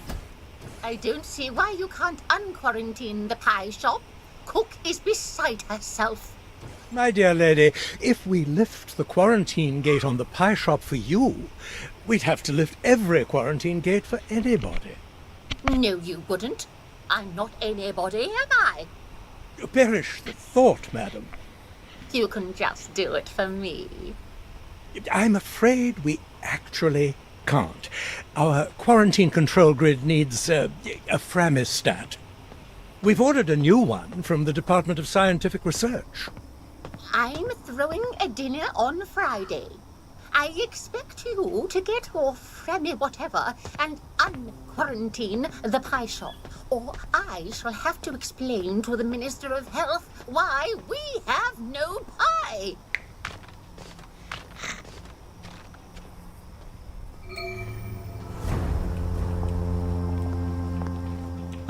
I don't see why you can't unquarantine the pie shop. Cook is beside herself. My dear lady, if we lift the quarantine gate on the pie shop for you, we'd have to lift every quarantine gate for anybody. No, you wouldn't. I'm not anybody, am I? Perish the thought, madam. You can just do it for me. I'm afraid we actually can't. Our quarantine control grid needs a framistat. We've ordered a new one from the Department of Scientific Research. I'm throwing a dinner on Friday. I expect you to get your Fremy whatever and unquarantine the pie shop, or I shall have to explain to the Minister of Health why we have no pie.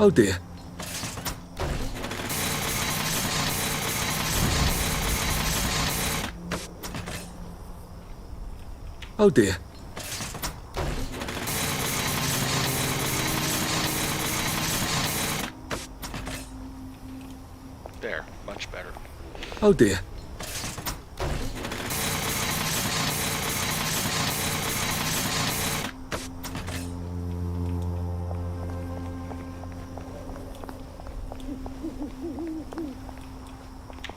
Oh dear. Oh dear. There, much better. Oh dear.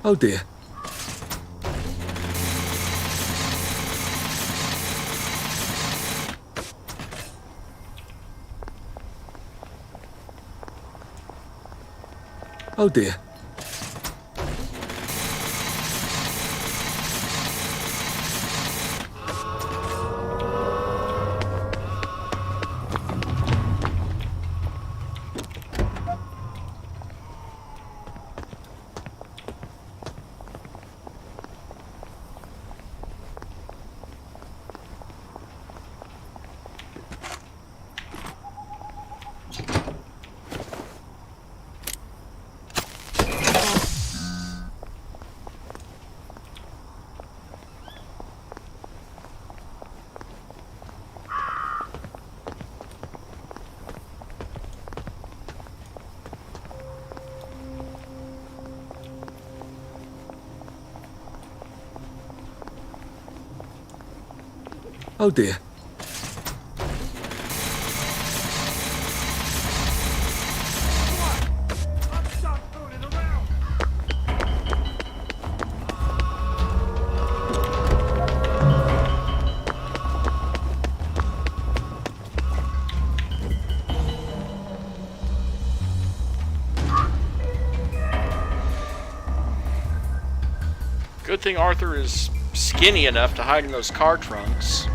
Oh dear. Oh dear. Oh dear. Good thing Arthur is skinny enough to hide in those car trunks.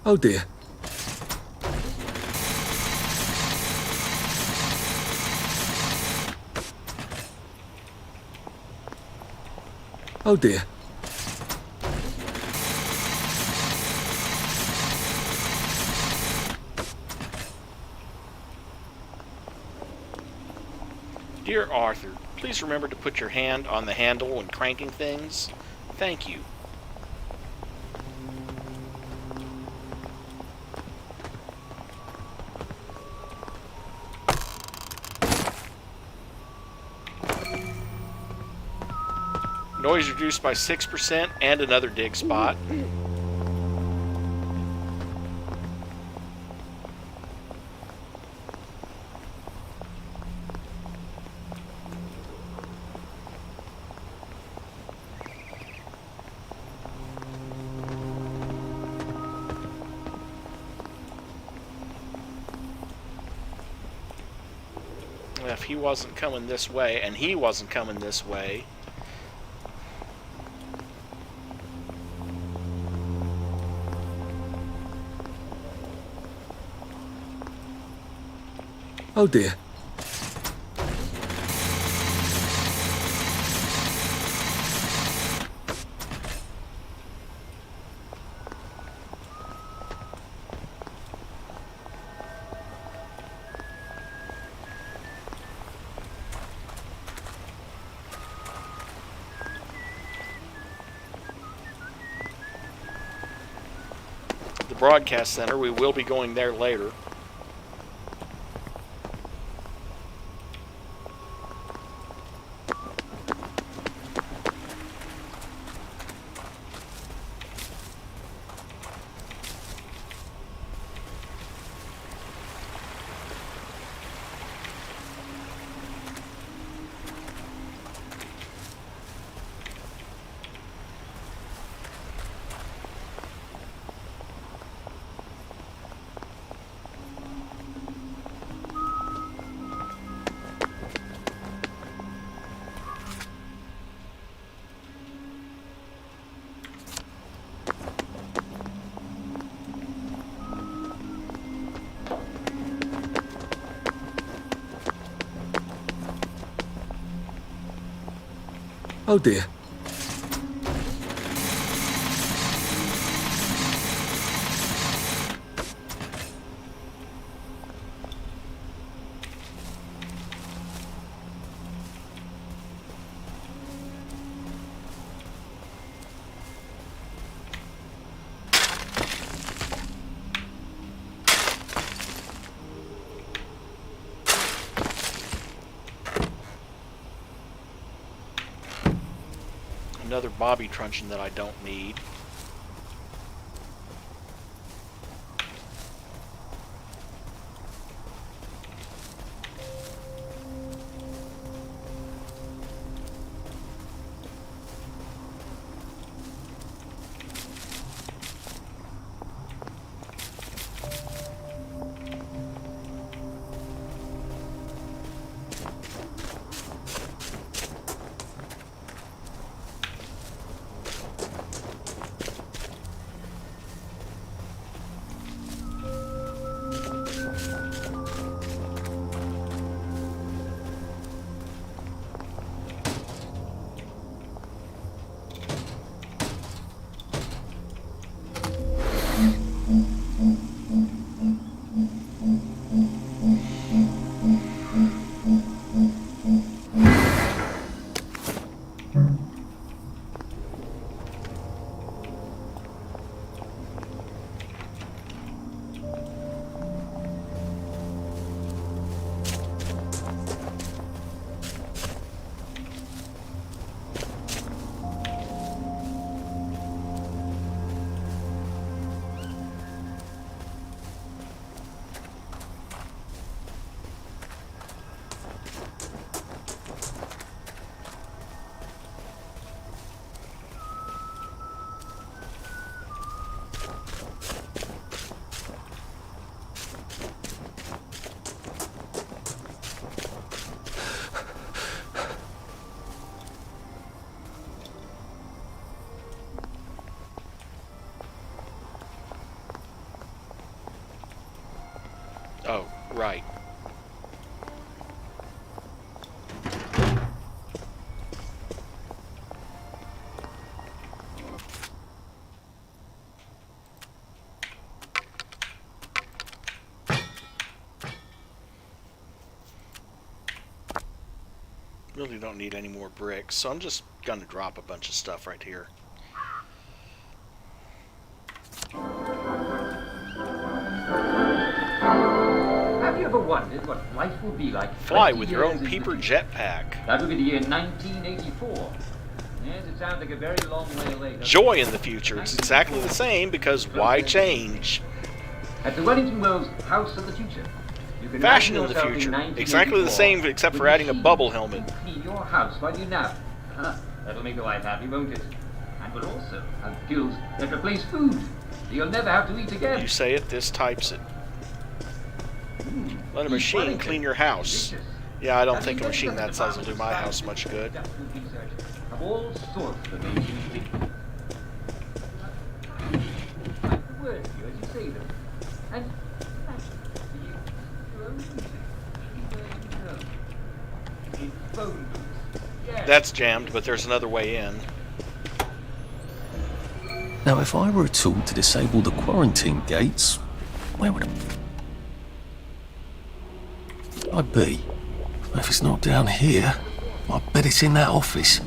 Oh dear. Oh dear. Dear Arthur, please remember to put your hand on the handle when cranking things. Thank you. Noise reduced by 6% and another dig spot. If he wasn't coming this way, and he wasn't coming this way, oh dear. the broadcast center, we will be going there later. Oh dear. Another bobby truncheon that I don't need. right. Really don't need any more bricks, so I'm just gonna drop a bunch of stuff right here. Have you ever wondered what life will be like? Fly with your own Peeper jetpack. That will be the year 1984. Yes, it sounds like a very long way away. Joy in the future. It's exactly the same because why change? At the Wellington Wells House of the Future. You can Fashion in imagine the yourself future. in Exactly the same except for adding a bubble helmet. Clean your house while you nap. That'll make the wife happy, won't it? And will also have skills that replace food. So you'll never have to eat again. You say it, this types it. Let a machine clean your house. Yeah, I don't think a machine that size will do my house much good. Of all sorts of amazing things. Like the words you as you say them. And That's jammed, but there's another way in. Now, if I were a tool to disable the quarantine gates, where would I be? If it's not down here, I bet it's in that office.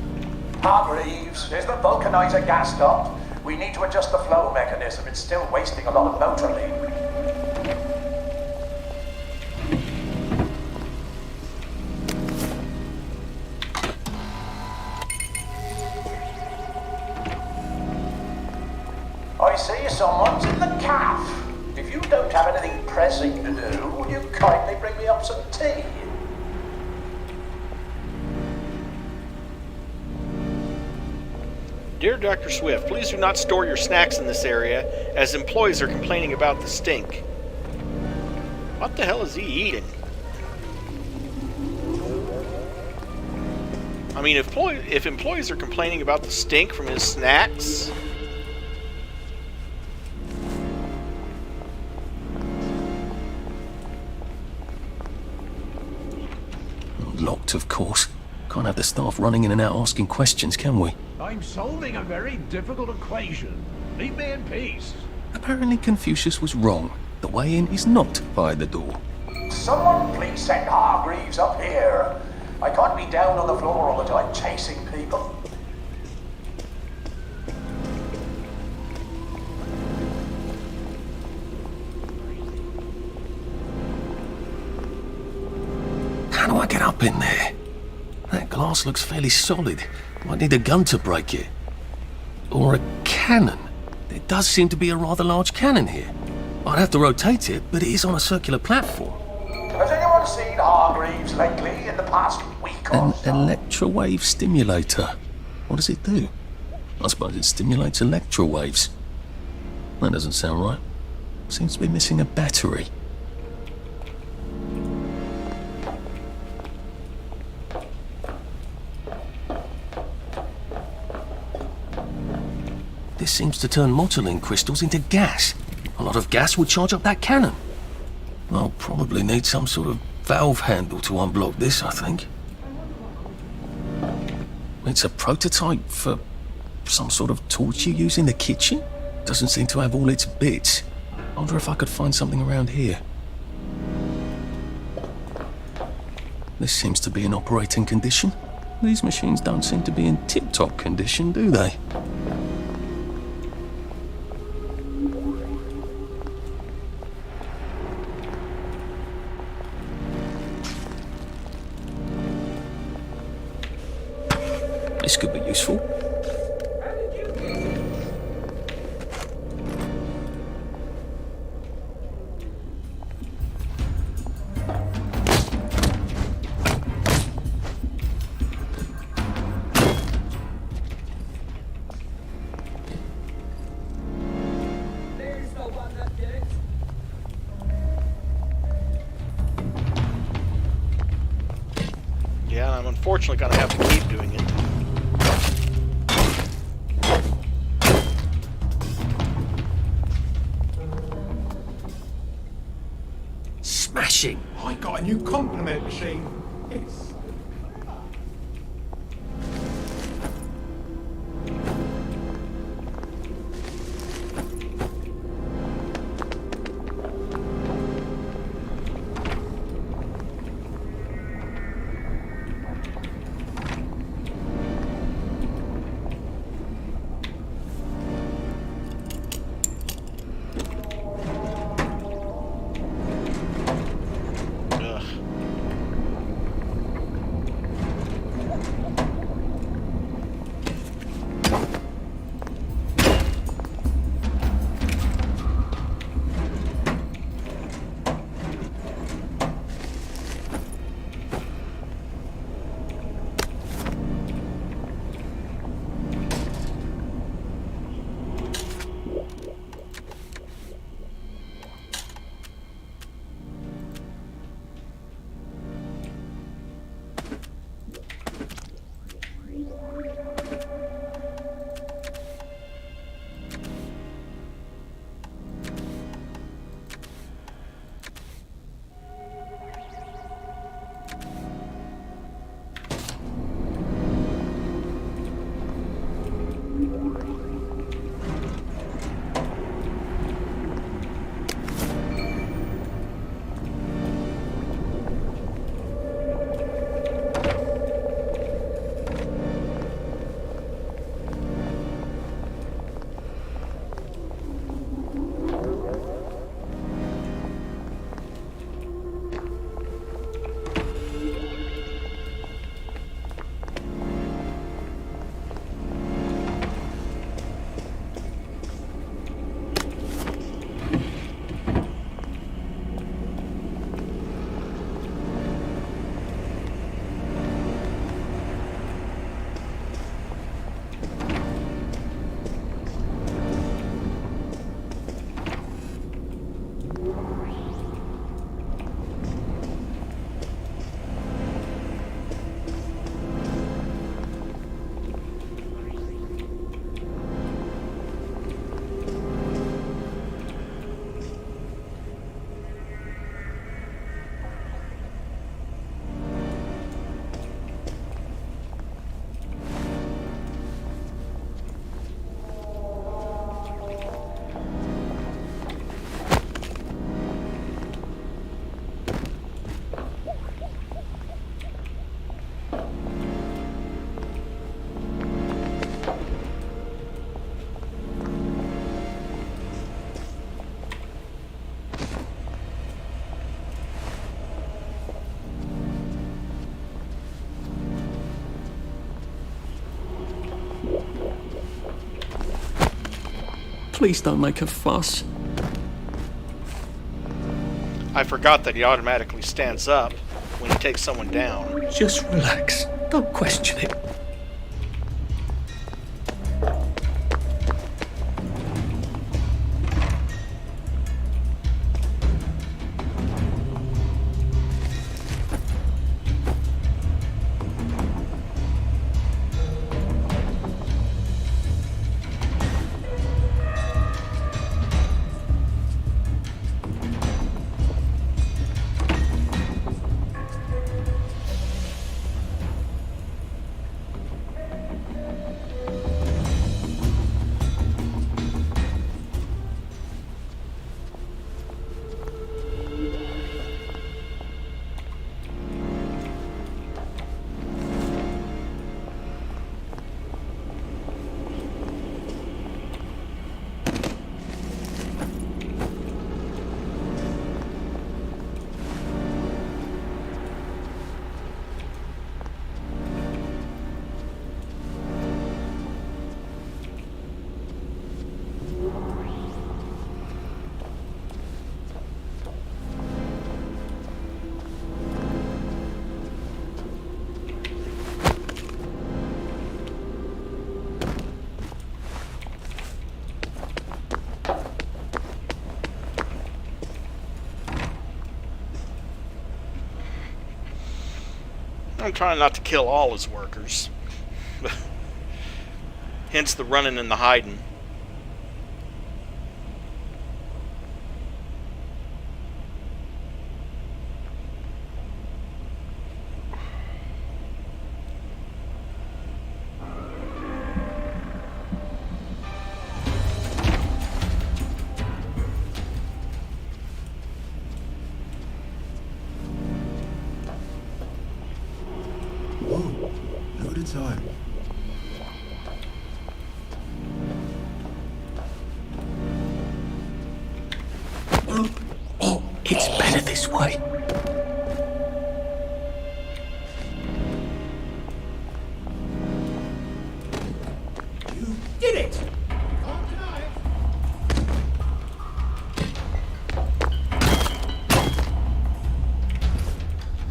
Hargreaves, is the vulcanizer gas stopped? We need to adjust the flow mechanism. It's still wasting a lot of motor lead. I see someone's in the caff. If you don't have anything pressing to do, will you kindly bring me up some tea? Dear Dr. Swift, please do not store your snacks in this area, as employees are complaining about the stink. What the hell is he eating? I mean, if employees are complaining about the stink from his snacks... Locked, of course. Can't have the staff running in and out asking questions, can we? I'm solving a very difficult equation. Leave me in peace. Apparently Confucius was wrong. The way in is not by the door. Someone please send Hargreaves up here. I can't be down on the floor all the time chasing people. How do I get up in there? That glass looks fairly solid. Might need a gun to break it. Or a cannon. There does seem to be a rather large cannon here. I'd have to rotate it, but it is on a circular platform. Has anyone seen Hargreaves lately in the past week or An so? electrowave stimulator. What does it do? I suppose it stimulates electrowaves. That doesn't sound right. Seems to be missing a battery. This seems to turn motoline crystals into gas. A lot of gas would charge up that cannon. I'll probably need some sort of valve handle to unblock this, I think. It's a prototype for some sort of torch you use in the kitchen? Doesn't seem to have all its bits. I wonder if I could find something around here. This seems to be in operating condition. These machines don't seem to be in tip-top condition, do they? This could be useful. Yeah, I'm unfortunately going to have to keep doing it. Smashing! I got a new compliment machine. It's... Please don't make a fuss. I forgot that he automatically stands up when he takes someone down. Just relax. Don't question it. I'm trying not to kill all his workers. Hence the running and the hiding. Whoa, look at the time. It's better this way. Did it!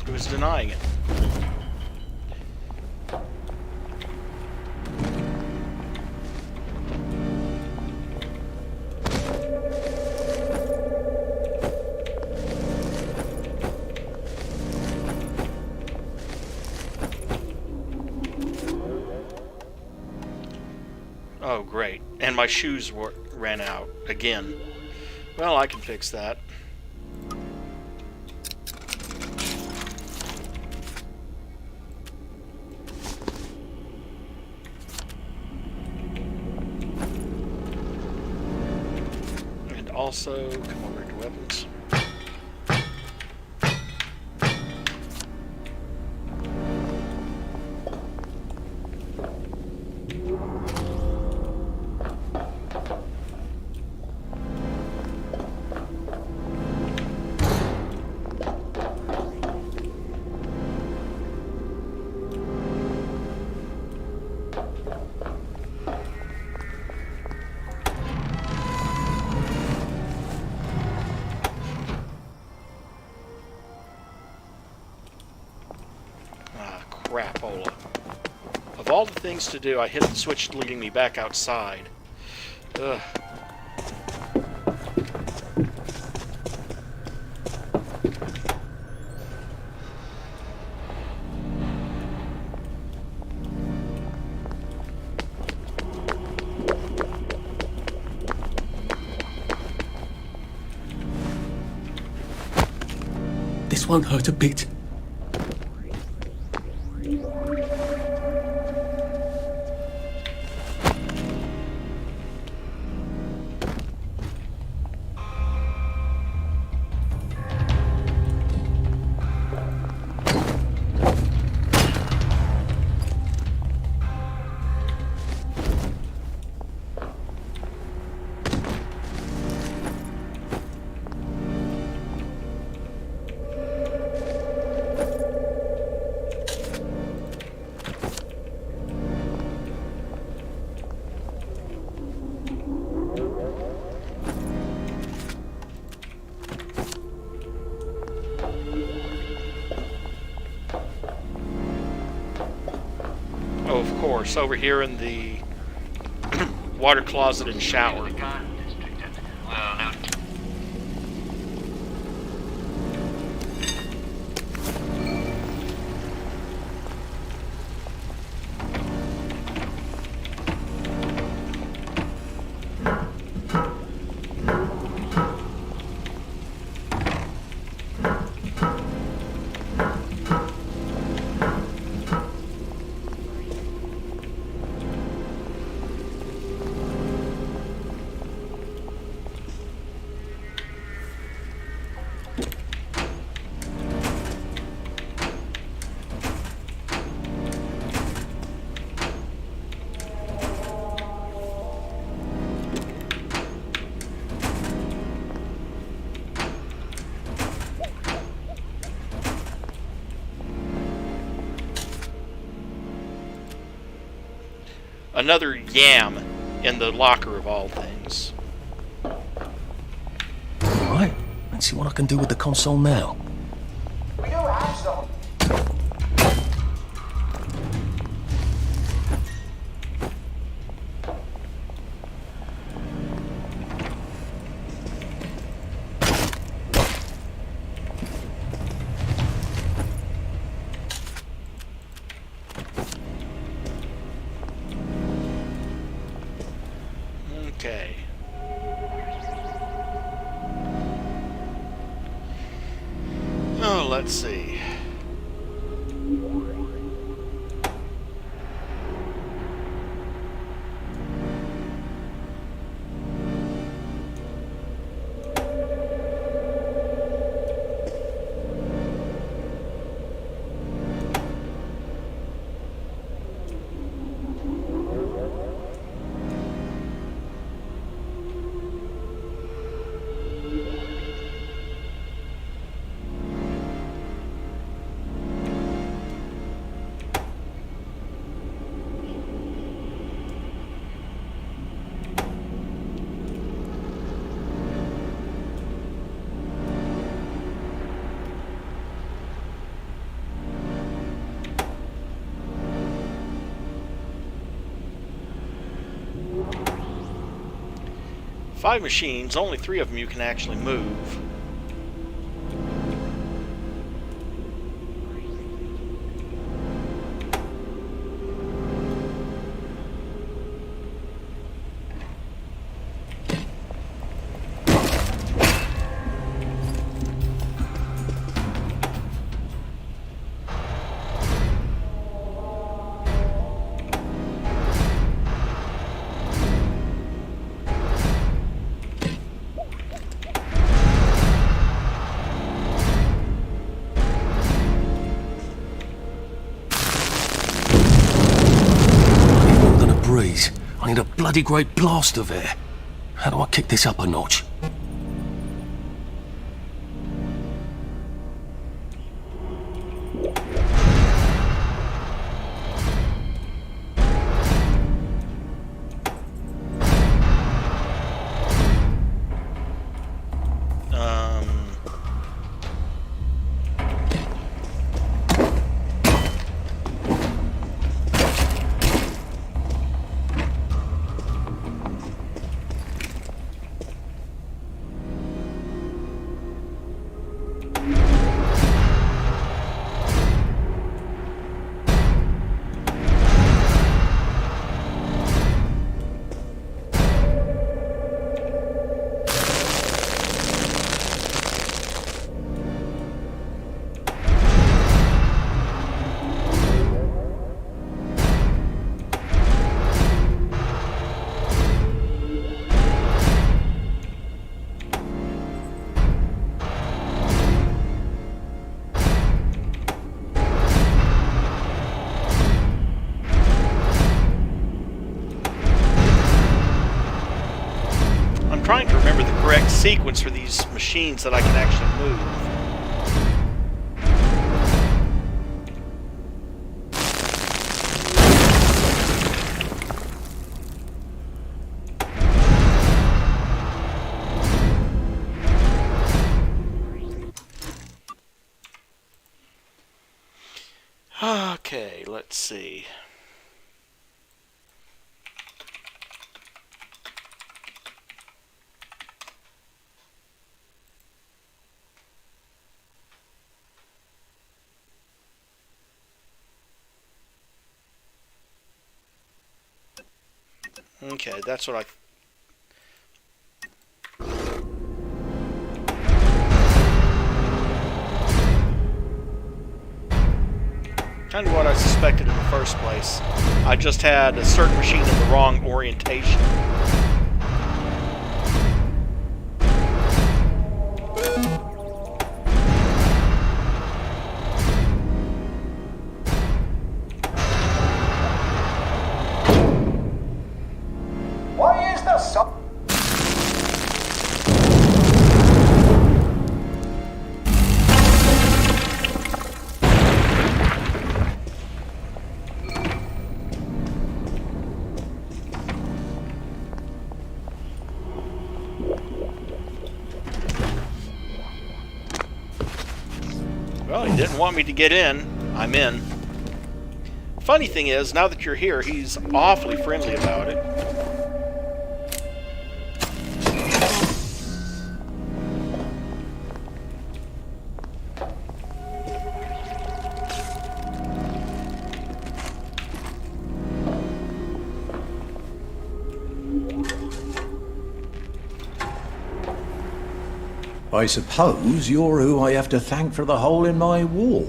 Who's denying it? Oh, great. And my shoes ran out again. Well, I can fix that. And also, come over to weapons. Crapola. Of all the things to do, I hit the switch leading me back outside. Ugh. This won't hurt a bit. Oh, of course, over here in the water closet and shower. Another yam in the locker of all things. Right, let's see what I can do with the console now. We don't have some. Okay. Oh, let's see. 5 machines, only 3 of them you can actually move. I need a bloody great blast of air. How do I kick this up a notch? Trying to remember the correct sequence for these machines that I can actually move. Okay, let's see. Okay, that's what I... Kind of what I suspected in the first place. I just had a certain machine in the wrong orientation. Why is there so... Well, he didn't want me to get in. I'm in. Funny thing is, now that you're here, he's awfully friendly about it. I suppose you're who I have to thank for the hole in my wall.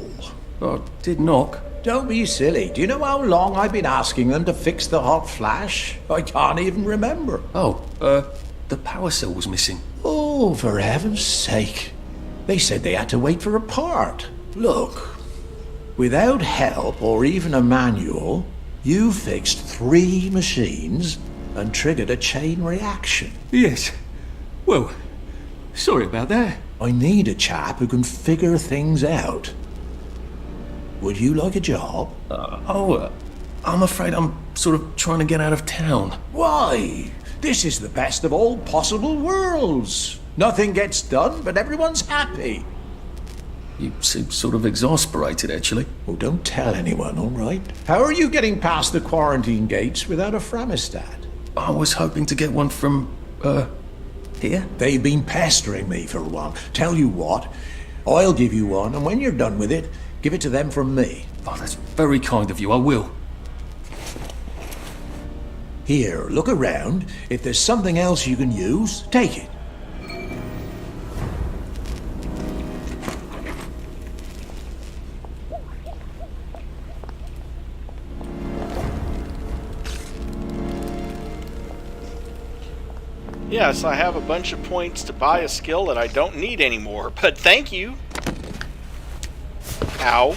I did knock. Don't be silly. Do you know how long I've been asking them to fix the hot flash? I can't even remember. Oh, the power cell was missing. Oh, for heaven's sake. They said they had to wait for a part. Look, without help or even a manual, you fixed 3 machines and triggered a chain reaction. Yes. Well, sorry about that. I need a chap who can figure things out. Would you like a job? I'm afraid I'm sort of trying to get out of town. Why? This is the best of all possible worlds. Nothing gets done, but everyone's happy. You seem sort of exasperated, actually. Well, don't tell anyone, all right? How are you getting past the quarantine gates without a Framistat? I was hoping to get one from, Here, they've been pestering me for one. Tell you what, I'll give you one, and when you're done with it, give it to them from me. Oh, that's very kind of you, I will. Here, look around. If there's something else you can use, take it. Yes, I have a bunch of points to buy a skill that I don't need anymore, but thank you. Ow.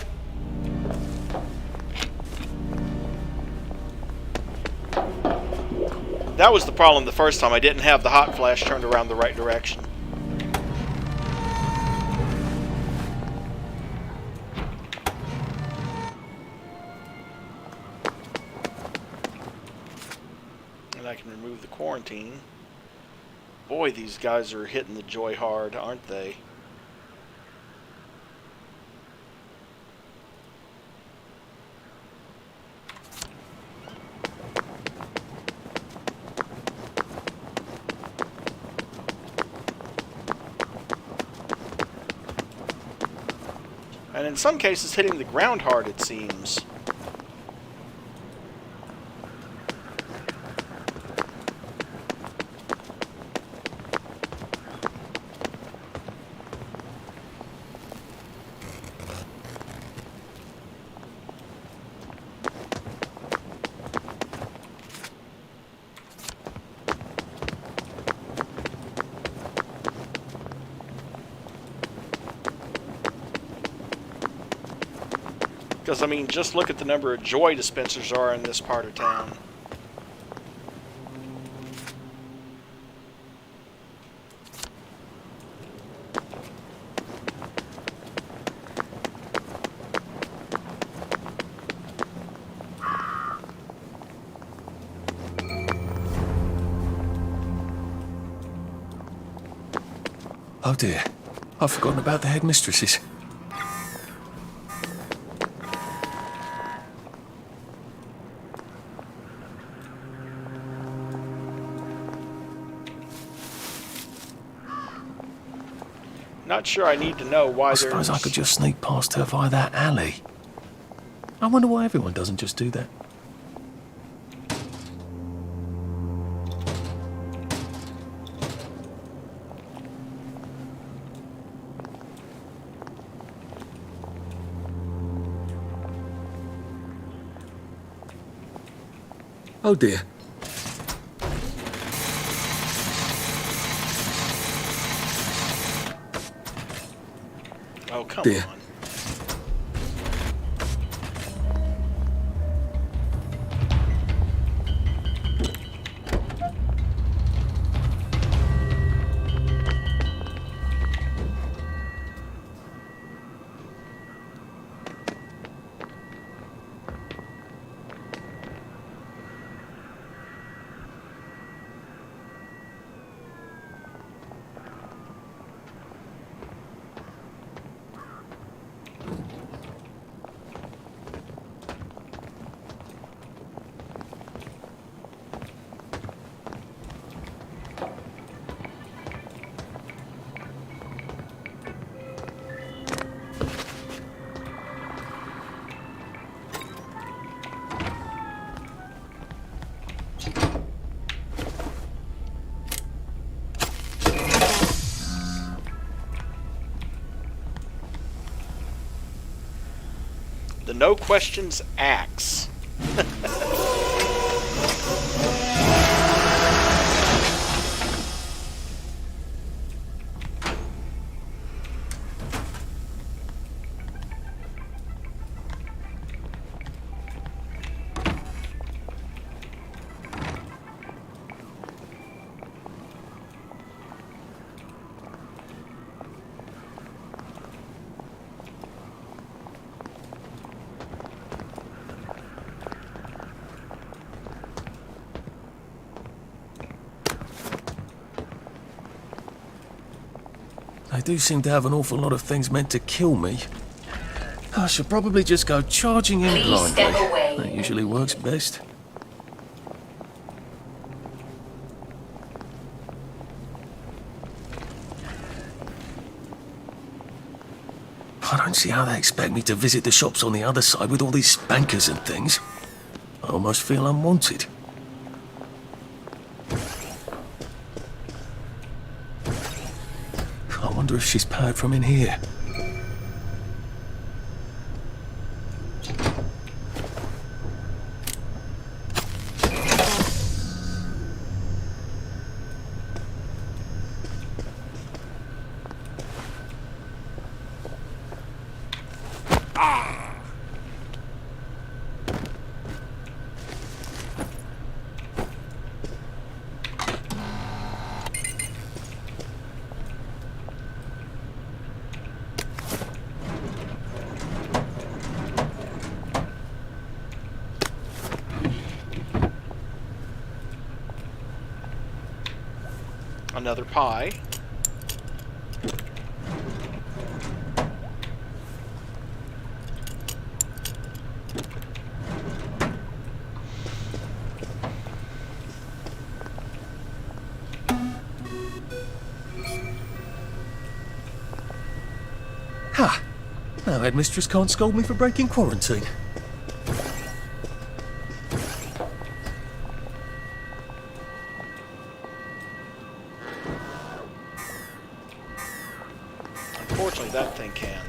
That was the problem the first time. I didn't have the hot flash turned around the right direction. And I can remove the quarantine. Boy, these guys are hitting the joy hard, aren't they? And in some cases, hitting the ground hard, it seems. Because, I mean, just look at the number of joy dispensers are in this part of town. Oh dear, I've forgotten about the headmistresses. Not sure I need to know why I suppose I could just sneak past her via that alley. I wonder why everyone doesn't just do that. Oh dear. Oh, come dear. on. The no questions axe. They do seem to have an awful lot of things meant to kill me. I should probably just go charging in blindly. Step away. That usually works best. I don't see how they expect me to visit the shops on the other side with all these spankers and things. I almost feel unwanted. I wonder if she's powered from in here. Another pie. Ha! Now Headmistress can't scold me for breaking quarantine. Unfortunately, that thing can.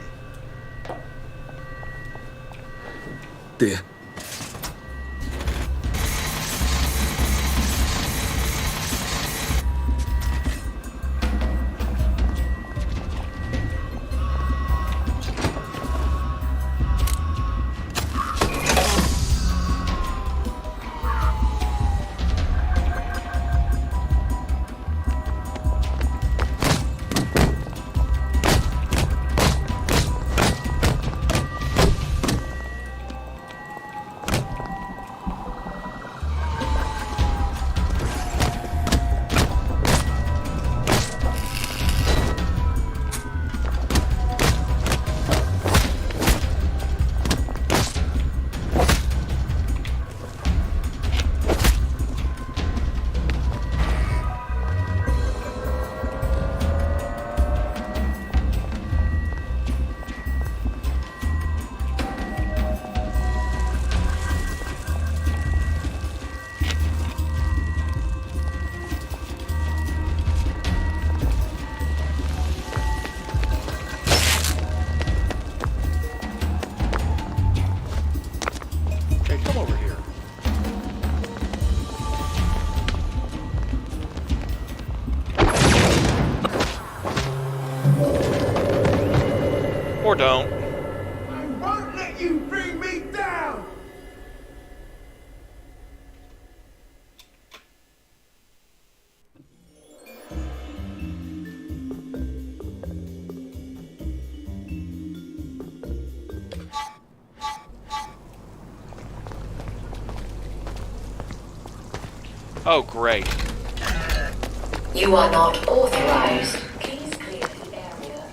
Dear. Or don't. I won't let you bring me down! Oh, great. You are not authorized. Please clear the area.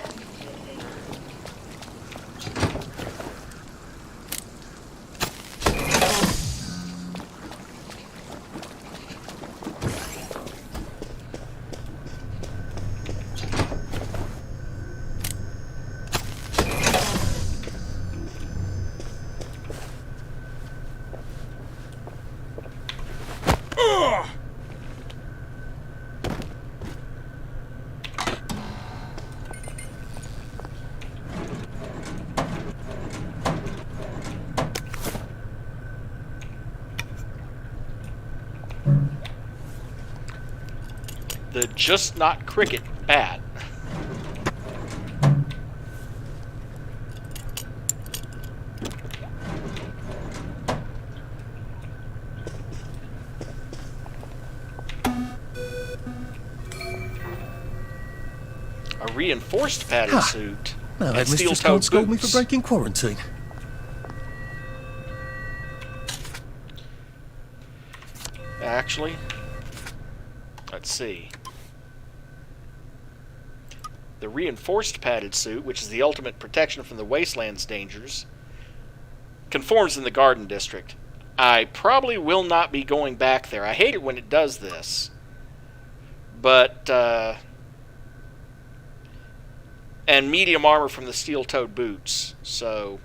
The just not cricket bat. A reinforced padded suit. Now and Headmistress steel-toed can't scold me for boots. breaking quarantine. Actually, let's see. The reinforced padded suit, which is the ultimate protection from the wasteland's dangers, conforms in the Garden District. I probably will not be going back there. I hate it when it does this. But, And medium armor from the steel-toed boots, so...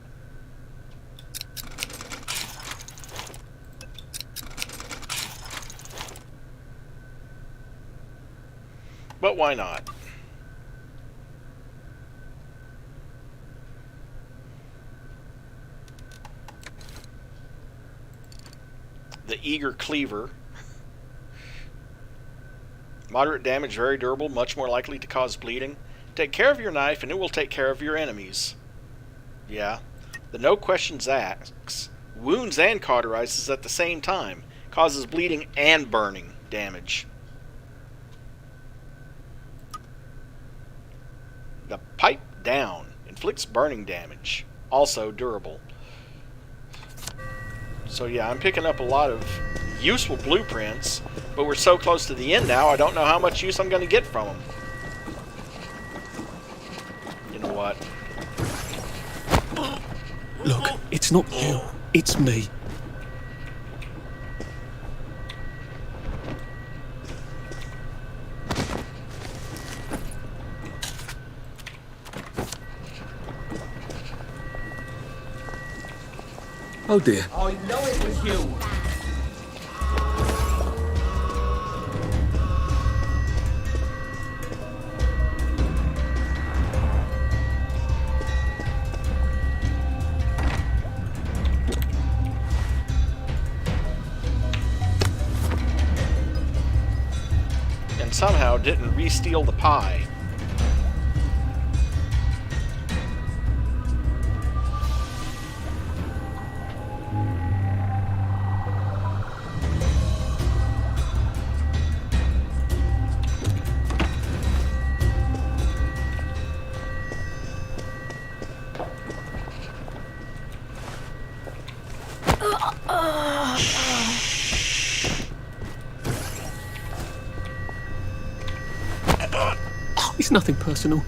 But why not? The Eager Cleaver. Moderate damage, very durable, much more likely to cause bleeding. Take care of your knife and it will take care of your enemies. Yeah. The no questions asked. Wounds and cauterizes at the same time. Causes bleeding and burning damage. The Pipe Down inflicts burning damage. Also durable. So yeah, I'm picking up a lot of useful blueprints, but we're so close to the end now, I don't know how much use I'm going to get from them. You know what? Look, it's not you. It's me. Oh dear. I know it was you. And somehow didn't re-steal the pie. It's nothing personal.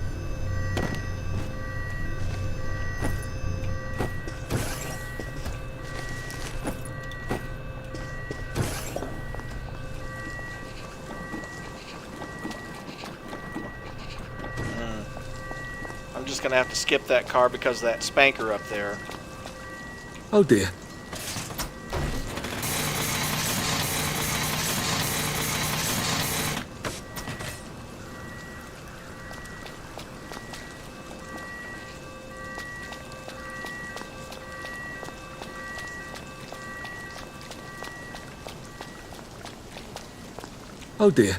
I'm just gonna have to skip that car because of that spanker up there. Oh dear. Oh dear.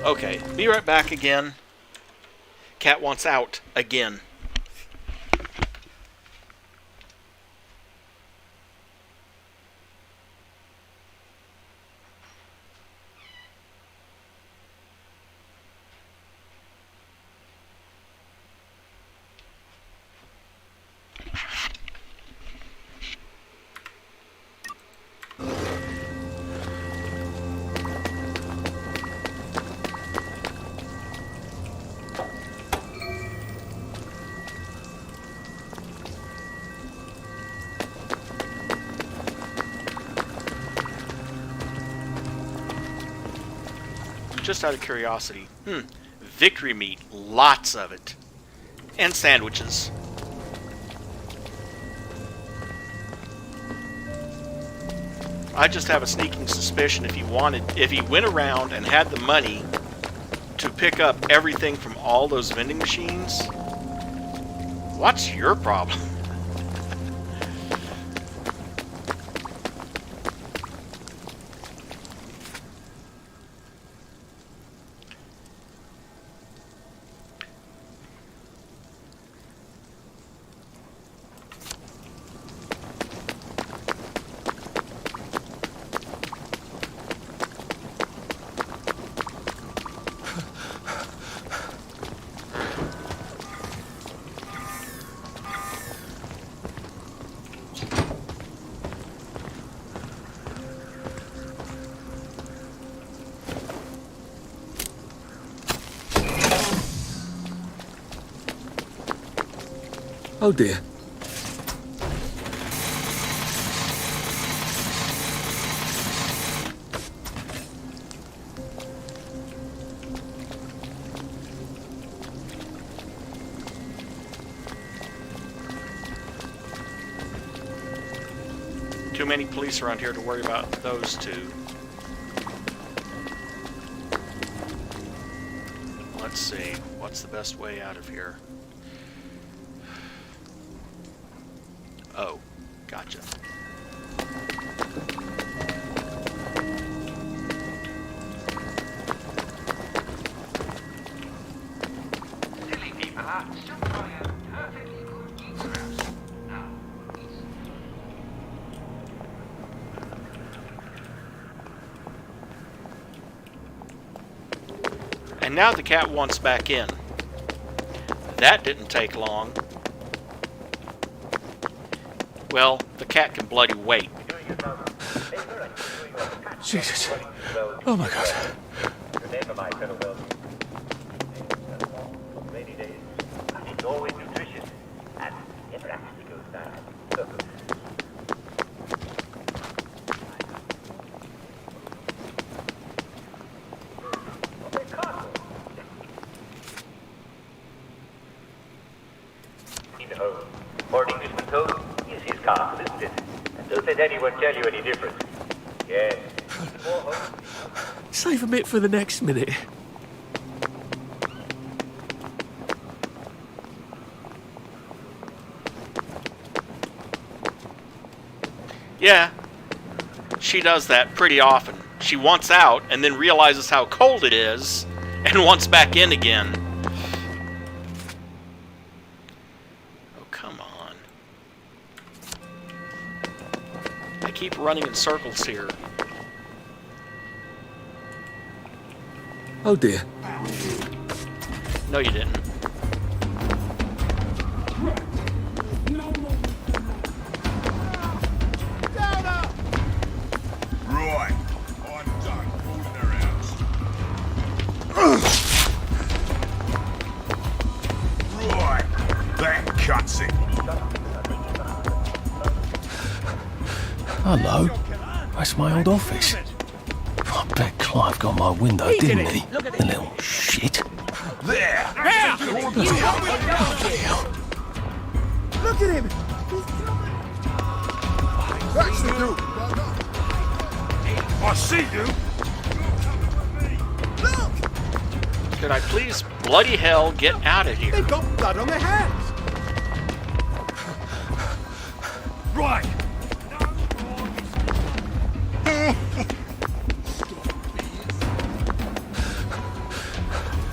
Okay, be right back again. Cat wants out again. Just out of curiosity. Victory meat. Lots of it. And sandwiches. I just have a sneaking suspicion if he went around and had the money to pick up everything from all those vending machines, what's your problem? Oh dear. Too many police around here to worry about those two. Let's see, what's the best way out of here? Oh, gotcha. Silly people are shut by a perfectly good geezer. Now, And now the cat wants back in. That didn't take long. Well, the cat can bloody wait. Jesus. Oh my God. Remember my fellow Wells. On rainy days, it's always nutritious and never actually goes bad. For Englishman told is his castle, isn't it? And don't let anyone tell you any different. Yes. Save a bit for the next minute. Yeah, she does that pretty often. She wants out and then realizes how cold it is and wants back in again. Oh, come on. I keep running in circles here. Oh dear. No, you didn't. Right, I'm done fooling around. Right, that cuts it. Hello. That's my old office. I bet Clive got my window, didn't he? The little shit. There! look at him! That's the dude! I see you! Could I please bloody hell get out of here? They've got blood on their hands! Right!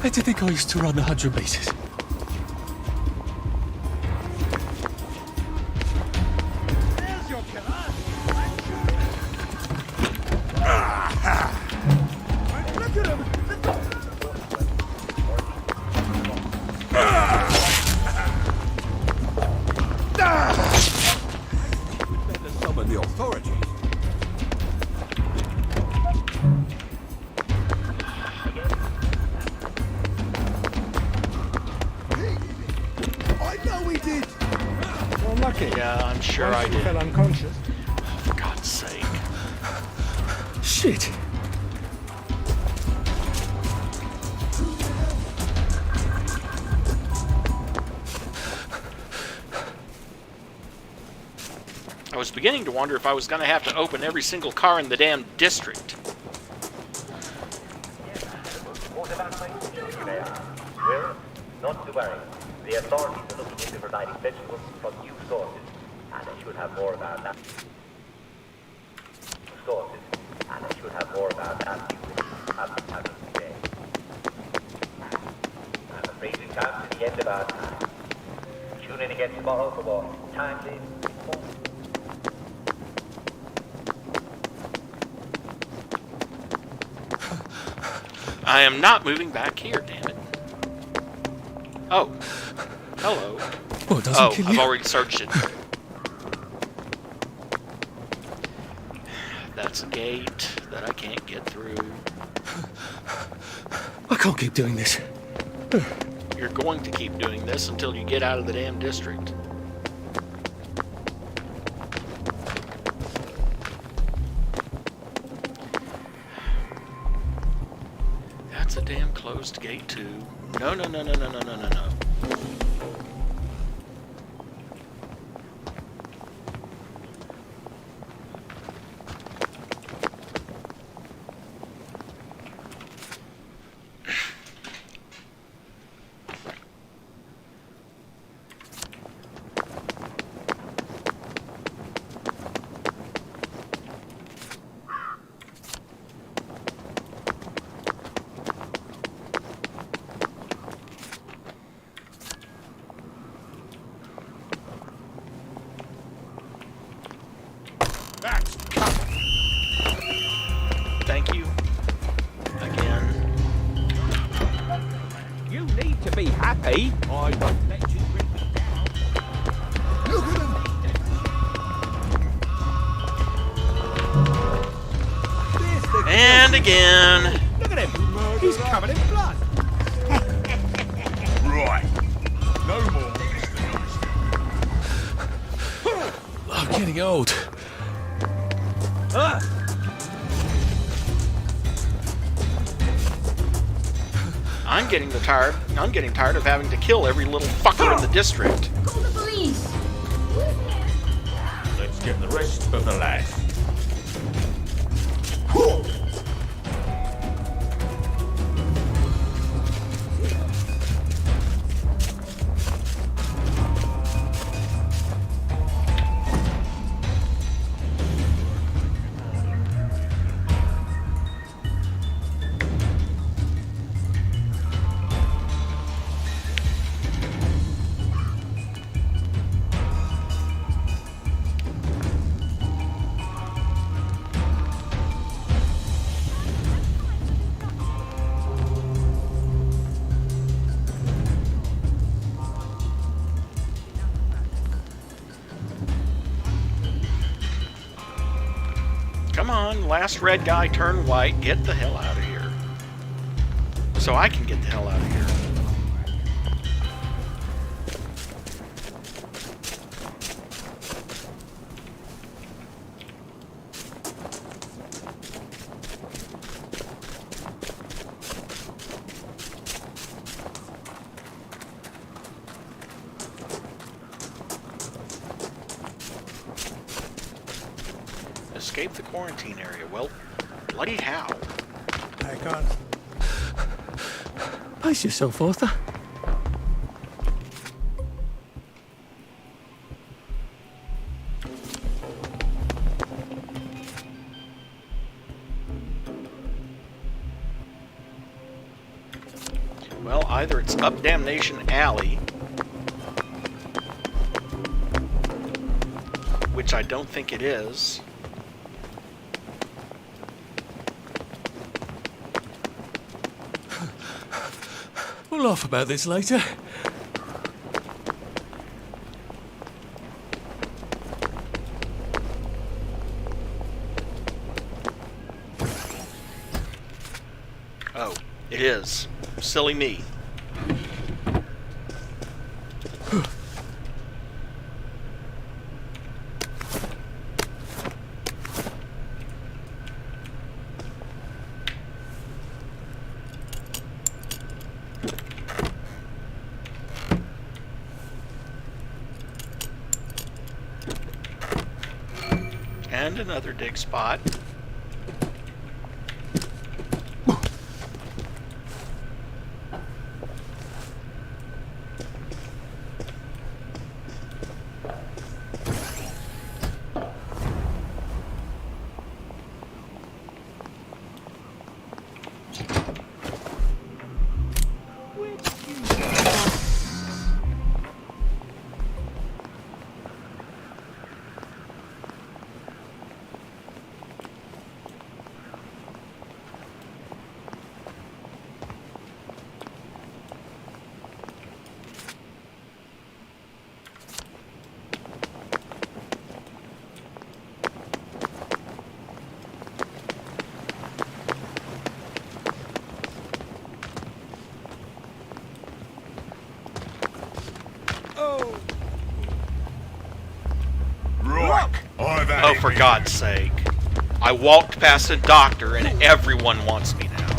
Where did you think I used to run 100 metres? There's your killer! Look at him! Better summon the authorities. I know he did! Well, lucky. Yeah, I'm sure I Once did. you fell unconscious. For God's sake. Shit. I was beginning to wonder if I was going to have to open every single car in the damn district. What about my security there? Well, not to worry. The authorities are looking into providing vegetables from new sources, and I should have more about that. Sources, and I should have more about that today. I'm afraid we've come to the end of our time. Tune in again tomorrow for more timely informed. I am not moving back here, damn it. Oh. Hello. Well, it doesn't Oh, kill I've you. already searched it. That's a gate that I can't get through. I can't keep doing this. You're going to keep doing this until you get out of the damn district. That's a damn closed gate too. No, no, no, no, no, no, no, no, no. Thank you. Again. You need to be happy. I won't let you bring me down. Look at him! And again. Look at him. He's covered in blood. Right. No more, Mr. Nice. I'm getting old. I'm getting tired of having to kill every little fucker in the district. Call the police. Let's get the rest of the lads. Come on, last red guy turn white. Get the hell out of here. So I can get the hell out of here. Escape the quarantine area. Well, bloody how? I can't. Pace yourself, Arthur. Well, either it's up Damnation Alley, which I don't think it is. We'll laugh about this later. Oh, it is. Silly me. And another dig spot. Oh, for God's sake. I walked past a doctor and everyone wants me now.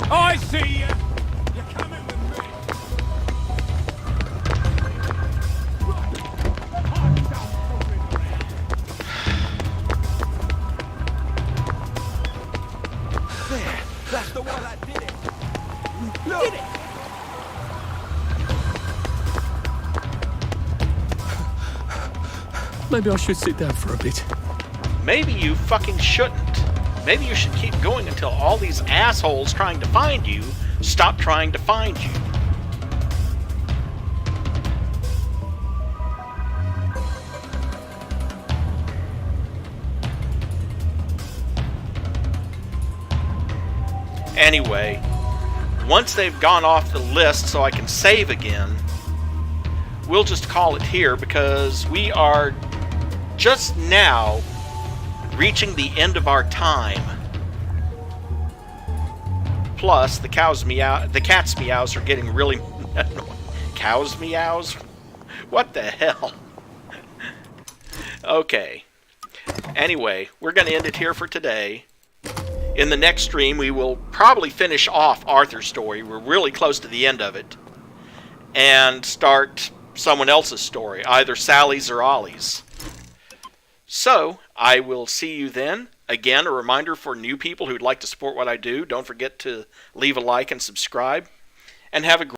I see you. You're coming with me. There. That's the one that did it. Look. Did it. Maybe I should sit down for a bit. Maybe you fucking shouldn't. Maybe you should keep going until all these assholes trying to find you stop trying to find you. Anyway, once they've gone off the list so I can save again, we'll just call it here because we are just now reaching the end of our time. Plus, the cat's meows are getting really annoying. Cows meows? What the hell? Okay. Anyway, we're going to end it here for today. In the next stream, we will probably finish off Arthur's story. We're really close to the end of it. And start someone else's story, either Sally's or Ollie's. So, I will see you then. Again, a reminder for new people who'd like to support what I do, don't forget to leave a like and subscribe. And have a great